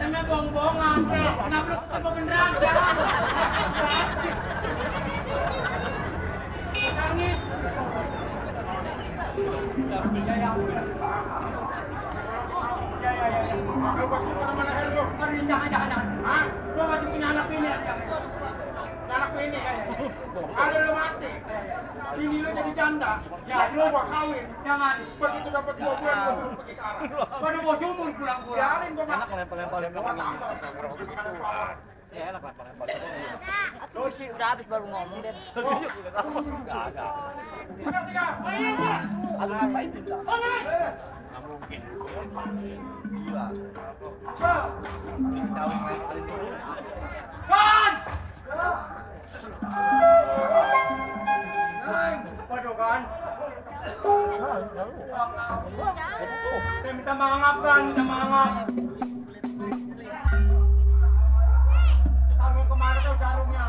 Namanya bohong-bohongan. Kenapa lu ketemu beneran? Sangit. Jangan. Hah? Gua masih punya anak ini. Anakku ini ada lo mati. Bini lo jadi janda. Ya, lo gua kawin. Jangan. Begitu dapat 2 bulan gua suruh pergi ke arah. Pada gua sumur pulang-pulang. Biarin gua mati. Enak lempar-lemparin gua tambah. Ya enak lempar-lempar. Lo sih udah habis baru ngomong deh. Enggak ada. Ada ngapain minta? Enggak mungkin. Gila. Kan! Waduh kan? Saya minta maaf kan, minta maaf. Sarung kemana tuh sarungnya?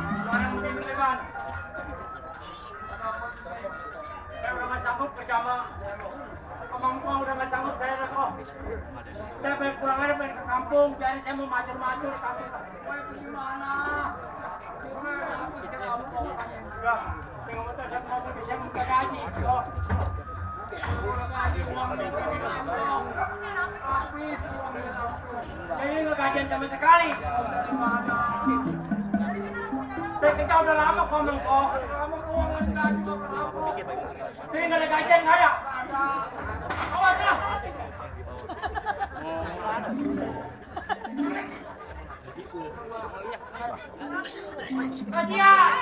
Sekarang mungkin leban. Saya udah gak sanggup kerja sama Omong udah gak sanggup saya udah kok. Saya pengen pulang aja, pengen ke kampung. Jadi saya mau macur-macur ke kampung. Gimana? Udah, saya ngomong tuh, saya mau bisa buka gaji. Ini gak gajian sama sekali. Saya kerja udah lama kok, kok. Ini gak ada gajian, gak ada. Awas lah. Kajian.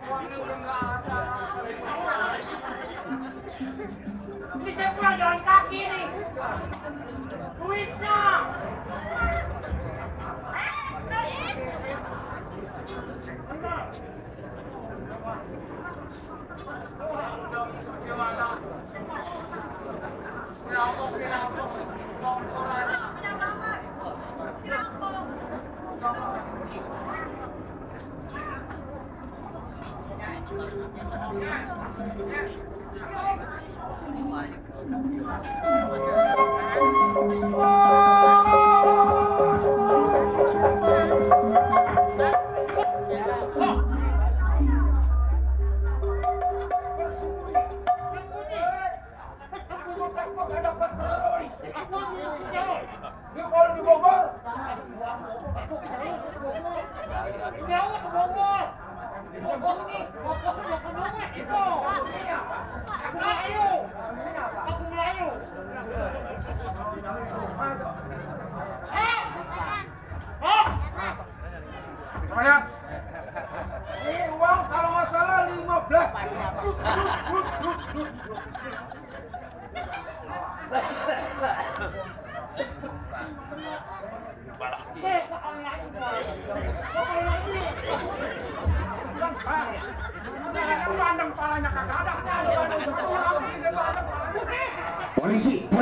Uangnya udah nggak ada. Ini saya pulang jalan kaki nih. Duitnya. Ini uang kalau nggak salah 15. Polisi.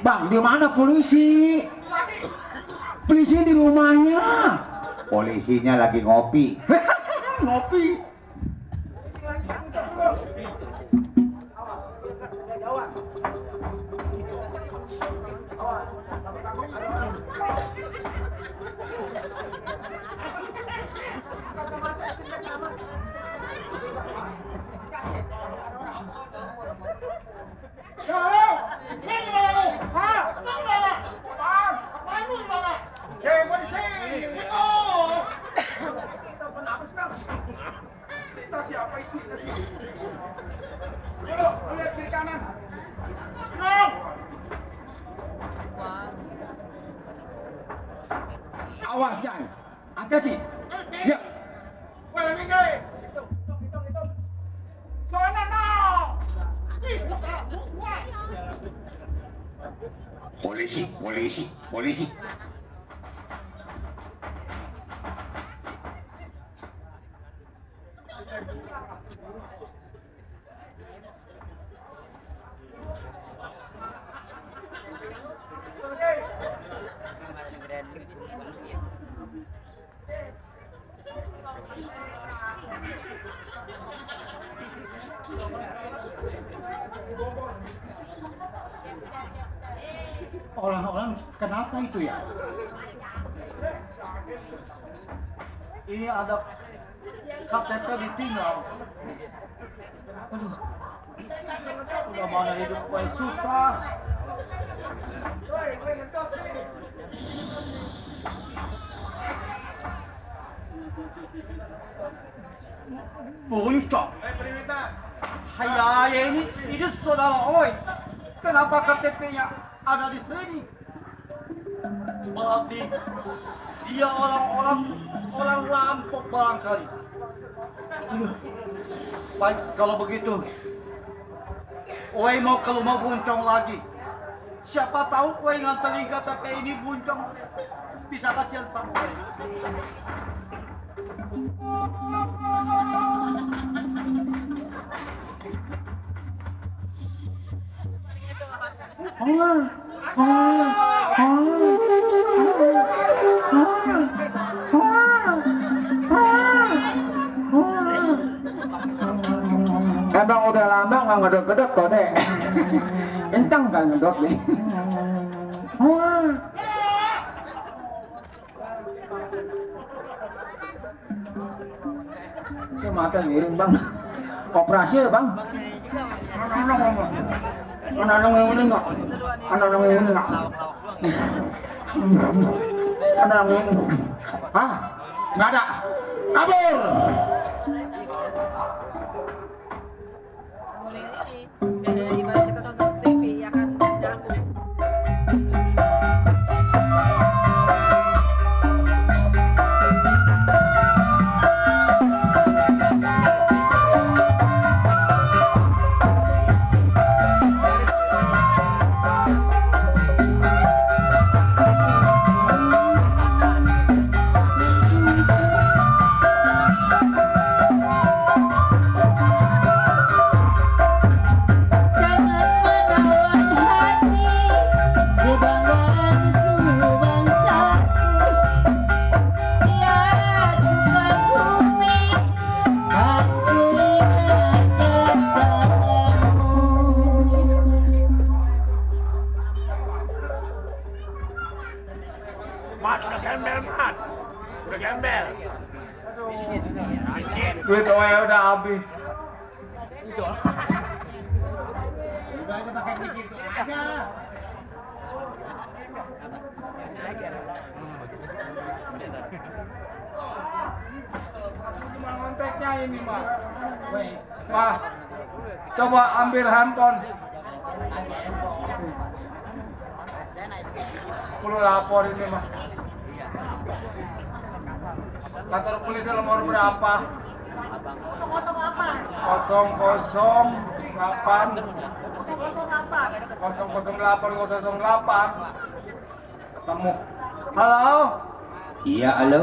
Bang, di mana polisi? Polisi di rumahnya. Polisinya lagi ngopi. Ngopi. Awas jangan, hati-hati. Ya. Polisi. Orang-orang kenapa itu ya? Ini ada KTP ditinggal. Aduh, udah mana hidup gue susah. Buncok. Hayya ini saudara oi. Kenapa KTP-nya ada di sini? Berarti dia orang rampok barangkali. Baik, kalau begitu Oi mau ke rumah Buncong lagi. Siapa tahu Oi nganterin KTP ini Buncong bisa kasihan sama Oi. Abang udah lama nggak ngedok-ngedok kok deh. Kencang kan ngedok deh. Ini mata miring bang. Operasi ya bang. Anak-anak yang ini nggak. Anak-anak yang ini nggak. Anak-anak yang ini. Hah? Nggak ada. Kabur. Duit Oe udah habis. Itu. Udah aja pakai begitu aja. Cuma kontaknya ini mah. Mah, coba ambil handphone. Perlu lapor ini mah. Kantor polisi nomor berapa? 008 ketemu. Halo? Iya, halo.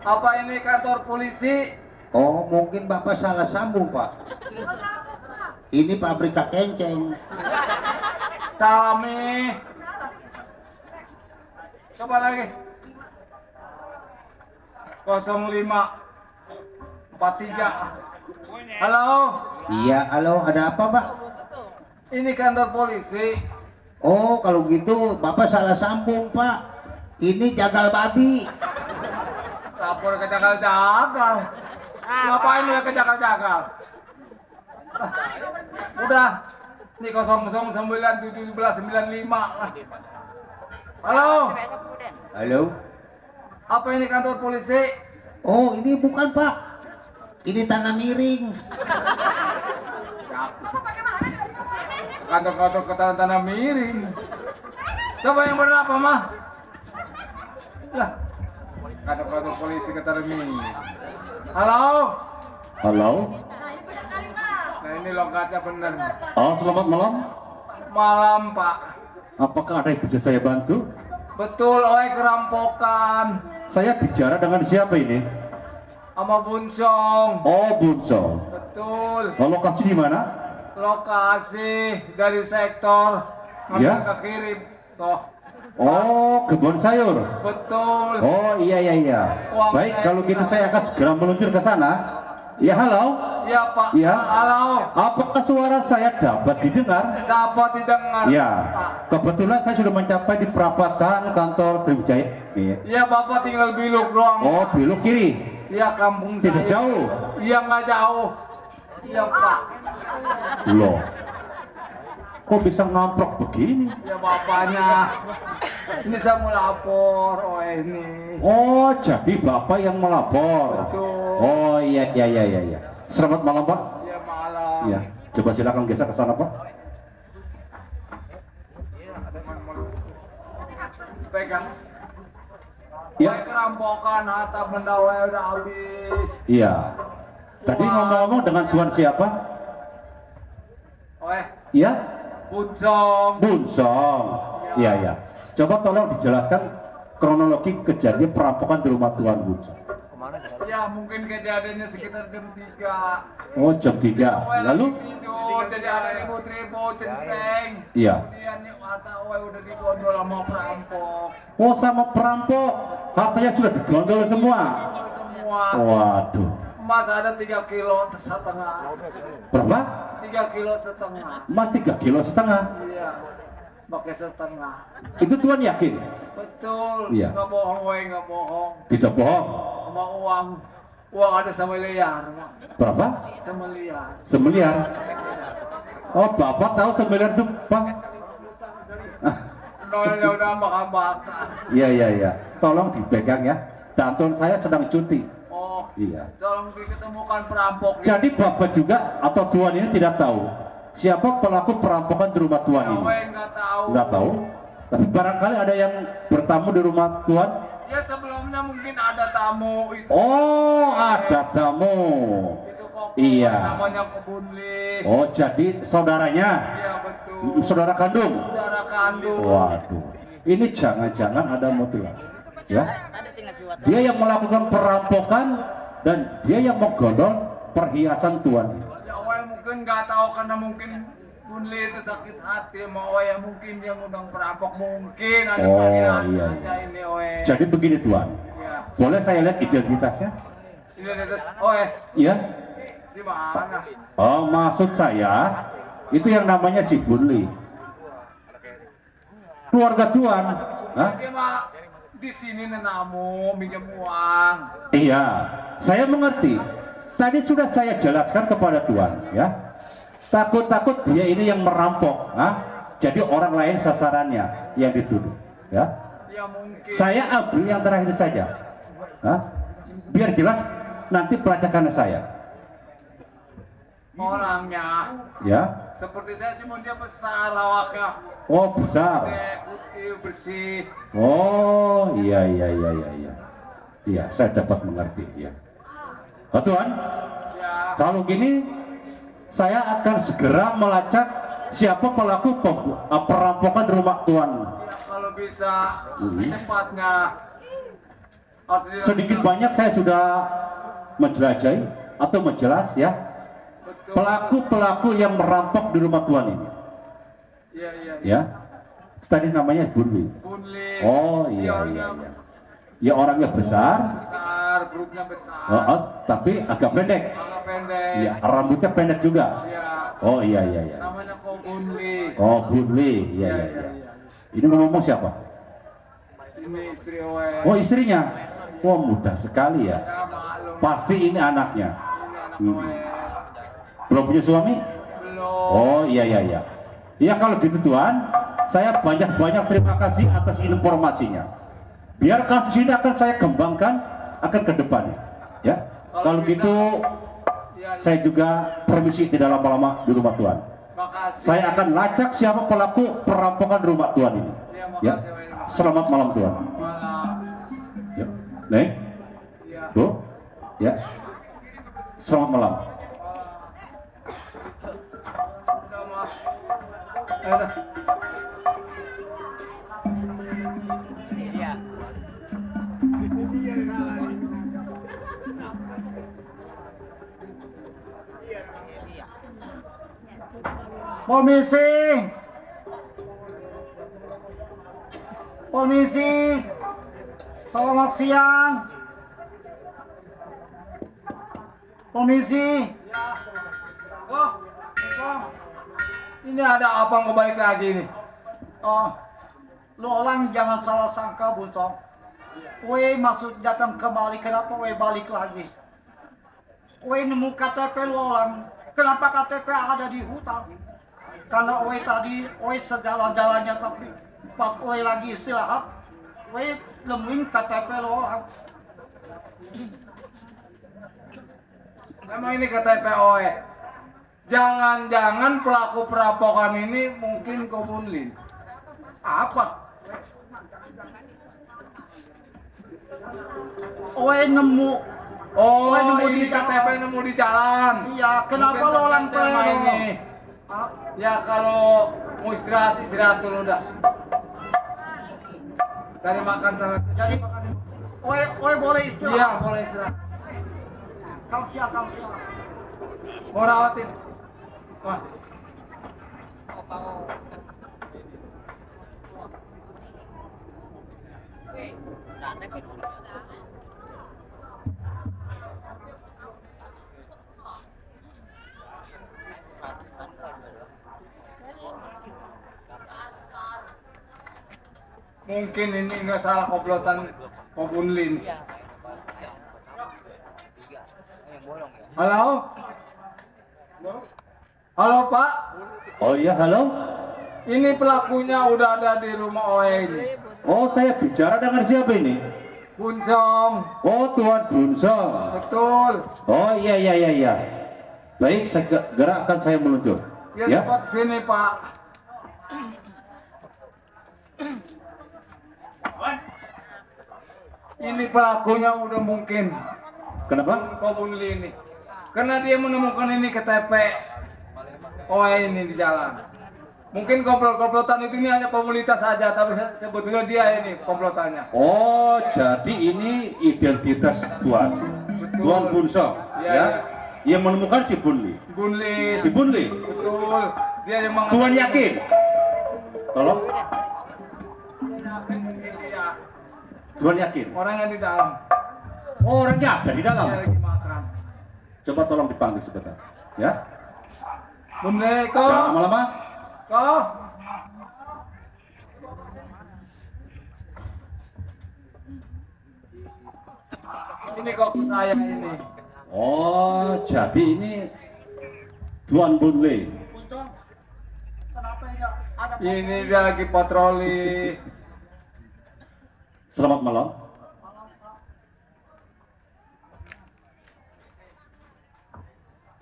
Apa ini kantor polisi? Oh, mungkin Bapak salah sambung, Pak. Ini pabrik kenceng. Salami. Coba lagi. 0543. Halo? Iya, halo. Ada apa, Pak? Ini kantor polisi. Oh, kalau gitu Bapak salah sambung, Pak. Ini jagal babi. Lapor ke jagal-jagal. Ngapain ya ke jagal-jagal? Udah. Ini 0091795. Halo? Halo? Apa ini kantor polisi? Oh, ini bukan, Pak. Ini tanah miring. Kantor-kantor ke tanah miring. Coba yang benar apa, mah? Lah. Kantor-kantor polisi ke tanah miring. Halo? Halo? Nah, ini logatnya benar. Oh, selamat malam. Malam, Pak. Apakah ada yang bisa saya bantu? Betul, Oe kerampokan. Saya bicara dengan siapa ini? Sama Buncong. Oh, Buncong. Betul. Oh, lokasi di mana? Lokasi dari sektor ngambil Ya. ke kiri. Tuh. Oh, kebun sayur. Betul. Oh, iya iya iya. Baik, kalau gitu saya akan segera meluncur ke sana. Ya, halo. Ya, Pak. Ya. Halo. Apakah suara saya dapat didengar? Dapat didengar. Ya. Kebetulan saya sudah mencapai di perapatan kantor Sriwijaya. Iya. Ya, Bapak tinggal belok doang. Oh, belok kiri. Ya, kampung Tidak saya. jauh. Iya, nggak jauh. Iya, Pak. Loh. Kok bisa ngamplok begini? Ya, bapaknya. Ini saya mau lapor. Oh, ini. Oh, jadi Bapak yang melapor. Betul. Oh, iya iya iya iya. Iya. Selamat malam, Pak. Ya, malam. Iya. Coba silakan geser ke sana, Pak. Pegang. Ya. Kerampokan harta benda udah habis. Iya. Tadi ngomong-ngomong dengan Tuan siapa? Iya? Bunsong. Bunsong. Iya iya. Coba tolong dijelaskan kronologi kejadian perampokan di rumah Tuan Bunsong. Ya, mungkin kejadiannya sekitar jam 3. Oh, jam 3. Lalu? Tidur, jadi ada ribut-ribut, centeng. Iya. Kemudian nih harta udah digondol sama perampok. Oh, sama perampok. Hartanya sudah digondol semua. Semua. Waduh. Emas ada 3 kilo setengah. Berapa? 3 kilo setengah. Emas 3 kilo setengah. Iya. Pakai setengah. Itu Tuan yakin? Betul. Iya. Nggak bohong, nggak bohong. Tidak bohong. Sama uang. Uang ada semiliar. Berapa? Semiliar. Semiliar. Oh, Bapak tahu semiliar itu, Pak? Nolnya udah bakar-bakar. Iya iya iya. Tolong dipegang ya. Danton saya sedang cuti. Oh. Iya. Tolong diketemukan perampok. Jadi Bapak juga atau Tuan ini tidak tahu siapa pelaku perampokan di rumah Tuan ini? Nggak tahu. Nggak tahu. Tapi barangkali ada yang bertamu di rumah Tuan? Ya, sebelumnya mungkin ada tamu itu. Oh, ada tamu. Itu kok. Iya. Namanya Kebunli. Oh, jadi saudaranya? Iya, betul. Saudara kandung? Saudara kandung. Waduh. Ini jangan-jangan ada motivasi. Ya. Dia yang melakukan perampokan dan dia yang menggondol perhiasan Tuan. Ya, awalnya mungkin nggak tahu karena mungkin Bunli itu sakit hati mau ya, mungkin dia ngundang perampok, mungkin ada Oh, panggilan iya. aja ini Jadi begini Tuan. Ya. Boleh saya lihat identitasnya? Identitas Iya. di mana? Oh, maksud saya itu yang namanya si Bunli. Keluarga Tuan. Hah? Dia mah di sini nenamu minjem uang. Iya, saya mengerti. Tadi sudah saya jelaskan kepada Tuan, ya. Takut-takut dia ini yang merampok, jadi orang lain sasarannya yang dituduh, ya. Ya, mungkin. Saya ambil yang terakhir saja, biar jelas nanti pelacakannya saya. Orangnya. Ya. Seperti saya, cuma dia besar lawaknya. Oh, besar. Putih, bersih. Oh, iya iya iya iya iya. Iya, saya dapat mengerti, ya. Oh, Tuan. Ya. Kalau gini saya akan segera melacak siapa pelaku perampokan di rumah Tuan. Ya, kalau bisa secepatnya. Sedikit banyak saya sudah menjelajahi atau menjelas ya. Pelaku-pelaku yang merampok di rumah Tuan ini. Iya, iya. Ya. Tadi namanya Bunli. Bunli. Oh, iya iya iya. Ya orangnya besar. Besar, perutnya besar. Tapi agak pendek. Agak pendek. Iya, rambutnya pendek juga. Iya. Oh iya iya iya. Namanya kok Bunli. Oh, Bunli. Iya iya iya. Ini ngomong siapa? Ini istri Owe. Oh, istrinya. Wah, mudah sekali ya. Ya, maklum. Pasti ini anaknya. Ini anak Owe. Belum punya suami? Belum. Oh iya iya iya. Ya kalau gitu Tuan, saya banyak-banyak terima kasih atas informasinya. Biar kasus ini akan saya kembangkan akan ke depannya. Ya. Kalau gitu saya juga permisi tidak lama-lama di rumah Tuan. Makasih. Saya akan lacak siapa pelaku perampokan rumah Tuan ini. Ya. Selamat malam Tuan. Ya. Neng. Bu. Ya. Selamat malam. Komisi. Polisi, selamat siang. Komisi. Oh, ini ada apa nggak balik lagi nih? Oh, lu orang jangan salah sangka, Buncong. Wei maksud datang kembali, kenapa wei balik lagi? Wei nemu KTP lu orang, kenapa KTP ada di hutan? Karena wei tadi, wei sejalan-jalannya tapi pas wei lagi istirahat, wei nemuin KTP lu orang. Memang ini KTP OE. Jangan-jangan pelaku perampokan ini mungkin Kobunlin. Apa? OE nemu. Oh, nemu ini di KTP nemu di jalan. Iya, kenapa lo orang sama ini? Ya kalau mau istirahat dulu dah. Tadi makan sana. Jadi OE boleh istirahat. Iya, boleh istirahat. Kau siap. Mau rawatin. Wah. Mungkin ini nggak salah komplotan Kobunlin. Halo? Halo Pak? Oh iya, halo? Ini pelakunya udah ada di rumah OE ini. Oh, saya bicara dengan siapa ini? Buncong. Oh, Tuan Buncong. Betul. Oh iya. Baik, segera akan saya meluncur. Ya, cepat sini Pak. Ini pelakunya udah mungkin. Kenapa? Kobunlin ini. Karena dia menemukan ini KTP OE ini di jalan. Mungkin komplotan itu ini hanya komunitas saja, tapi sebetulnya dia ini komplotannya. Oh, jadi ini identitas Tuan. Betul. Tuan Buncong, ya? Yang menemukan si Bunli. Si Bunli. Betul. Dia yang Tuan yakin? Tolong. Tuan yakin? Orangnya di dalam. Oh, orangnya ada di dalam. Dia lagi makan. Coba tolong dipanggil sebentar, ya? Bunli, kok? Jangan lama-lama. Kok? Ini kok saya ini. Oh, jadi ini Tuan Bunli. Ini dia lagi patroli. Selamat malam.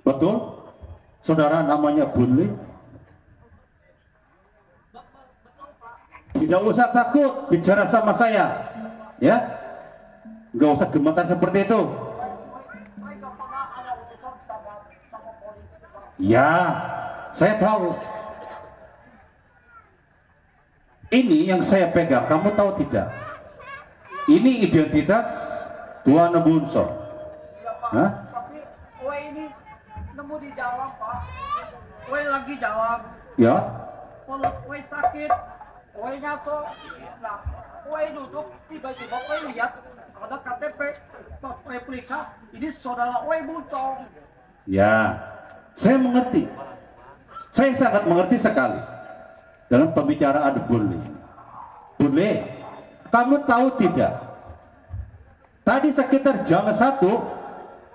Betul? Saudara namanya Bunli? Tidak usah takut bicara sama saya, ya? Nggak usah gemetar seperti itu. Ya, saya tahu. Ini yang saya pegang, kamu tahu tidak? Ini identitas Tuan Buncong. Hah? Tapi OE ini nemu di jalan, Pak. OE lagi jalan. Ya. Kalau OE sakit, OE ngaso. Nah, OE duduk, tiba-tiba OE lihat ada KTP. Pas OE periksa, ini saudara OE Buncong. Ya, saya mengerti. Saya sangat mengerti sekali dalam pembicaraan Bunli. Bunli, kamu tahu tidak? Tadi sekitar jam 1,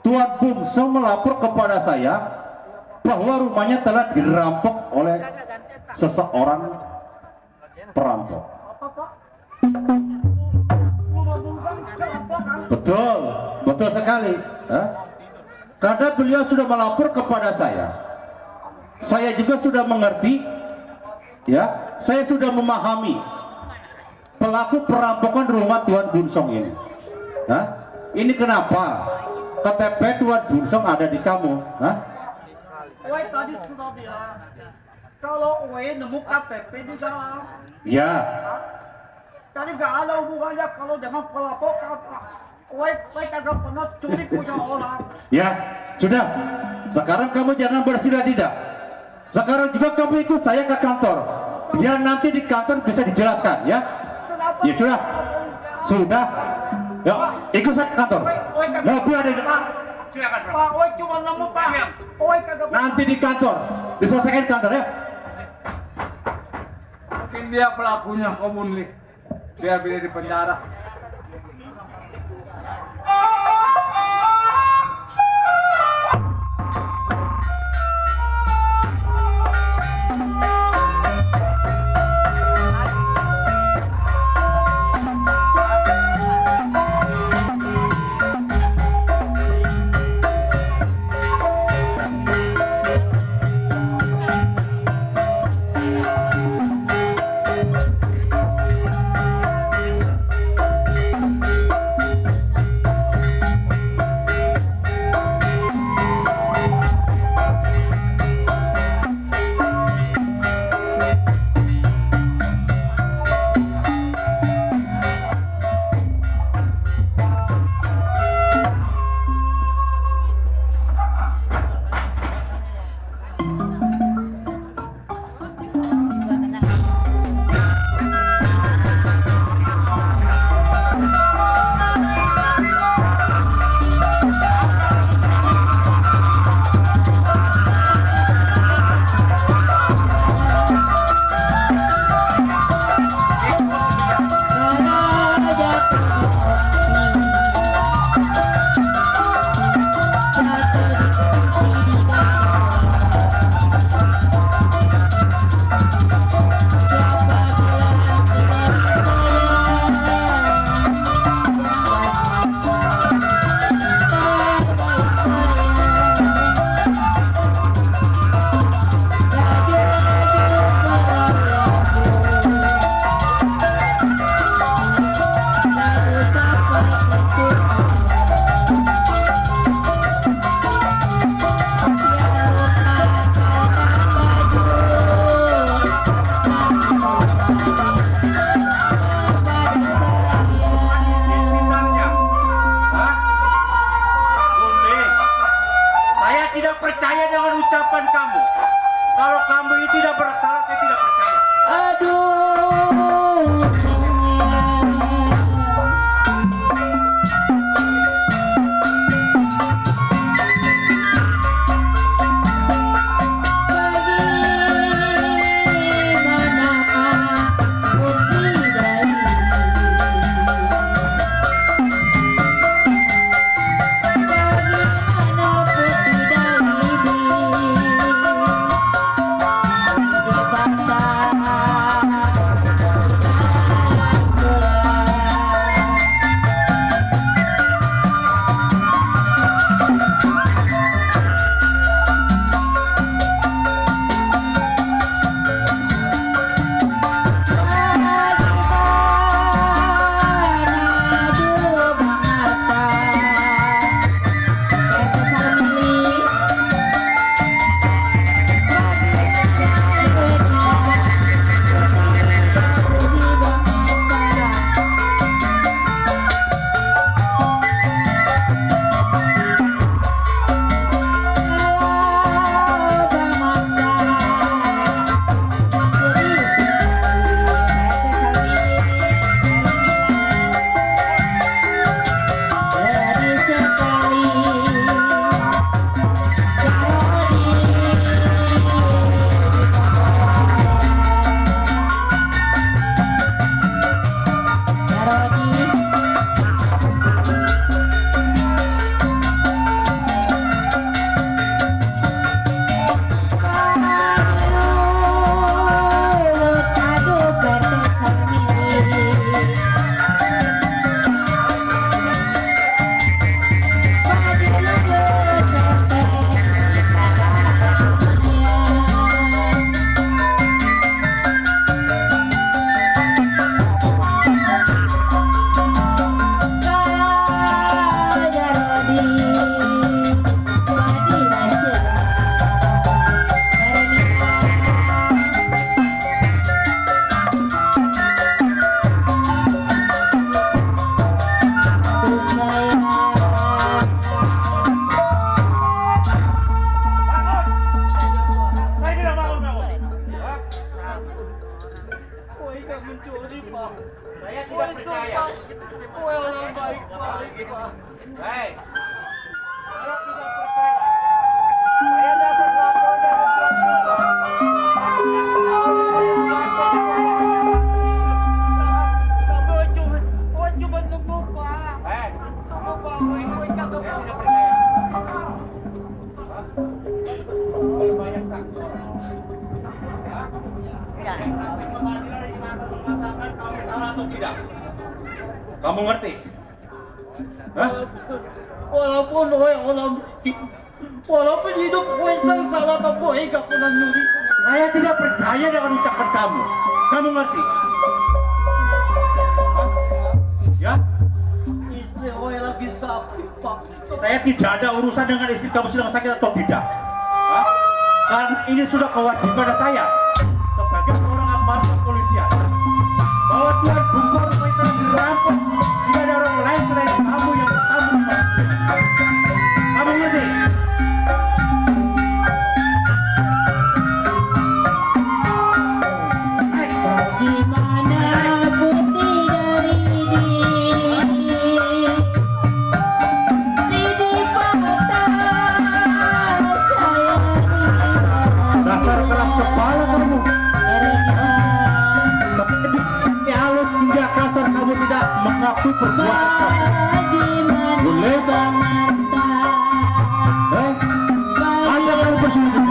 Tuan Buncong melapor kepada saya bahwa rumahnya telah dirampok oleh seseorang perampok. Betul, betul sekali. Karena beliau sudah melapor kepada saya juga sudah mengerti, ya, saya sudah memahami pelaku perampokan rumah Tuan Buncong ini. Ini kenapa KTP Tuan Buncong ada di kamu? OE tadi sudah bilang kalau OE nemu KTP di jalan. Ya. Tadi nggak ada hubungannya kalau dengan pelapor OE kagak pernah curi punya orang. Ya, sudah. Sekarang kamu jangan bersila tidak. Sekarang juga kamu ikut saya ke kantor. Biar nanti di kantor bisa dijelaskan, ya. Kenapa Ya sudah. Yuk, ikut saya ke kantor. Mobil ada di depan. Silakan, Pak. Oi cuma nemu, Pak. Oi kagak. Nanti di kantor, diselesaikan kantor ya. Mungkin dia pelakunya komunli. Biar di penjara. Kowe orang baik-baik, Pak. Hei. Saya dapat lapor dari cuma nunggu, Pak. Nunggu, Pak. Kowe kagak Banyak saksi orang. Pengadilan ini akan mengatakan kamu salah atau tidak. Kamu ngerti? Hah? Walaupun hidup kowe sang salah atau kowe gak pernah nyuri. Saya tidak percaya dengan ucapan kamu. Kamu ngerti? Hah? Ya? Istri kowe lagi sakit, Pak. Saya tidak ada urusan dengan istri kamu sedang sakit atau tidak. Hah? Karena ini sudah kewajiban saya sebagai seorang aparat kepolisian bahwa Tuan Bungsu rumah telah dirampok. Tidak ada orang lain selain kamu yang bertanggung jawab. Kamu ngerti? Dasar keras kepala kamu. Seperti halus hingga kasar kamu tidak mengakui perbuatan kamu. Boleh? Ada kamu bersyukur.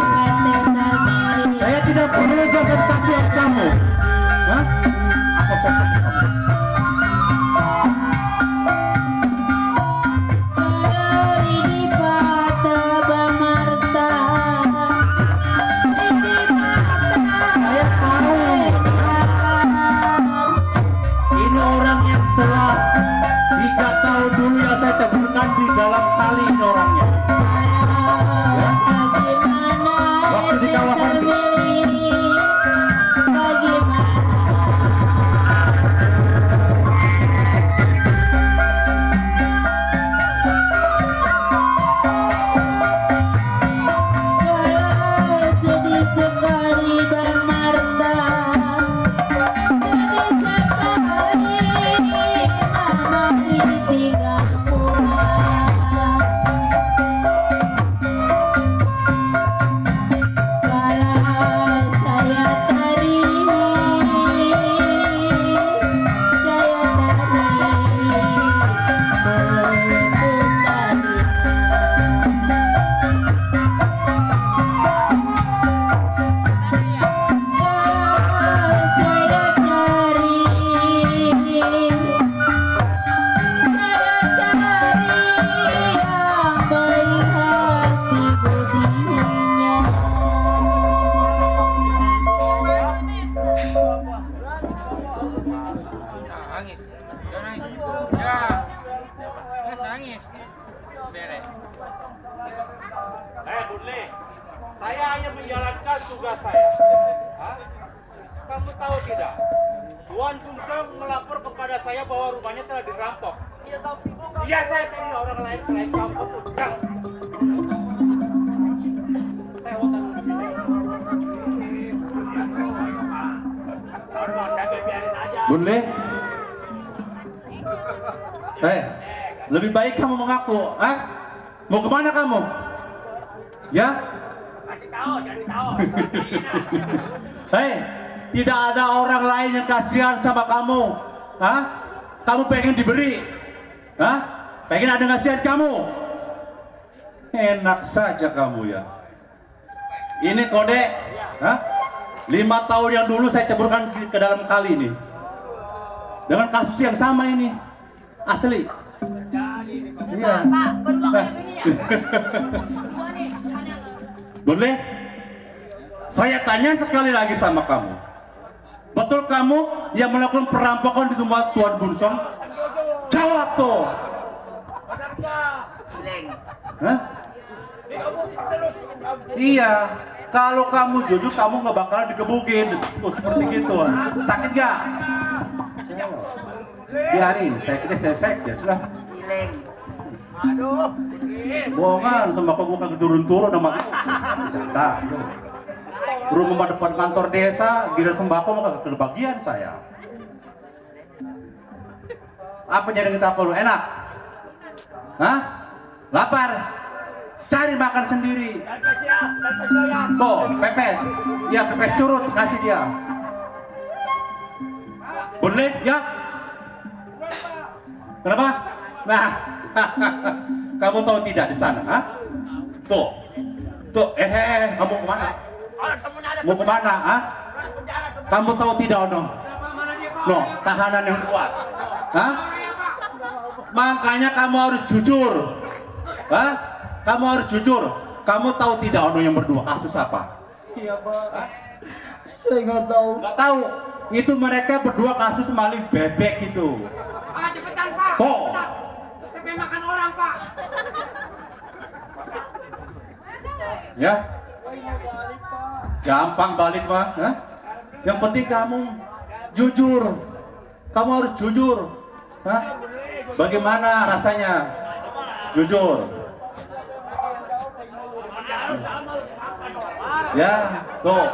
Saya tidak perlu jasa kasihan kamu. Hah? Apa sopan kamu? Di dalam kali ini orangnya ya? Waktu di kawasan sedih sekali Bang Marta, sedih sekali mama ditinggal Budle, saya hanya menjalankan tugas saya. Hah? Kamu tahu tidak? Tuan Bungsong melapor kepada saya bahwa rumahnya telah dirampok. Iya, saya tahu orang lain selain kamu tuh. Saya wotong Budle, lebih baik kamu mengaku. Mau kemana kamu? Ya? Jadi tahu. Hei, tidak ada orang lain yang kasihan sama kamu. Hah? Kamu pengen diberi? Hah? Pengen ada kasihan kamu? Enak saja kamu ya. Ini kode. Hah? 5 tahun yang dulu saya ceburkan ke dalam kali ini. Dengan kasus yang sama ini. Asli. Iya. Boleh? Saya tanya sekali lagi sama kamu. Betul kamu yang melakukan perampokan di rumah Tuan Bungsong? Jawab tuh. Hah? Iya. Kalau kamu jujur, kamu nggak bakalan dikebukin. Tuh seperti gitu. Sakit gak? Biarin, saya kira saya ya sudah. Aduh, bohongan sama kok bukan turun-turun sama nah, rumah depan kantor desa, giliran sembako maka kebagian saya. Apa jadi kita perlu? Enak? Hah? Lapar? Cari makan sendiri. Tuh, pepes. Ya, pepes curut kasih dia. Boleh? Ya. Kenapa? Nah, kamu tahu tidak di sana? Hah? Tuh, kamu kemana? Mau kemana? Hah? Kamu tahu tidak, Ono? No, tahanan yang kuat. Hah? Makanya kamu harus jujur. Hah? Kamu harus jujur. Kamu tahu tidak, Ono, yang berdua kasus apa? Iya, Pak. Saya nggak tahu. Nggak tahu. Itu mereka berdua kasus maling bebek itu. Cepetan, Pak. Oh. Sampai makan orang, Pak. Ya. Gampang balik, Pak. Hah? Yang penting kamu jujur. Kamu harus jujur. Hah? Bagaimana rasanya? Jujur. Ya, tuh.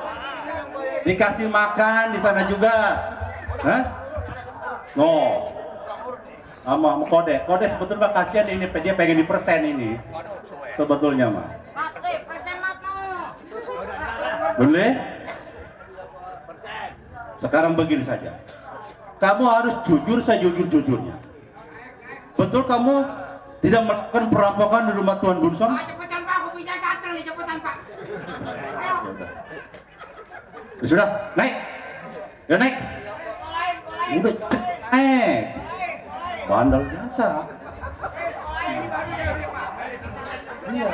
Dikasih makan di sana juga. Hah? No. Sama kode sebetulnya kasihan ini, dia pengen dipersen ini. Sebetulnya mah. Boleh? Sekarang begini saja. Kamu harus jujur sejujur-jujurnya. Betul kamu tidak melakukan perampokan di rumah Tuan Bunsong? Cepetan, Pak, aku bisa gatel nih, cepetan, Pak. Ya sudah, naik. Ya naik. Udah, naik. Bandel biasa. Iya.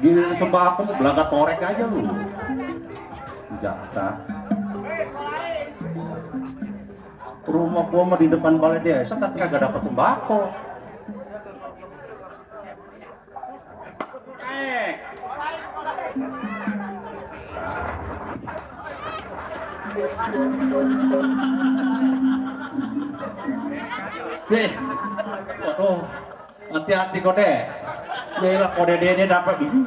Gini sembako belaga torek aja lu. Jatah. Rumah gua mah di depan balai desa tapi kagak dapat sembako. Waduh, hati-hati kode. Dia kode dia dapat ini.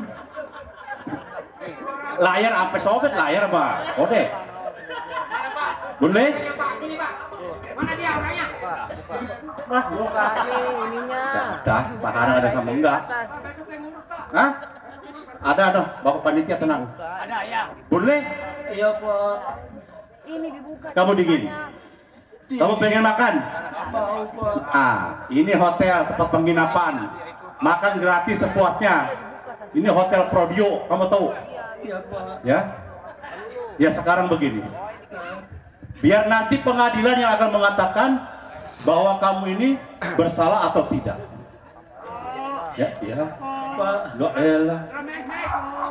Layar sampai sobek layar, Pak. Kode. Boleh? Sini, Pak. Mana dia orangnya? Dah, tahanan ada sama enggak? Hah? Ada, Bapak panitia tenang. Ada ya. Boleh? Iya, Pak. Ini dibuka. Kamu dingin. Kamu pengen makan? Mau, Pak. Ah, ini hotel tempat penginapan. Makan gratis sepuasnya. Ini hotel Prodio, kamu tahu? Iya, Pak. Ya? Ya sekarang begini. Biar nanti pengadilan yang akan mengatakan bahwa kamu ini bersalah atau tidak. Ya, iya. Pak. Lo elah.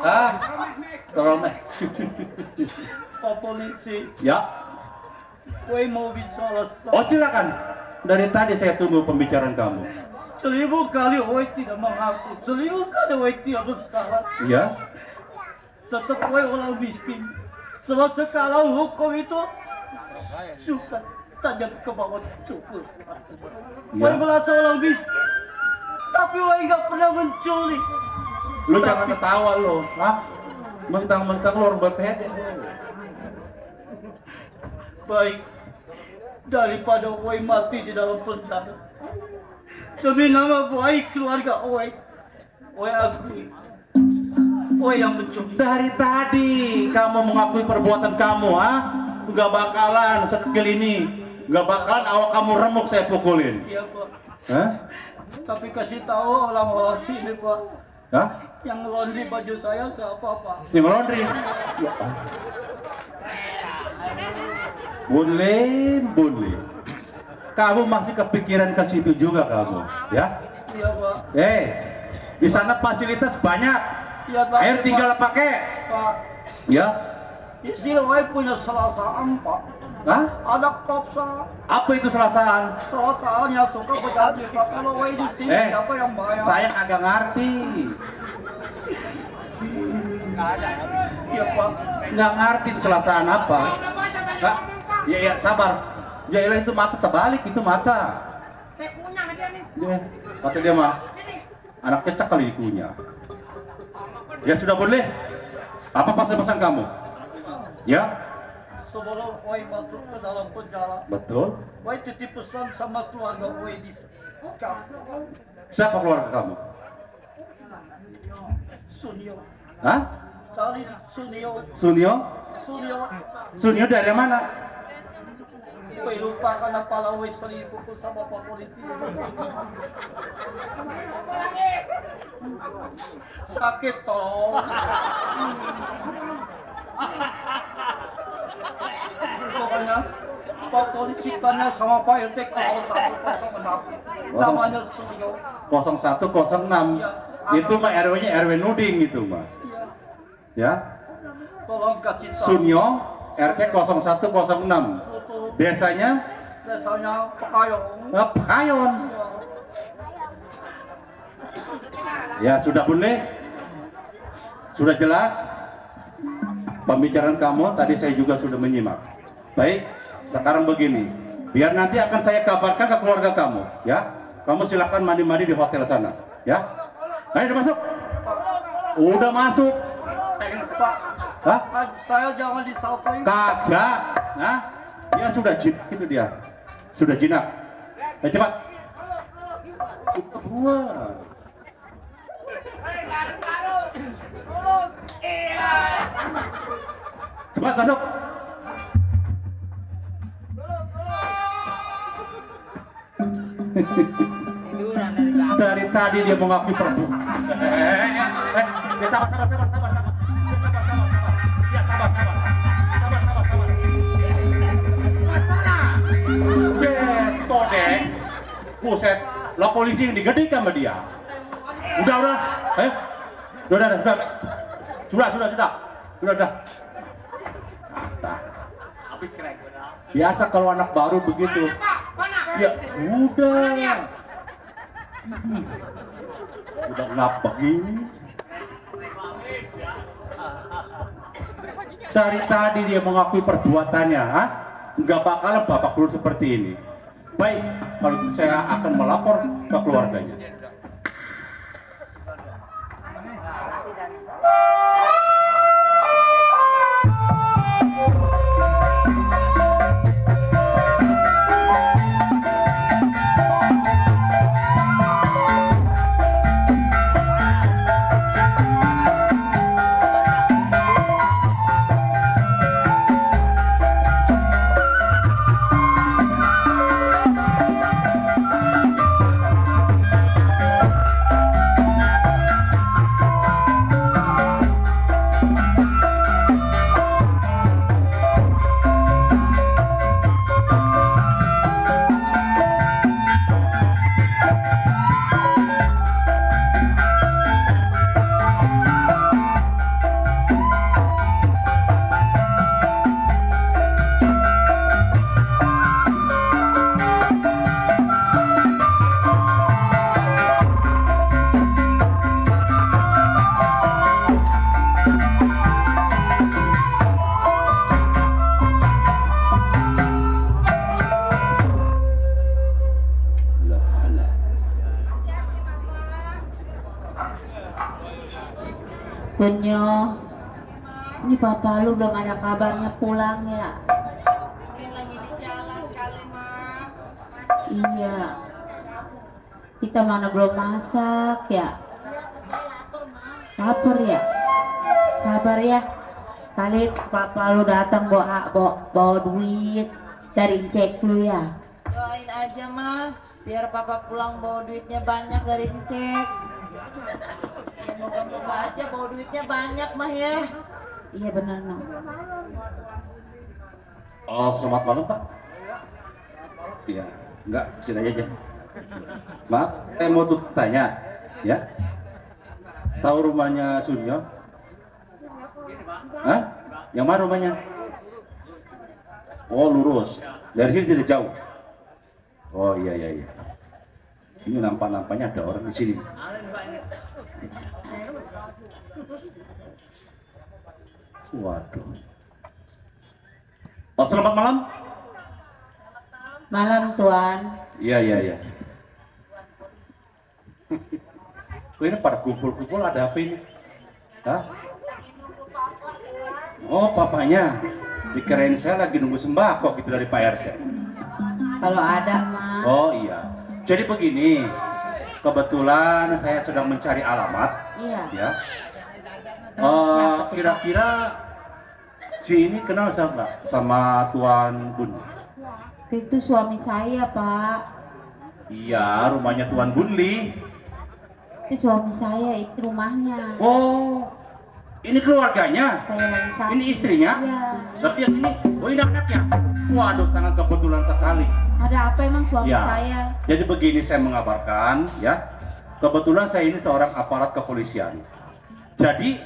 Ah, tolong. Pak polisi. Ya. Woi mau bicara. Oh silakan. Dari tadi saya tunggu pembicaraan kamu. 1000 kali woi tidak mengaku. 1000 kali woi tidak bersalah. Iya. Tetap woi orang miskin. Sebab sekarang hukum itu suka tajam ke bawah cukur. Woi merasa orang miskin. Tapi woi nggak pernah mencuri. Lu jangan ketawa lo, hah? Mentang-mentang lu orang berpede. Baik, daripada woi mati di dalam penjara. Demi nama baik keluarga woi akui. Woi yang mencuri. Dari tadi kamu mengakui perbuatan kamu, ha? Nggak bakalan sedekil ini, nggak bakalan awak kamu remuk saya pukulin. Iya, Pak. Hah? Tapi kasih tahu orang-orang sini, Pak. Hah? Yang laundry baju saya siapa, Pak? Yang laundry? Boleh. Kamu masih kepikiran ke situ juga kamu, ya? Iya, Pak. Di sana fasilitas banyak. Iya, Pak. Air tinggal pakai. Pak. Ya. Istri woi punya selasaan, Pak. Hah? Ada kopsa. Apa itu selasaan? Selasaan yang suka berjanji, Pak. Kalau woi di sini siapa yang bayar? Saya kagak ngerti. Iya, Pak. Nggak ngerti itu selasaan apa? Hah? Ya, sabar. Ya itu mata terbalik, itu mata. Saya kunyah dia nih. Kata dia mah, anak cecak kali dikunyah. Ya sudah boleh. Apa pesan kamu? Ya? sebelum Oi masuk ke dalam penjara, Betul. Oi titip pesan sama keluarga Oi di Siapa keluarga kamu? Sunio. Hah? Tadi Sunio. Sunio? Sunio. Sunio dari mana? Oi lupa karena pala Oi sering pukul sama Pak Polisi. Sakit toh. Pokoknya Pak Polisi tanya sama Pak RT kalau 106 namanya Sunio. 0106 itu mah RW-nya RW Nuding itu mah. Ya. Tolong kasih tahu. Sunyo RT 0106. Desanya Pekayong. Pekayon. Ya sudah boleh. Sudah jelas. Pembicaraan kamu tadi saya juga sudah menyimak. Baik, sekarang begini. Biar nanti akan saya kabarkan ke keluarga kamu, ya. Kamu silakan mandi-mandi di hotel sana, ya. Ayo udah masuk. Udah masuk. Pak, hah? Saya jangan disalpoi. Kagak, nah. Dia sudah jinak itu dia. Sudah jinak. Ayo cepat. Wah. Cepat masuk. Dari tadi dia mengakui perbuatan. Sabar. Yes, todeng. Buset, lah polisi yang digedek sama dia. Udah. Ayo. Sudah. Habis keren. Biasa kalau anak baru begitu. Ya sudah. Udah kenapa gini? Dari tadi dia mengakui perbuatannya, ha? Nggak bakalan bapak belur seperti ini. Baik, kalau gitu saya akan melapor ke keluarganya. Kunyo, ini papa lu belum ada kabarnya pulang ya? Mungkin lagi di jalan kali, Mak. Iya. Kita mana belum masak ya? Lapar ya? Sabar ya. Kali papa lu datang bawa duit dari cek lu ya. Doain aja, Mah. Biar papa pulang bawa duitnya banyak dari cek. Moga-moga aja bawa duitnya banyak, Mah ya. Iya benar, no. Oh, selamat malam, Pak. Iya, enggak, sini aja. Maaf, saya mau tanya, ya. Tahu rumahnya Sunyo? Hah? Yang mana rumahnya? Oh, lurus. Dari sini tidak jauh. Oh, iya. Ini nampak-nampaknya ada orang di sini. Waduh. Oh, selamat malam. Malam, Tuan. Iya. Ini pada kumpul-kumpul ada apa ini? Hah? Oh, papanya. Dikirain saya lagi nunggu sembako gitu dari Pak RT. Kalau ada mah. Oh iya. Jadi begini, kebetulan saya sedang mencari alamat. Iya. Ya. Kira-kira Ci ini kenal sama Tuan Bun? Itu suami saya, Pak. Iya, rumahnya Tuan Bunli. Itu suami saya, itu rumahnya. Oh, ini keluarganya? Saya lagi sakit. Ini istrinya? Iya. Tapi yang ini, oh ini anaknya? Waduh, sangat kebetulan sekali. Ada apa emang suami Ya, saya? jadi begini saya mengabarkan ya. Kebetulan saya ini seorang aparat kepolisian. Jadi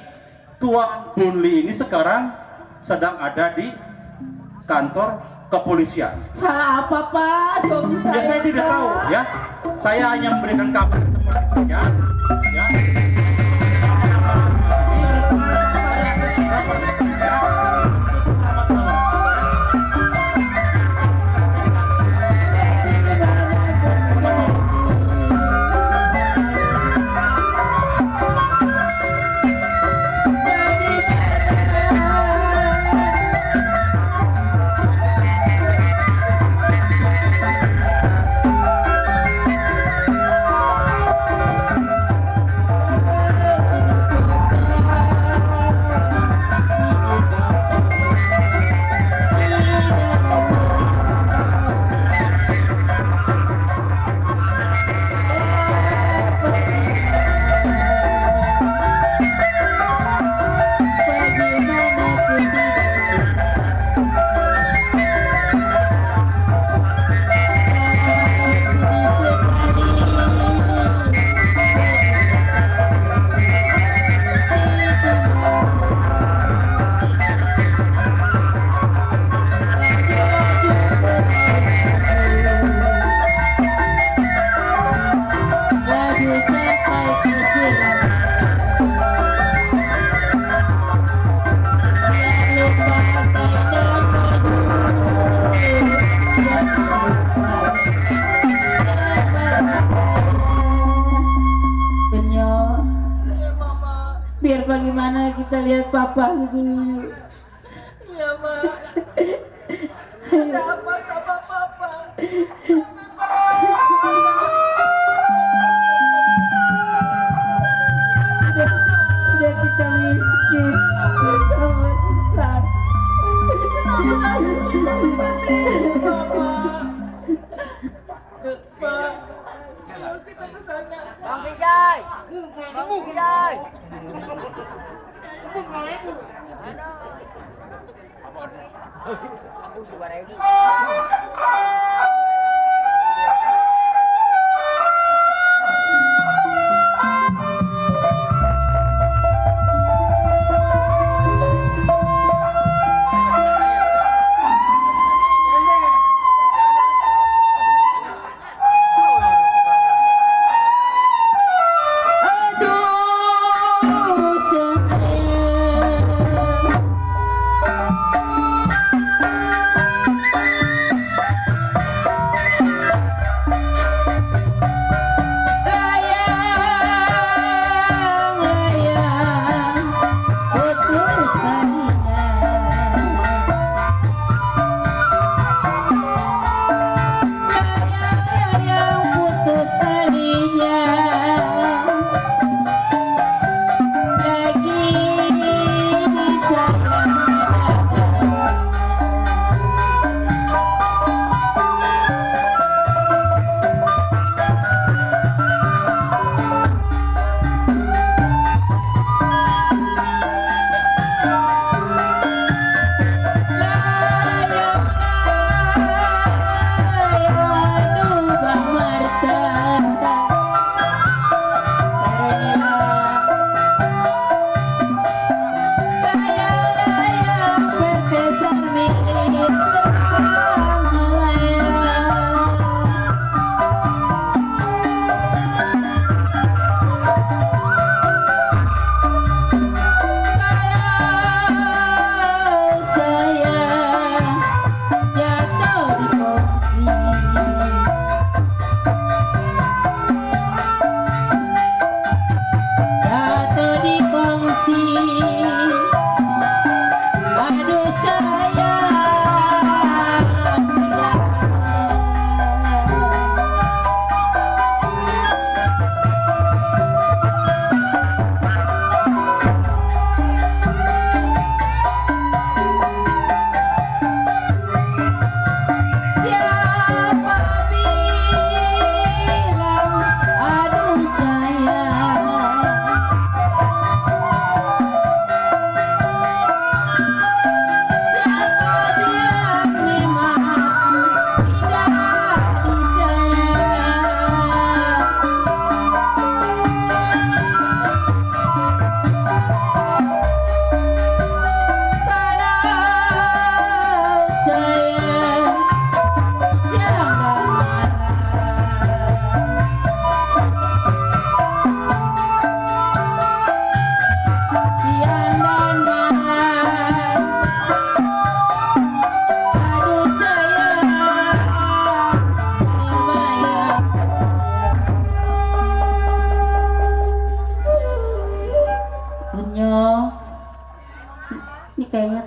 Tuan Bunli ini sekarang sedang ada di kantor kepolisian. Salah apa Pak? Suami saya. Ya saya tidak tahu ya. Saya hanya memberikan kabar saja. Ya. Biar bagaimana kita lihat papa dulu. Iya, Ma. Ada apa sama papa? Udah kita miskin, kita besar. Kita ke sana. Bang Vijay. Bang Vijay.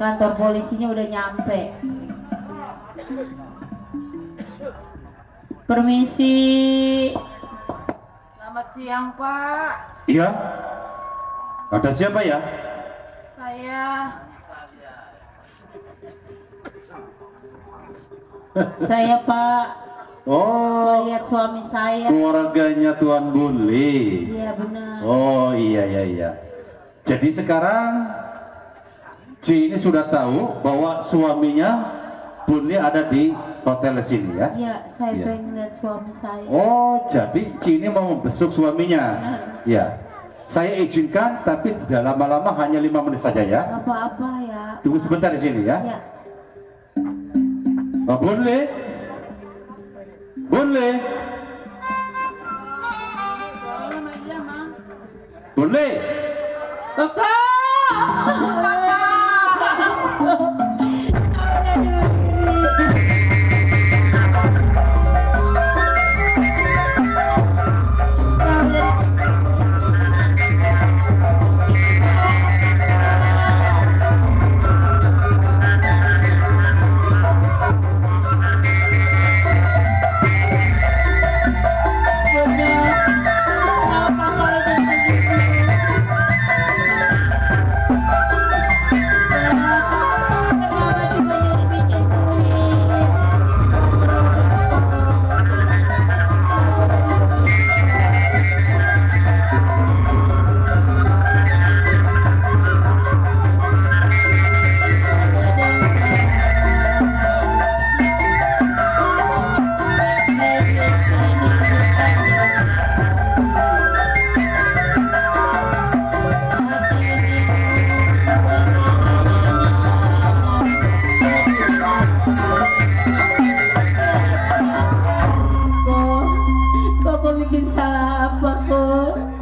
kantor polisinya udah nyampe. Permisi. Selamat siang, Pak. Iya. Ada siapa ya? Saya Pak. Oh. Lihat suami saya. Keluarganya Tuan Bunli. Iya benar. Oh iya. Jadi sekarang Ci ini sudah tahu bahwa suaminya Bunli ada di hotel sini ya? Iya, saya pengen lihat suami saya. Oh, jadi Ci ini mau membesuk suaminya. Ya. Saya izinkan, tapi tidak lama-lama, hanya 5 menit saja ya. Gak apa-apa ya. Tunggu sebentar di sini ya. Ya. Oh, Bunli. Bunli. Bunli. Kakak.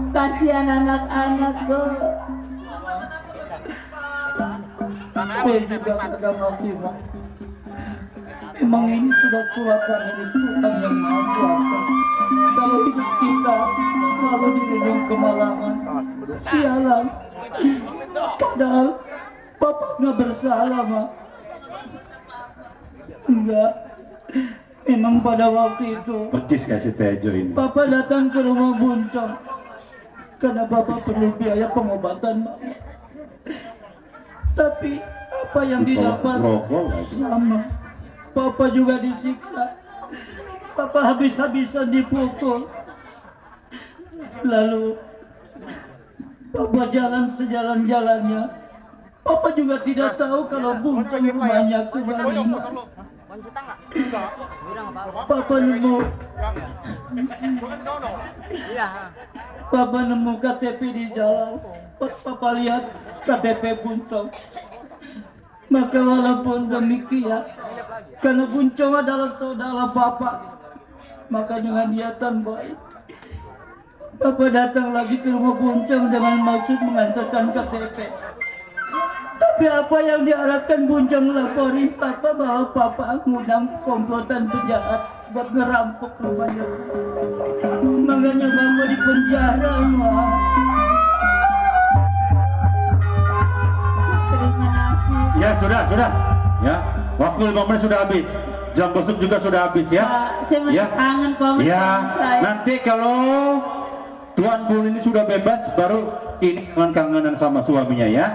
Kasihan anak-anakku. Saya juga ada ngerti, Mak. Memang ini sudah surat dari Tuhan yang Maha Kuasa. Kalau hidup kita selalu dirundung kemalangan, kesialan. Padahal Papa nggak bersalah, Mak. Enggak. Memang pada waktu itu Percis kasih Tejo ini. Papa datang ke rumah Buncong karena Papa perlu biaya pengobatan, Mak. Tapi apa yang didapat sama. Papa juga disiksa. Papa habis-habisan dipukul. Lalu Papa jalan sejalan-jalannya. Papa juga tidak tahu kalau Buncong rumahnya ke Bali. Papa nemu KTP di jalan. Pas Papa lihat KTP Buncong, maka walaupun demikian, karena Buncong adalah saudara Papa, maka dengan niatan baik Papa datang lagi ke rumah Buncong dengan maksud mengantarkan KTP. Tapi apa yang diharapkan Buncong laporin Papa bahwa Papa ngundang komplotan penjahat buat ngerampok rumahnya. Makanya Mama di penjara, Ma. Terima kasih. Ya sudah. Ya, waktu 5 menit sudah habis. Jam besok juga sudah habis ya. Pak, saya masih kangen Pak. Ya, saya. nanti kalau Tuan Bun ini sudah bebas, baru ini kangen-kangenan sama suaminya ya.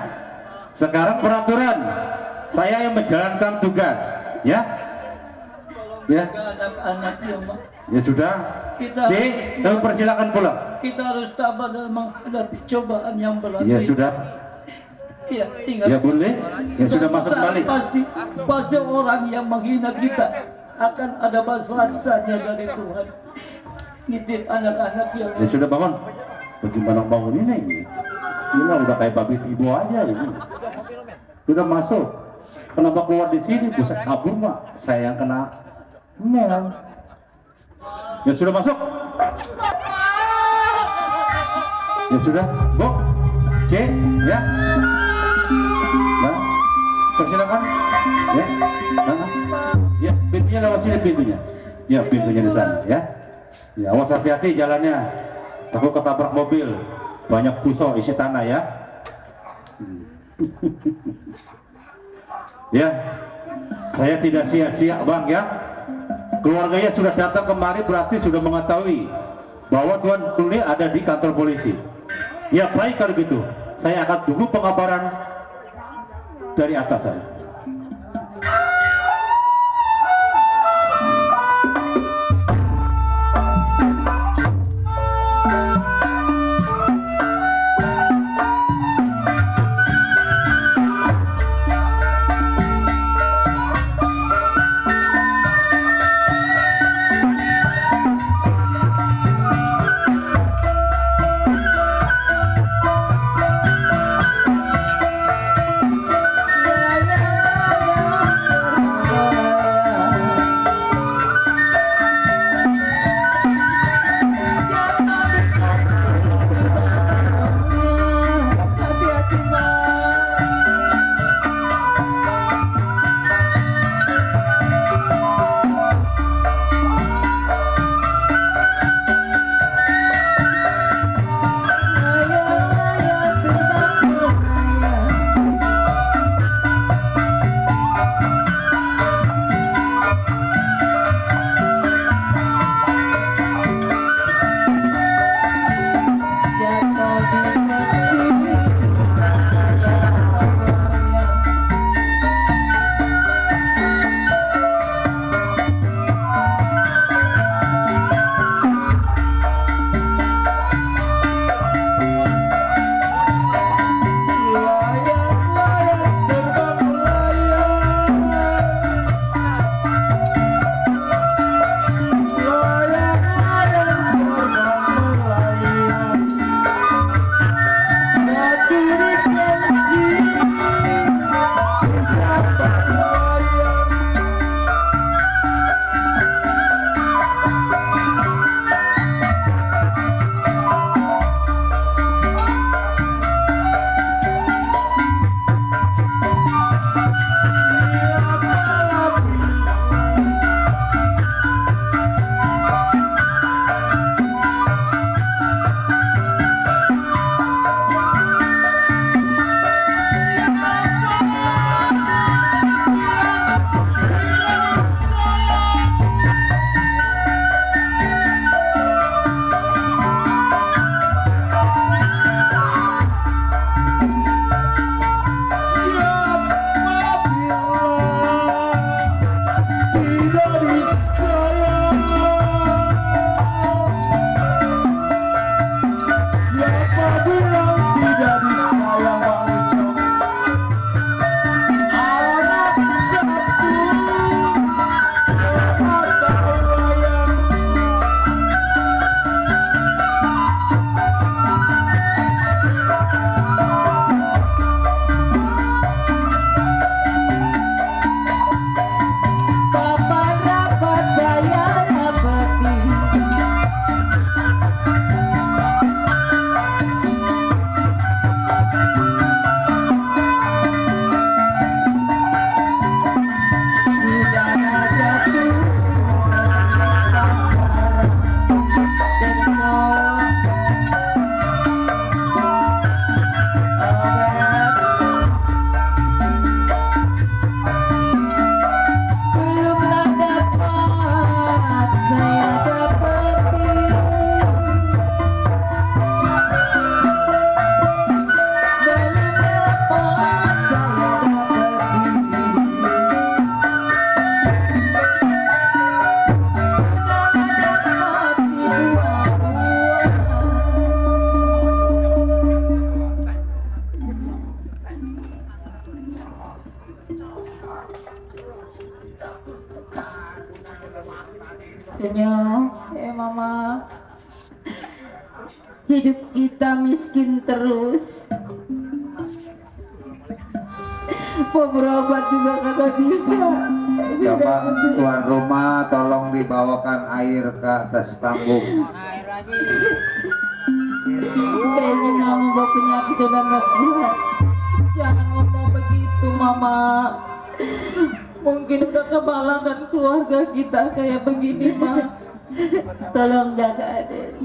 Sekarang peraturan, saya yang menjalankan tugas, ya. Ya. Anak-anak ya, Ma. Ya sudah. C, kamu persilakan pulang. Kita harus tabah dalam menghadapi cobaan yang berat. Ya sudah. Iya, ingat. Ya boleh. Ya sudah masuk balik. Pasti orang yang menghina kita akan ada balasannya dari Tuhan. Nitip anak-anak yang. Ya sudah bangun. Bagaimana bangun ini? Gila, udah kayak babi tibo aja ini. Sudah masuk. Kenapa keluar di sini? Bisa kabur, Mak. Saya yang kena mel. Ya sudah masuk. Ya sudah, Bu. C, ya. Nah, persilakan. Ya. Nah. Ya, pintunya lewat sini pintunya. Ya, pintunya di sana, ya. Ya, awas hati-hati jalannya. Takut ketabrak mobil. Banyak pusau isi tanah ya. Ya, saya tidak sia-sia Bang ya. Keluarganya sudah datang kemari berarti sudah mengetahui bahwa Tuan Tuli ada di kantor polisi. Ya baik kalau gitu, saya akan tunggu pengabaran dari atasan. Mama, hidup kita miskin terus, mau berobat juga kagak bisa. Coba tuan rumah tolong dibawakan air ke atas panggung. Kayaknya mama gak penyakit udah gak kuat. Jangan ngomong begitu mama. Mungkin udah kebalangan keluarga kita kayak begini mah. Tolong jaga adik.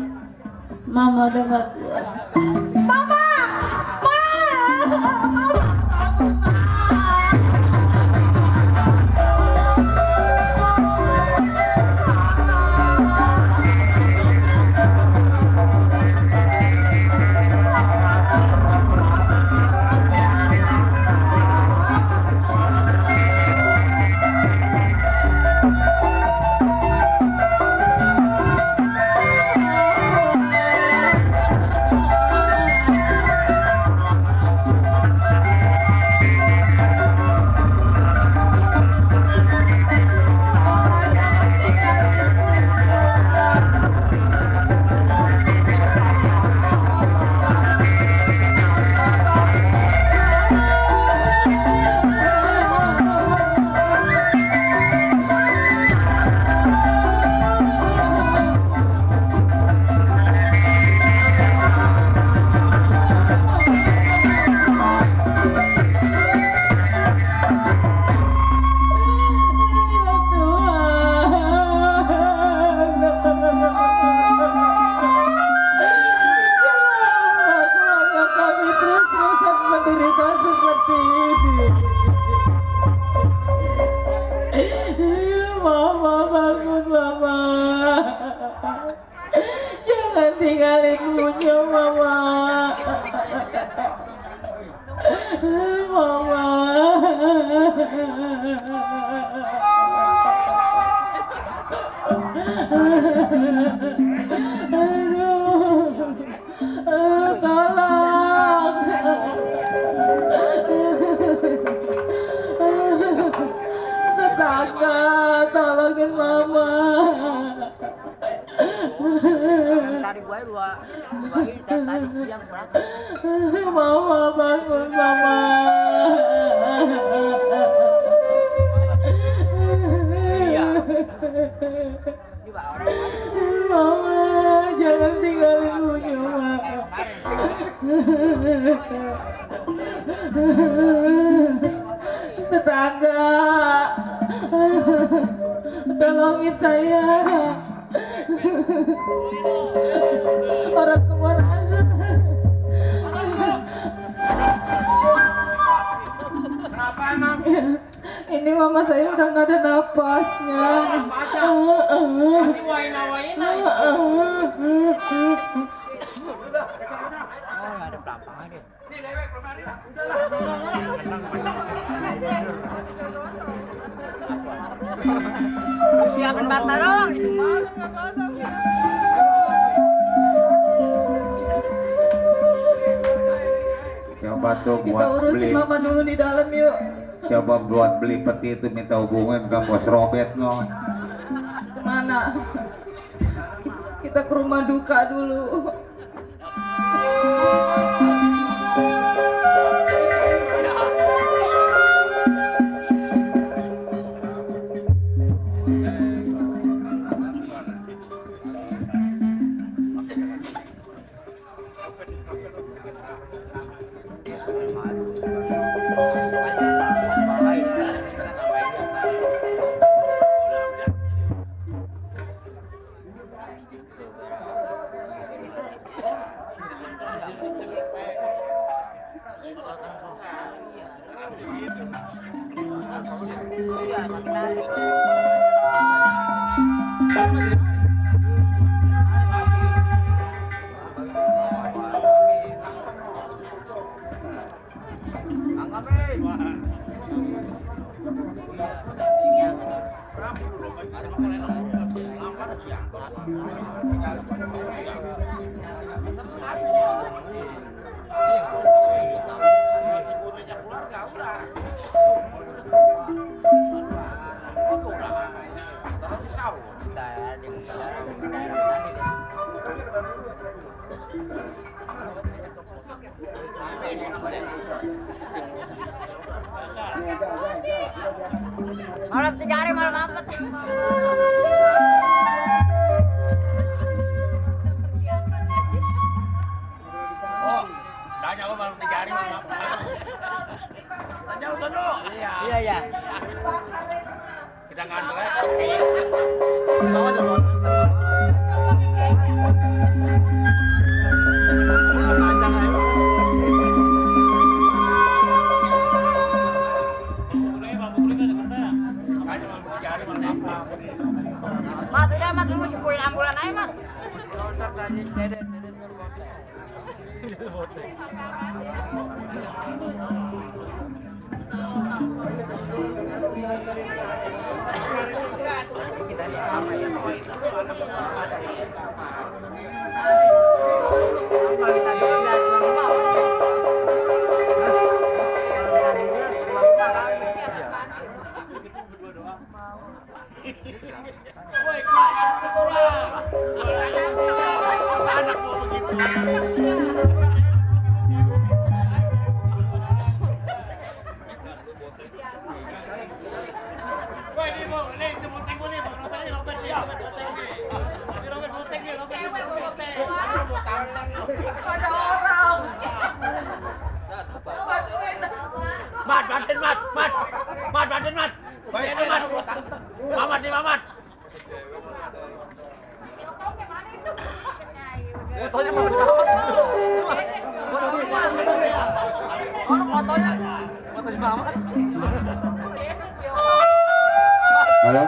Mama udah gak kuat. Mama! Jangan tinggalin Bunyo, Mama. Mama. Aduh, tolong. Tetangga, tolongin Mama. Tadi gue dua ini tadi siang berapa? Mama bangun, Mama. Iya. Mama, jangan tinggalin Bunyo, Mama. Tetangga, tolongin saya. Orang keluar aja. Kenapa emang? Ini Mama saya udah nggak ada napasnya. Nggak ada pelampang aja. Siapin bataro. Coba tuh Kita buat urusin beli, Mama dulu di dalam yuk. coba buat beli peti itu minta hubungan ke Bos Robert no. Mana? Kita ke rumah duka dulu. Malam 3 hari malam apa? Oh, tanya lo malam 3 hari malam apa? Tanya lo dulu. Iya. Iya. Kita nganter ya kopi. Bawa dulu. Mat, udah Mat, lu sepuin ambulan aja Mat. Halo?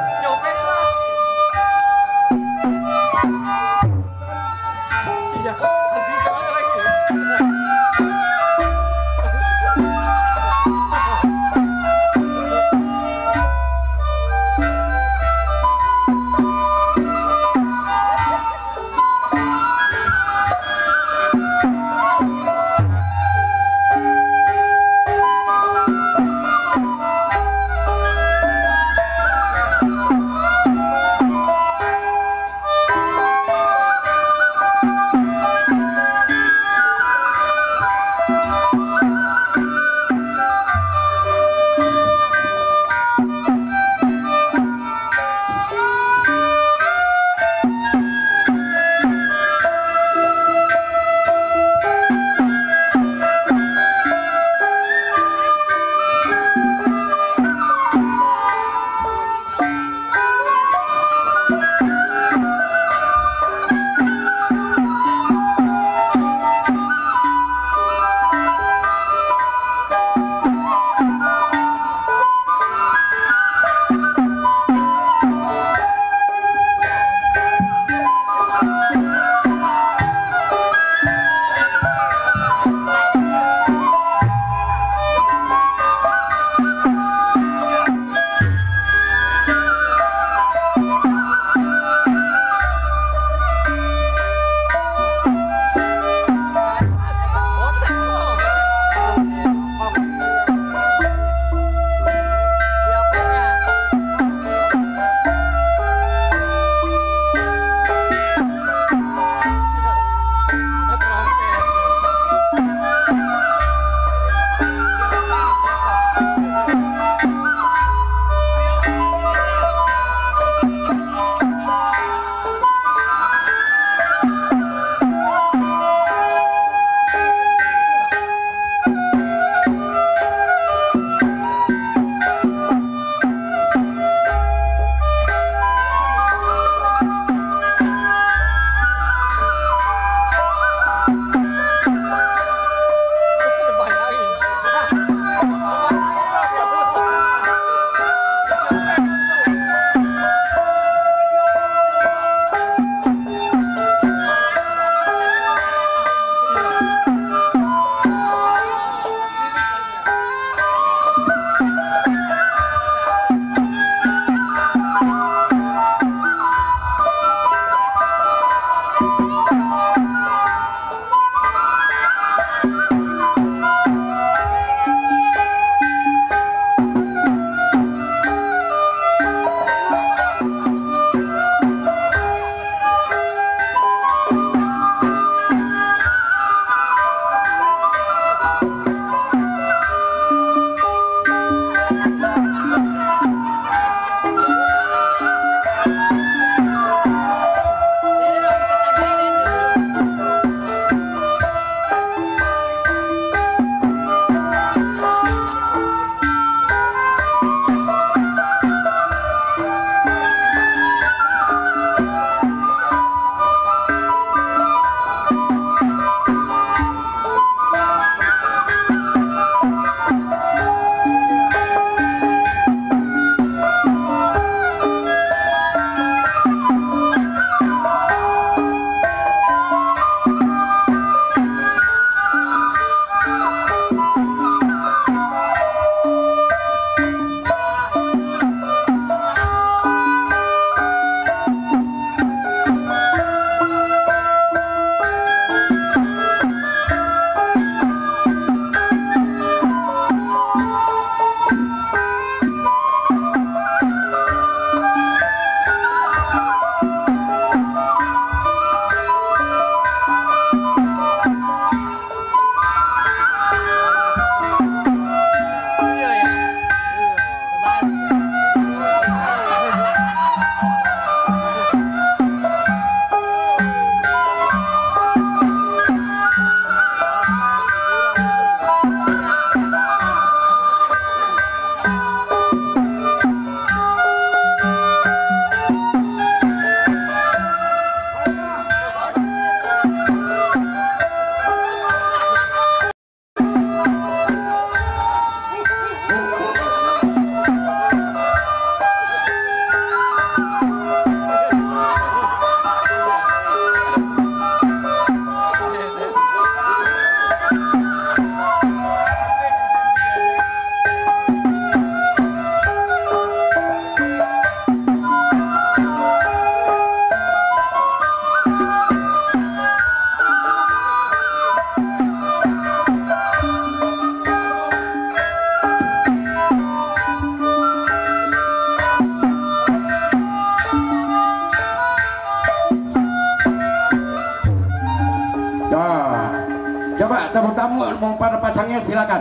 tamu mau pada pasangnya silakan.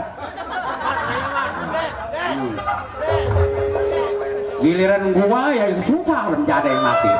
Giliran gua ya susah menjadi yang mati.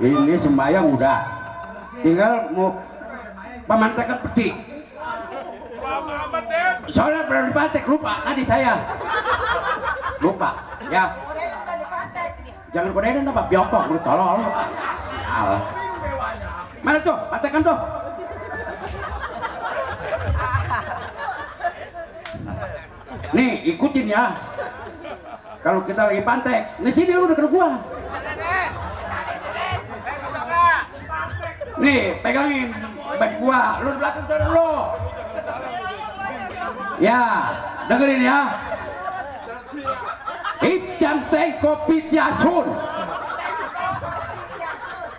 Ini sembahyang udah, tinggal mau pemantakan peti. Soalnya belum dipatek, lupa tadi saya lupa ya. Jangan kodein apa biokok lu tolol. Mana tuh patekan tuh. Nih, ikutin ya. Kalau kita lagi pantai, di sini lu udah ke gua. Nih, pegangin ban gua. Lu di belakang sana lu. Ya, dengerin ya. Ikan teh kopi tiasun.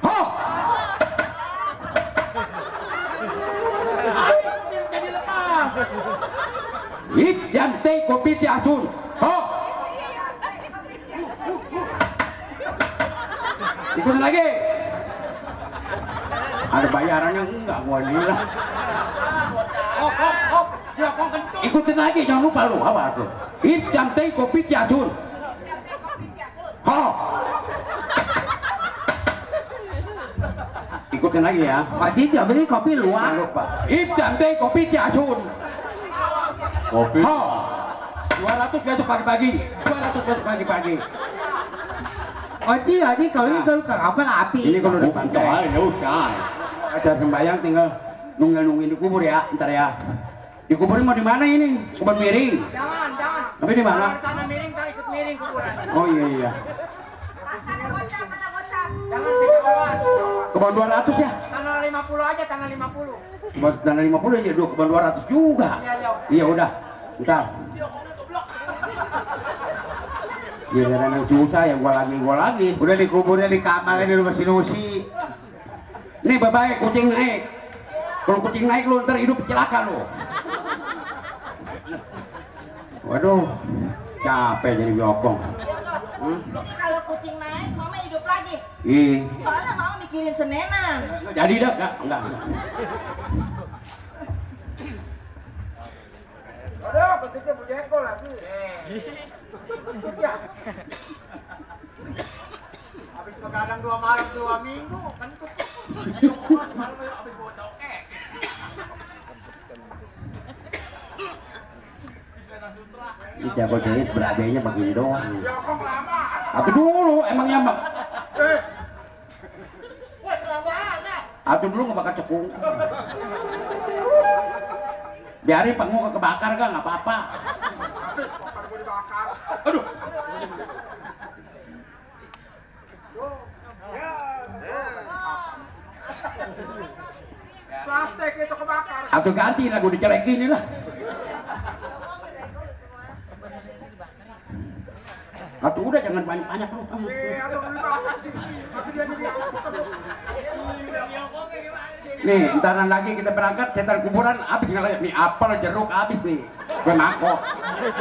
Ho. Jadi lepas. Ikan teh kopi tiasun. Ho. Ikutin lagi. Ada bayarannya enggak gua gila. Hop. Ya kong kentut. Ikutin lagi, jangan lupa lu. Apa tuh? Ikan teh kopi tiasun. Ho. Ikutin lagi ya. Pak Ji beli kopi luar. Jangan lupa. Ikan teh kopi tiasun. Kopi. Ho. 200 besok pagi-pagi. 200 besok pagi-pagi. Oji kalau ini apa api? Ini kalau udah pantai. Ya usah. Ada sembahyang tinggal nungguin di kubur ya, ntar ya. Di kubur mau di mana ini? Kubur miring. Jangan. Tapi di mana? Tanah miring, tak ikut miring kuburan. Oh iya. Jangan sekawan. Kebun 200 ya? Tanah 50 aja, tanah 50. Kebun tanah 50 aja, kebun 200 juga. Iya udah. Ntar. Giliran yang susah yang gua lagi. Udah dikuburnya di kamar di rumah Sinusi. Ini bapak kucing naik. Kalau kucing naik lu ntar hidup celaka lu. Waduh, capek jadi jokong. Kalau kucing naik, mama hidup lagi. Ih, Soalnya mama mikirin senenan. jadi dah, enggak. Aduh, bentuknya bujeko lagi. Habis begadang 2 malam 2 minggu, kan itu. Habis bodoke. Ini jago jahit beradanya begini doang. Apa dulu emangnya mak? Atuh dulu nggak bakal cekung. Biarin panggung kebakar gak nggak apa-apa. Aduh. Plastik itu kebakar. Atuh ganti lagu dicelekin ini lah. Atuh udah jangan banyak-banyak lu. Nih, entaran lagi kita berangkat, setan kuburan habis nggak nih, apel jeruk habis nih, gue mangkok.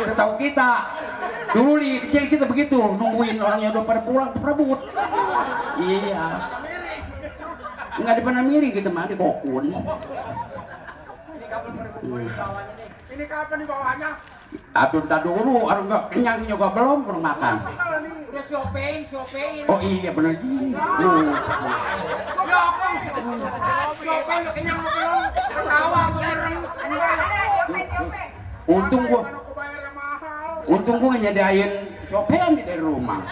Setahu kita, dulu nih kecil kita begitu, nungguin orangnya udah pada pulang, perebut. Iya. Nggak ada pernah miring kita mah di kokun. Ini kapan dibawanya? Atuh ntar dulu, orang nggak kenyang juga belum makan. Udah siopein. Oh iya bener gini. Siopein udah kenyang belum? Ketawa merem. Untung gua nyediain siopean dari rumah.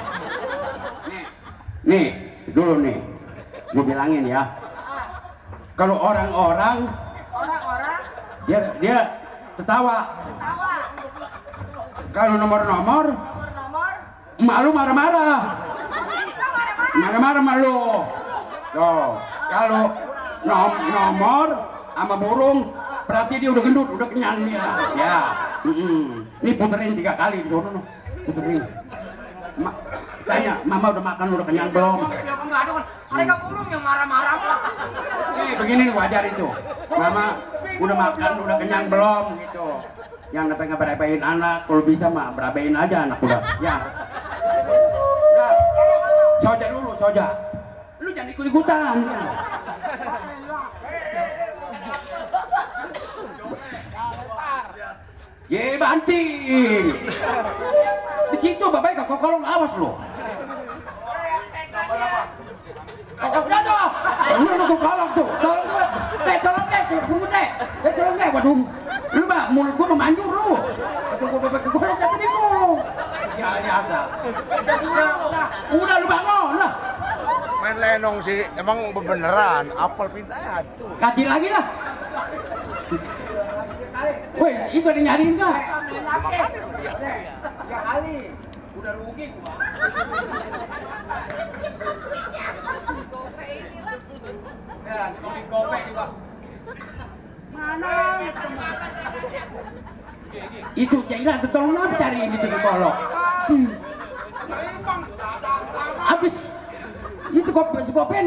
Nih, dulu nih, gua bilangin ya. Kalau orang-orang dia tertawa. Kalau nomor-nomor, malu marah-marah. Marah-marah malu. Tuh, kalau nomor sama burung, berarti dia udah gendut, udah kenyang dia. Ya, ini puterin 3 kali di sana, puterin. Tanya, mama udah makan, udah kenyang belum? Mereka burung yang marah-marah. Begini nih wajar itu. Mama udah makan, udah kenyang belum gitu. Yang sampai ngeberabain anak, kalau bisa mah berabain aja anak udah. Ya. Udah. Soja dulu, soja. Lu jangan ikut-ikutan. Ye banting. Di situ bapak kok kolong awas lu. Lu nunggu kolong tuh. Tolong deh, waduh. Lu mah mulut gua memanjur lu. Kolong jatuh di gulung. Ya biasa. Udah lu bangun lah. Main lenong sih, emang beneran apel pintahan. Kaji lagi lah. Woi, itu ada nyariin nggak? Ya kali, udah rugi gua. Ya, gope juga. Mana? Itu Jaila tolong apa cari ini tuh kolok. Habis itu gopen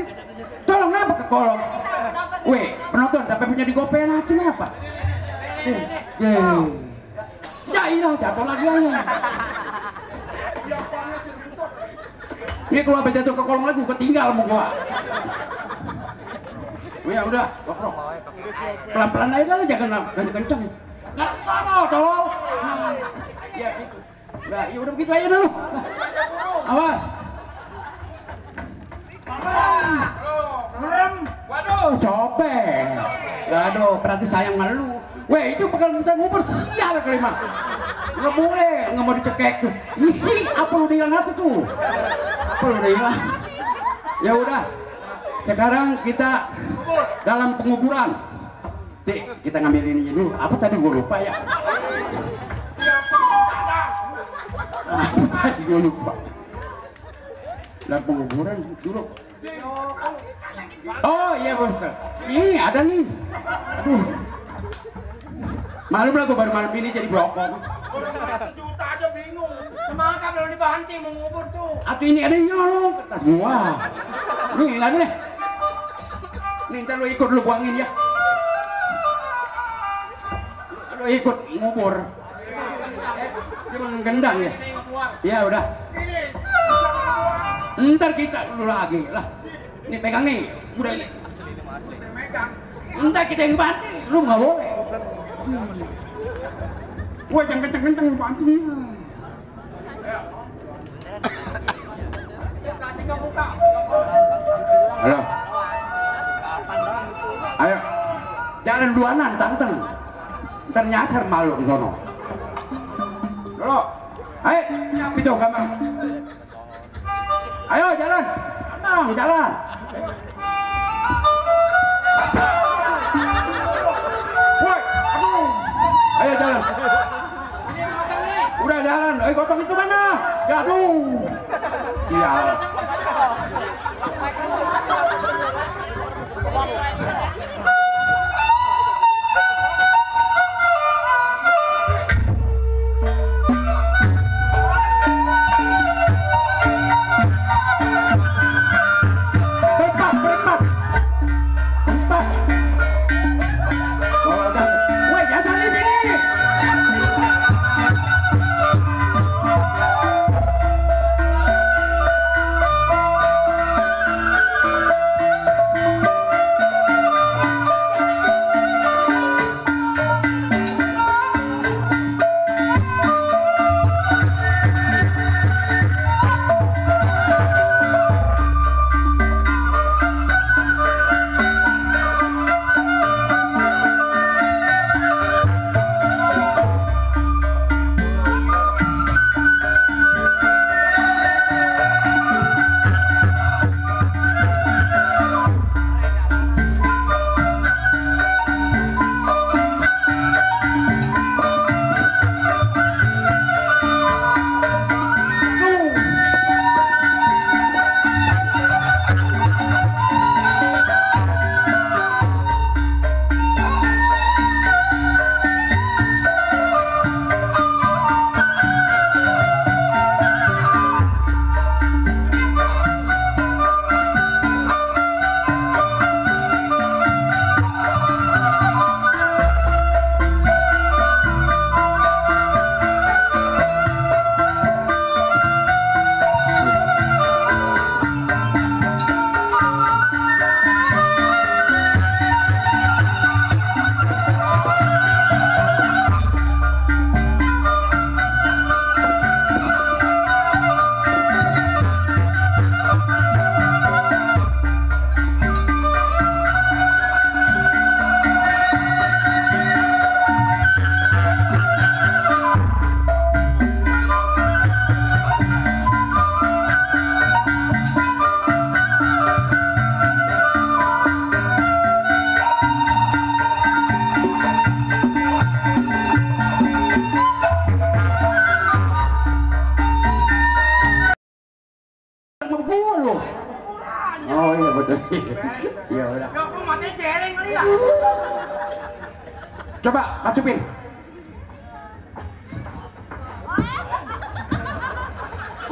tolong apa ke kolong. Weh, penonton sampai punya di gopen akhirnya apa? Jaila jatuh lagi aja. Ini kalau apa jatuh ke kolong lagi gua tinggal mau gua. Ya udah, pelan-pelan aja lah, jangan kenceng. Nggak sama, tolong. Ya gitu. Nah, ya udah begitu aja dulu. Awas. Merem. Waduh, sobek. Waduh, berarti sayang sama lu. Weh, itu bakal minta ngubur sial kali mah. Nggak boleh, nggak mau dicekek tuh. Ih, apa lu hilang apa tuh? Apa lu hilang? Ya udah. Sekarang kita dalam penguburan. Kita ngambil ini dulu. Apa tadi gue lupa ya? Apa tadi gue lupa? Dalam penguburan dulu. Oh iya bos. Nih ada nih. Aduh. Malu lah gue baru malam ini jadi brokok. Sejuta aja bingung. Semangka belum dibanting mengubur tuh. Atau ini ada nyolong kertas gua. Nih lagi deh. Nih ntar lu ikut lu buangin ya. Lu ikut ngubur. Cuma gendang ya. Ya udah. Ntar kita dulu lagi lah. Nih pegang nih. Udah. Ntar kita yang banting. Lu nggak boleh. Wah jangan kenceng-kenceng bantingnya. Halo. Ayo. Jangan duanan, tanteng. Ntar nyasar malu di sono. Halo. Ayo, nyapi tuh gambar. Ayo jalan. Tenang, jalan. Woi, aduh. Ayo jalan. Udah jalan. Gotong itu mana? Ya aduh. Iya.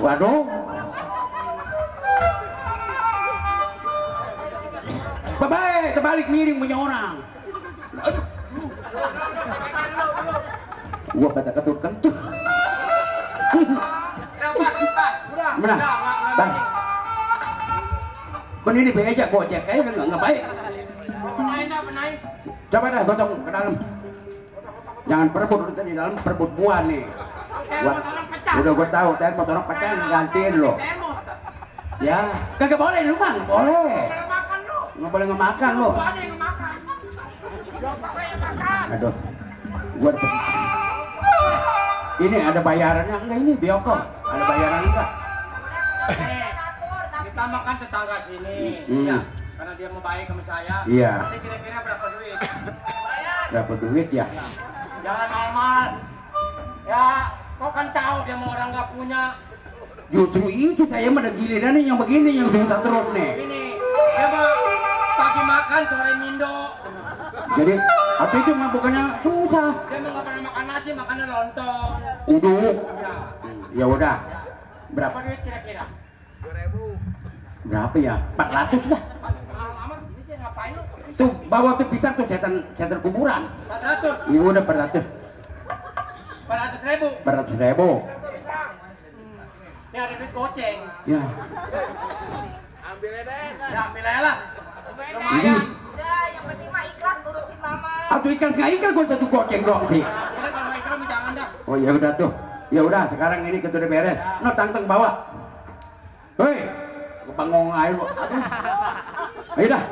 Waduh. Babai, terbalik miring punya orang. Gua baca kentut-kentut. Mana? Bang. Ben ini beja gojek kayaknya udah nggak baik. Coba dah gotong ke dalam. Jangan perebut di dalam, perebut buah nih. Udah gue tahu, termos orang pecah gantiin lo. Ya, kagak boleh lu Bang, boleh. Nggak boleh ngemakan lo. Aduh, gua dapet. Ini ada bayarannya enggak ini Bioko? Ada bayaran enggak? Kita makan tetangga sini, ya. Karena dia mau baik sama saya. Iya. Nanti kira-kira berapa duit? Berapa duit ya? Jangan normal. Ya, kau kan tahu dia mau orang nggak punya. Justru itu saya mah ada giliran yang begini yang susah terus nih. Ini, dia mah pagi makan sore mindo. Jadi apa itu mah bukannya susah? Dia mah nggak pernah makan nasi, makannya lontong. Uduk. Ya udah. Berapa duit kira-kira? 2.000. Berapa ya? 400 lah. Aman, ini sih ngapain lu? Tuh bawa tuh pisang tuh setan kuburan. 400. Iya udah 400. 400.000. 400.000. Ini ada duit goceng. Ya. Ambil deh. Ya ambil aja lah. Ini. Udah, yang penting mah ikhlas ngurusin mama. Atau ikhlas nggak ikhlas gue satu goceng dong sih. Udah kalau ikhlas jangan dah. Oh ya udah tuh. Ya udah sekarang ini kita udah beres. No tanteng bawa. Hei, bangong air lo. Ayo dah.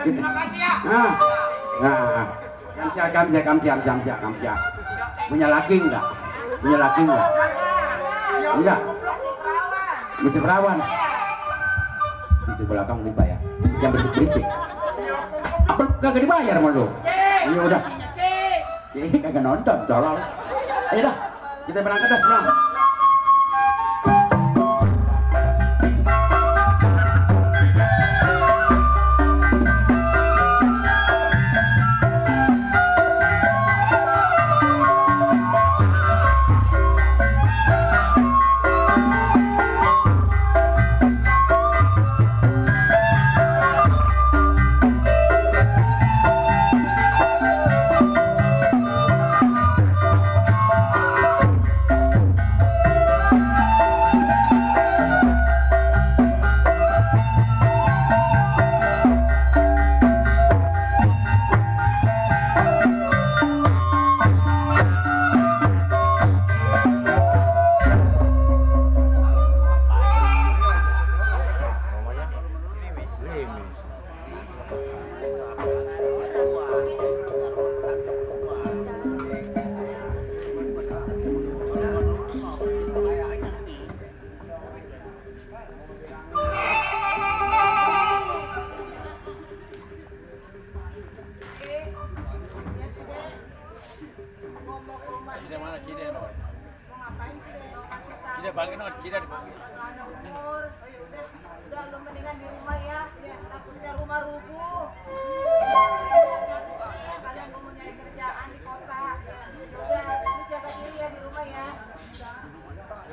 Terima kasih ya. Nah, kamsia. Punya laki enggak? Punya laki enggak? Enggak. Masih perawan. Itu belakang lupa ya. Jangan berisik-berisik. Apa kagak dibayar sama lu? Ya udah. Kagak nonton, tolong. Ayo dah. Kita berangkat dah pulang.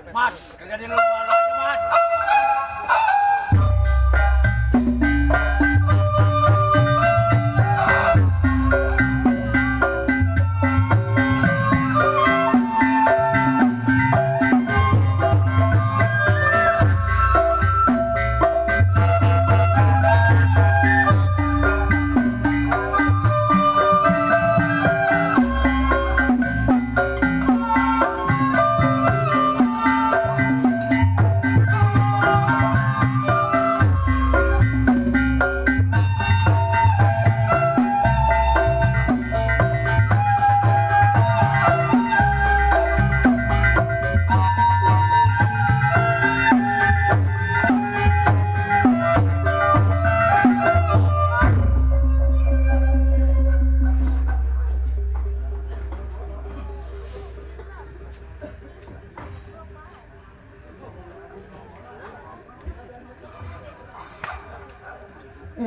Mas, kerja di luar aja, Mas.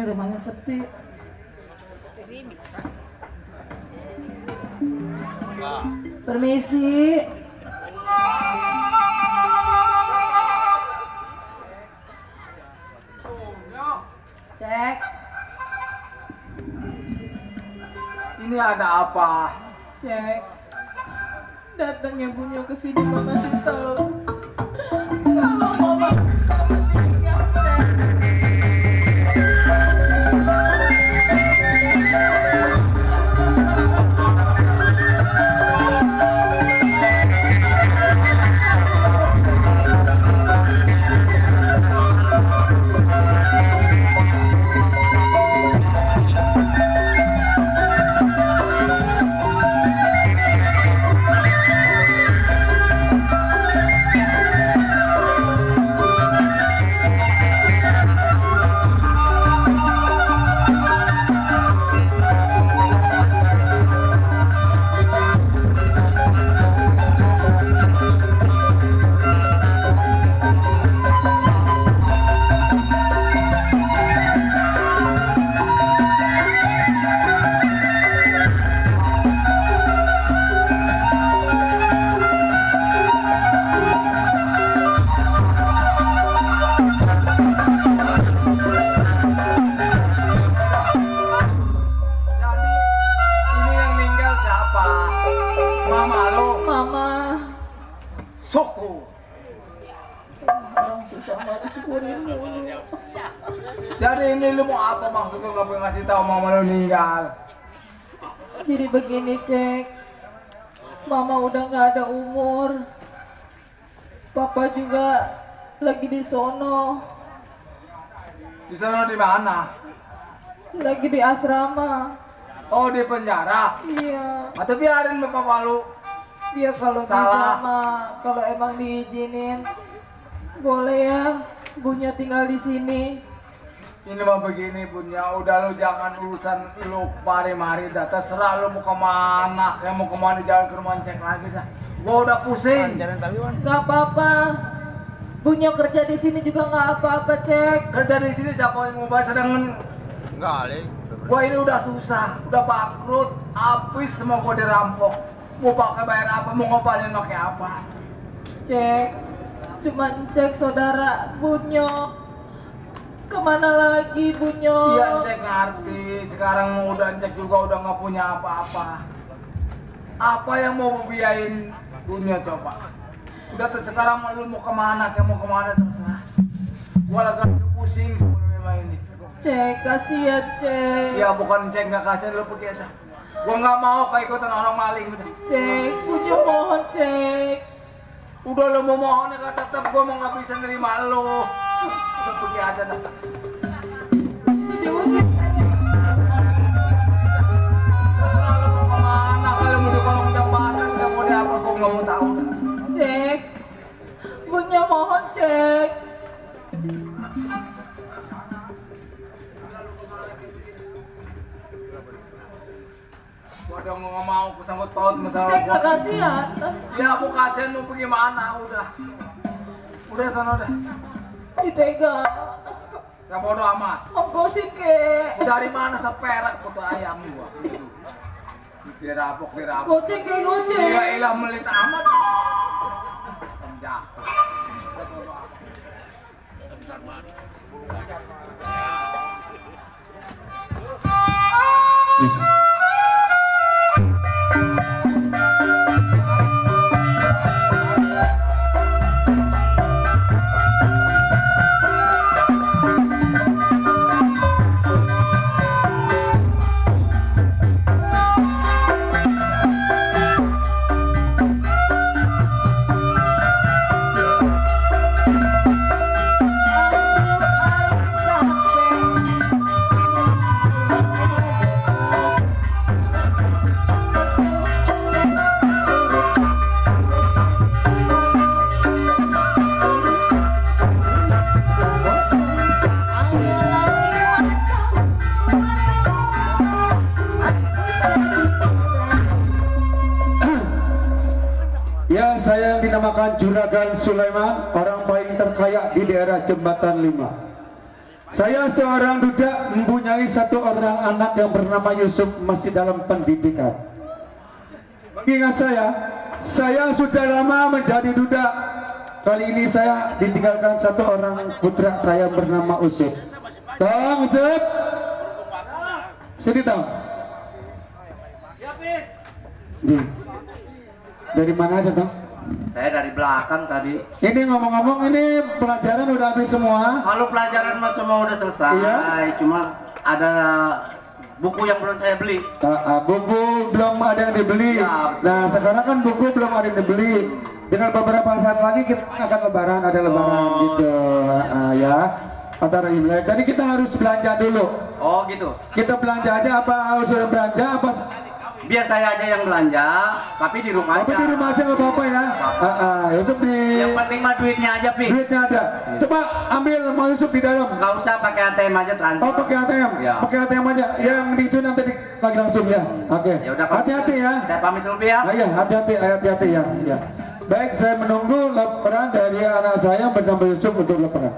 Rumahnya sepi. Permisi. Cek. Ini ada apa? Cek, datangnya Bunyo ke sini mau ngasih tahu kalau mama meninggal, Cek. Jadi ini lu mau apa maksud lu nggak boleh ngasih tahu mama lu meninggal? Jadi begini, Cek. Mama udah nggak ada umur. Papa juga lagi di sono. Di sono di mana? Lagi di asrama. Oh, di penjara? Iya. Atau biarin bapak lu? Dia kalau bisa mah, kalau emang diizinin, boleh ya Bunya tinggal di sini. Ini mah begini Bunya, udah lu jangan urusan lu mari-mari dah, terserah lu mau kemana, kayak mau kemana jalan ke rumah cek lagi dah. Gua udah pusing. Gak apa-apa, Bunya kerja di sini juga nggak apa-apa, Cek. Kerja di sini siapa yang mau bayar sedangkan? Enggak, Ali. Gua ini udah susah, udah bangkrut, habis semua gua dirampok. Mau pakai bayar apa, mau ngobatin pakai apa? Cek, cuman cek saudara Bunyo. Kemana lagi Bunyo? Iya cek ngerti, sekarang udah cek juga udah nggak punya apa-apa. Apa yang mau biayain Bunyo coba? Udah sekarang lu mau kemana, kayak mau kemana terserah. Gua lagi pusing sebelumnya ini. Cek, kasihan Cek. Ya bukan cek nggak kasihan, lu pergi aja. Gua nggak mau kayak ikutan orang maling udah. Cek, Bunyo mohon Cek. Udah lu mau mohon ya tetap gua mau nggak bisa nerima lu. Udah pergi aja dah. Diusir saya. Terserah lu mau kemana, kalau mau di kolong jembatan, nggak mau di apa, gua nggak mau tahu. Cek, Bunyo mohon Cek. Udah nggak mau kesangkut paut masalah. Cek gak kasihan. Ya aku kasihan mau pergi mana udah. Udah sana udah. Ditega. Saya bodo amat. Ongkosin ke. Dari mana seperak putu ayam gua. Dirapok. Gocek ke gocek. Ya ilah melit amat. Penjahat. Ya, saya yang dinamakan Juragan Sulaiman, orang paling terkaya di daerah Jembatan 5. Saya seorang duda mempunyai satu orang anak yang bernama Yusuf, masih dalam pendidikan. Ingat saya sudah lama menjadi duda. Kali ini saya ditinggalkan satu orang putra saya bernama Usip. Tong, Usep. Sini Tong. Dari mana aja Tong? Saya dari belakang tadi. Ini ngomong-ngomong, ini pelajaran udah habis semua? Kalau pelajaran mah semua udah selesai. Iya? Cuma ada buku yang belum saya beli. Buku belum ada yang dibeli. Ya, nah sekarang kan buku belum ada yang dibeli. Dengan beberapa saat lagi kita akan lebaran, ada lebaran gitu. Ya. Antara Imlek. Tadi kita harus belanja dulu. Oh gitu. Kita belanja aja apa harus belanja apa? Biar saya aja yang belanja, tapi di rumah aja. Tapi di rumah aja nggak apa-apa ya. Yusuf di. Yang penting mah duitnya aja, Pi. Duitnya ada. Coba ambil mau Yusuf di dalam. Nggak usah pakai ATM aja transfer. Oh pakai ATM. Ya. Pakai ATM aja. Yang di itu nanti lagi langsung ya. Oke. Ya udah. Hati-hati ya. Saya pamit dulu ya. Iya hati-hati ya. Ya. Baik, saya menunggu laporan dari anak saya bernama Yusuf untuk laporan.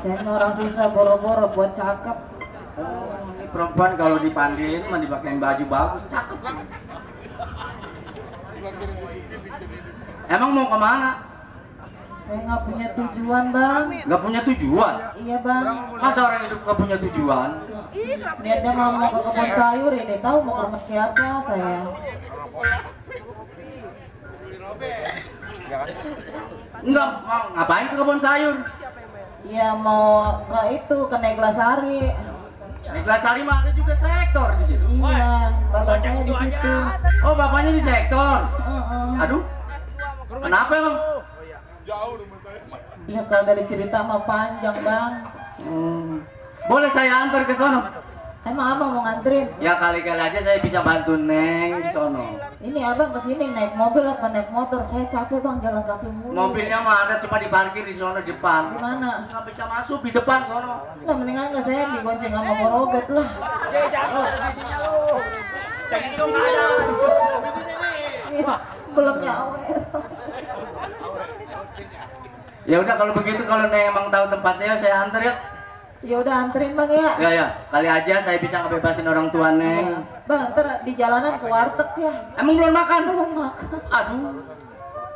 Saya orang susah boro-boro buat cakep. Ini perempuan kalau dipandiin mah dipakein baju bagus, cakep. Emang mau kemana? Saya nggak punya tujuan, Bang. Nggak punya tujuan? Iya, Bang. Masa orang hidup nggak punya tujuan? Niatnya mau ke kebun sayur ini, tahu mau ke rumah siapa saya. Enggak, mau ngapain ke kebun sayur? Iya, mau ke itu, ke Neglasari. Neglasari mah ada juga sektor di situ. Iya, bapak saya di situ. Oh, bapaknya di sektor. Aduh. Kenapa emang? Ya kalau dari cerita mah panjang, Bang. Boleh saya antar ke sono? Emang abang mau nganterin? Ya kali-kali aja saya bisa bantu Neng di sono. Ini abang kesini naik mobil apa naik motor? Saya capek, Bang, jalan kaki mulu. Mobilnya mah ada, cuma diparkir di sono depan. Di mana? Nggak bisa masuk di depan sono. Nah, mendingan nggak saya digonceng sama Borobet lah. Iya, belum nyawer. Ya udah kalau begitu, kalau Neng emang tahu tempatnya saya antar ya. Ya udah anterin, Bang, ya. Ya, kali aja saya bisa ngebebasin orang tua Neng. Bang, ntar di jalanan ke warteg ya. Emang belum makan? Belum makan. Aduh,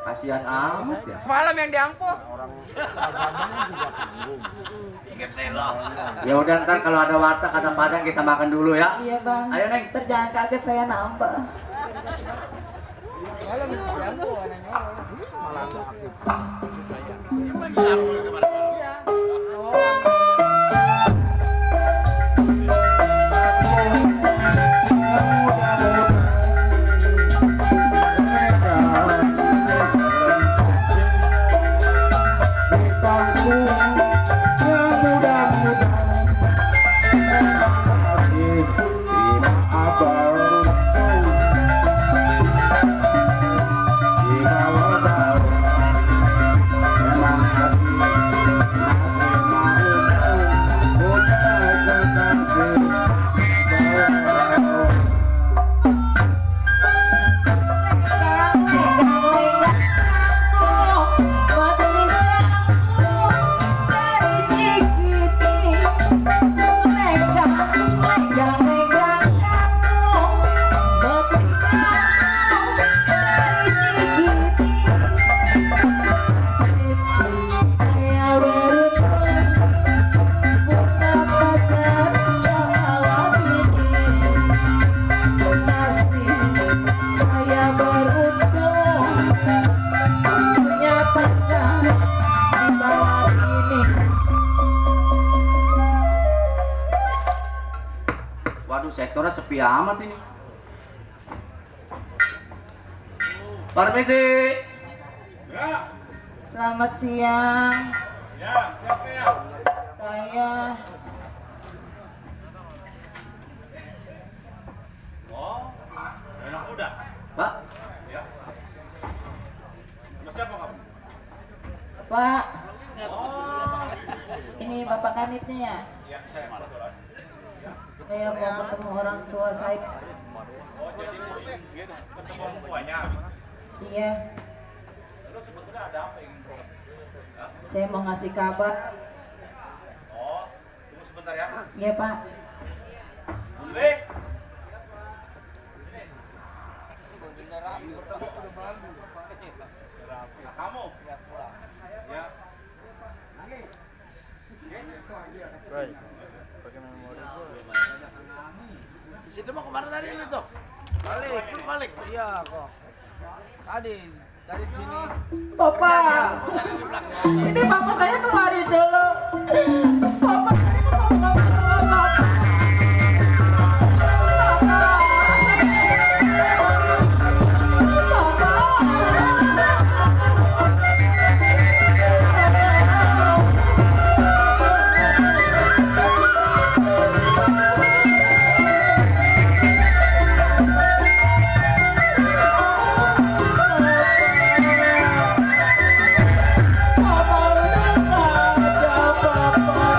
kasihan amat ya. Semalam yang diangkut. Ya udah, ntar kalau ada warteg, ada padang, kita makan dulu ya. Iya, Bang. Ayo, Neng. Ntar jangan kaget saya nambah. Sektornya sepi amat ini. Permisi. Ya. Selamat siang. Ya, siapa ya? Saya. Oh, anak muda. Pak. Ya. Sama siapa kamu? Pak. Oh. Ini Bapak Kanitnya ya? Ya, saya malah. Saya mau ketemu orang tua saya. Oh, jadi ketemu orang tuanya? Iya. Lalu sebetulnya ada apa yang ingin Saya mau ngasih kabar. Oh, tunggu sebentar ya. Iya, Pak. Bule. Kamu? Ya. Right. Situ mau kemana tadi lu tuh? Balik. Iya kok. Tadi dari sini. Bapak, ini bapak saya kemari dulu. Bapak saya mau bapak. Bapak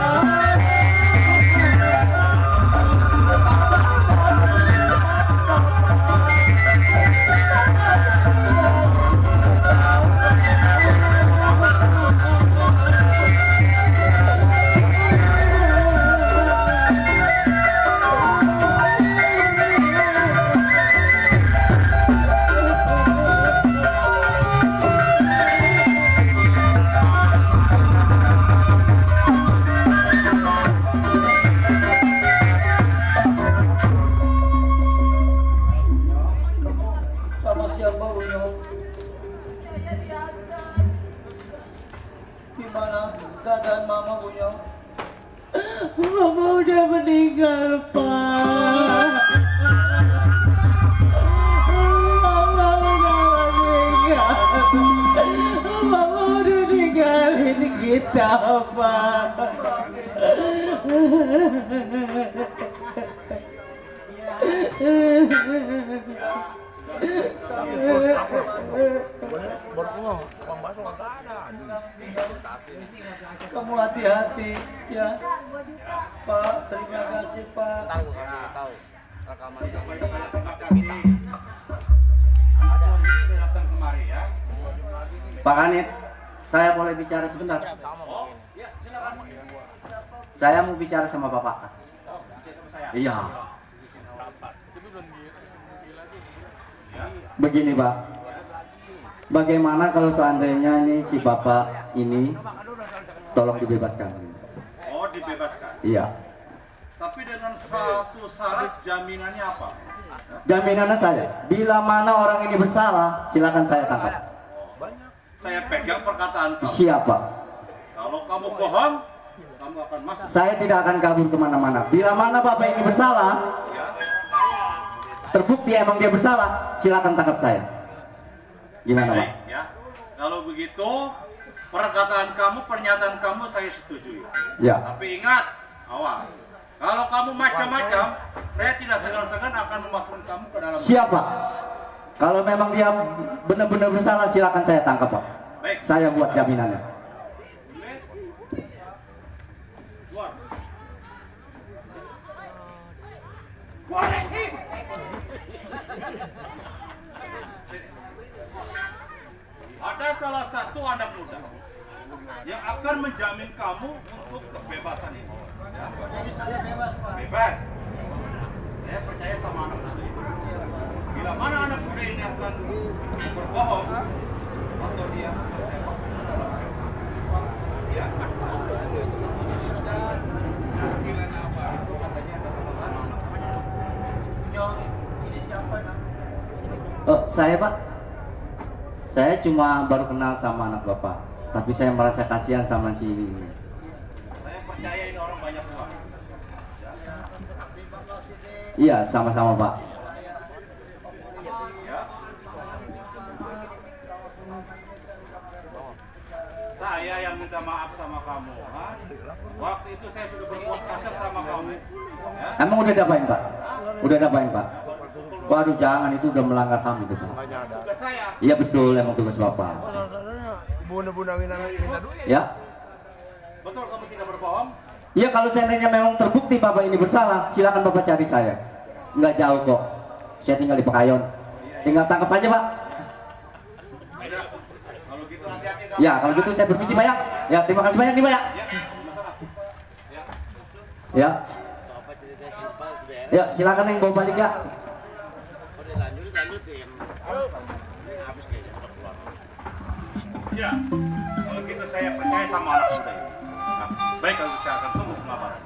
Bagaimana keadaan Mama Bunyong? Mama udah meninggal, Pak. Mama udah meninggal. Mama udah ninggalin kita, Pak. Kamu hati-hati ya, Pak. Terima kasih, Pak. Pak Kanit, saya boleh bicara sebentar? Saya mau bicara sama Bapak. Iya. Begini, Pak. Bagaimana kalau seandainya ini si Bapak ini tolong dibebaskan? Oh, dibebaskan? Iya. Tapi dengan satu syarat, jaminannya apa? Jaminannya saya, bila mana orang ini bersalah, silakan saya tangkap. Saya pegang perkataan kamu. Siapa? Kalau kamu bohong, kamu akan masuk. Saya tidak akan kabur kemana-mana. Bila mana Bapak ini bersalah, terbukti emang dia bersalah, silakan tangkap saya. Gimana, Pak? Ya. Kalau begitu, perkataan kamu, pernyataan kamu saya setujui. Ya. Tapi ingat, awas. Kalau kamu macam-macam, saya tidak segan-segan akan memasukkan kamu ke dalam. Siapa? Kalau memang dia benar-benar bersalah, silakan saya tangkap, Pak. Baik. Saya buat jaminannya. Ada salah satu anak muda yang akan menjamin kamu untuk kebebasan ini. Ya. Jadi saya bebas, Pak. Bebas. Saya percaya sama anak muda ini. Bila mana anak muda ini akan berbohong atau dia terjebak dalam ya. Ini siapa, Nak? Oh, saya, Pak. Saya cuma baru kenal sama anak Bapak, tapi saya merasa kasihan sama si ini. Saya percaya ini orang banyak uang. Iya, sama-sama, Pak. Saya yang minta maaf sama kamu. Ha? Waktu itu saya sudah berbuat kasar sama kamu. Ya? Emang udah dapain, Pak? Udah dapain, Pak? Waduh, jangan, itu udah melanggar HAM itu, Pak. Tugas saya. Iya betul, emang tugas Bapak. Bunda-bunda minta duit. Ya? Betul kamu tidak berbohong? Iya, kalau seandainya memang terbukti Bapak ini bersalah, silakan Bapak cari saya. Nggak jauh kok. Saya tinggal di Pekayon. Tinggal tangkap aja, Pak. Kalau gitu hati-hati. Ya, kalau gitu saya permisi, Pak ya. Ya, terima kasih banyak nih, Pak ya. Ya. Ya, silakan yang bawa balik ya. Ya, kalau gitu saya percaya sama anak muda ini. Nah, baik, kalau saya akan tunggu pengabaran.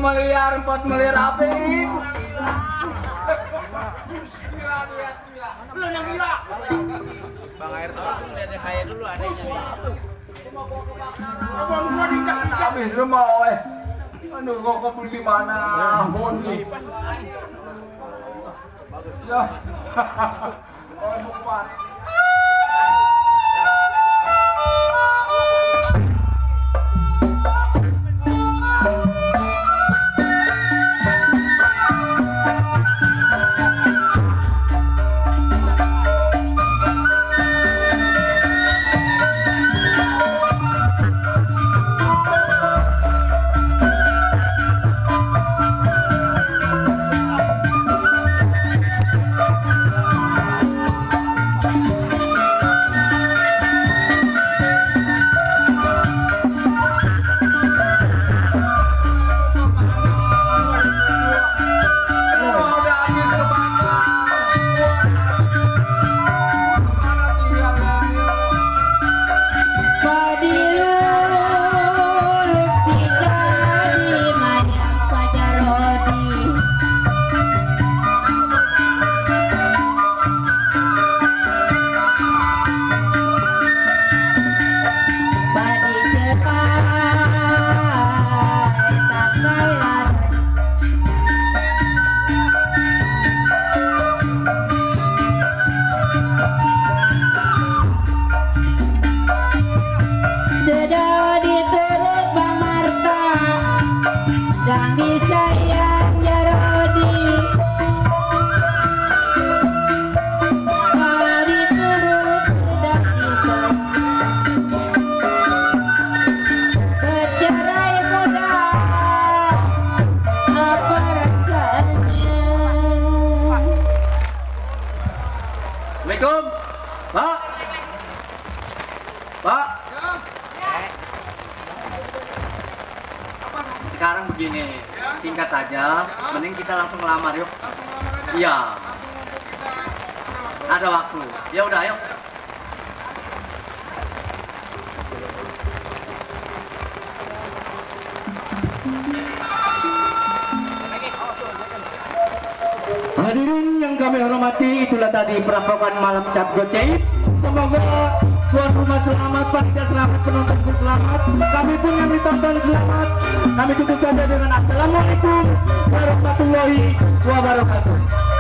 Miliar 4 miliar apa ini? Belum yang gila. Bang Air langsung lihatnya kaya dulu adanya. Abang gua dikasih habis rumah weh. Aduh, kok beli di mana? Boni. Ya. Oh, bukan. sekarang begini, singkat saja, mending kita langsung ngelamar yuk. Iya. Ada waktu. Ya udah, ayo. Hadirin yang kami hormati, itulah tadi perampokan malam cap goceng. Semoga tuan rumah selamat, panitia selamat, penonton pun selamat, kami pun yang ditonton selamat. Kami tutup saja dengan assalamualaikum warahmatullahi wabarakatuh.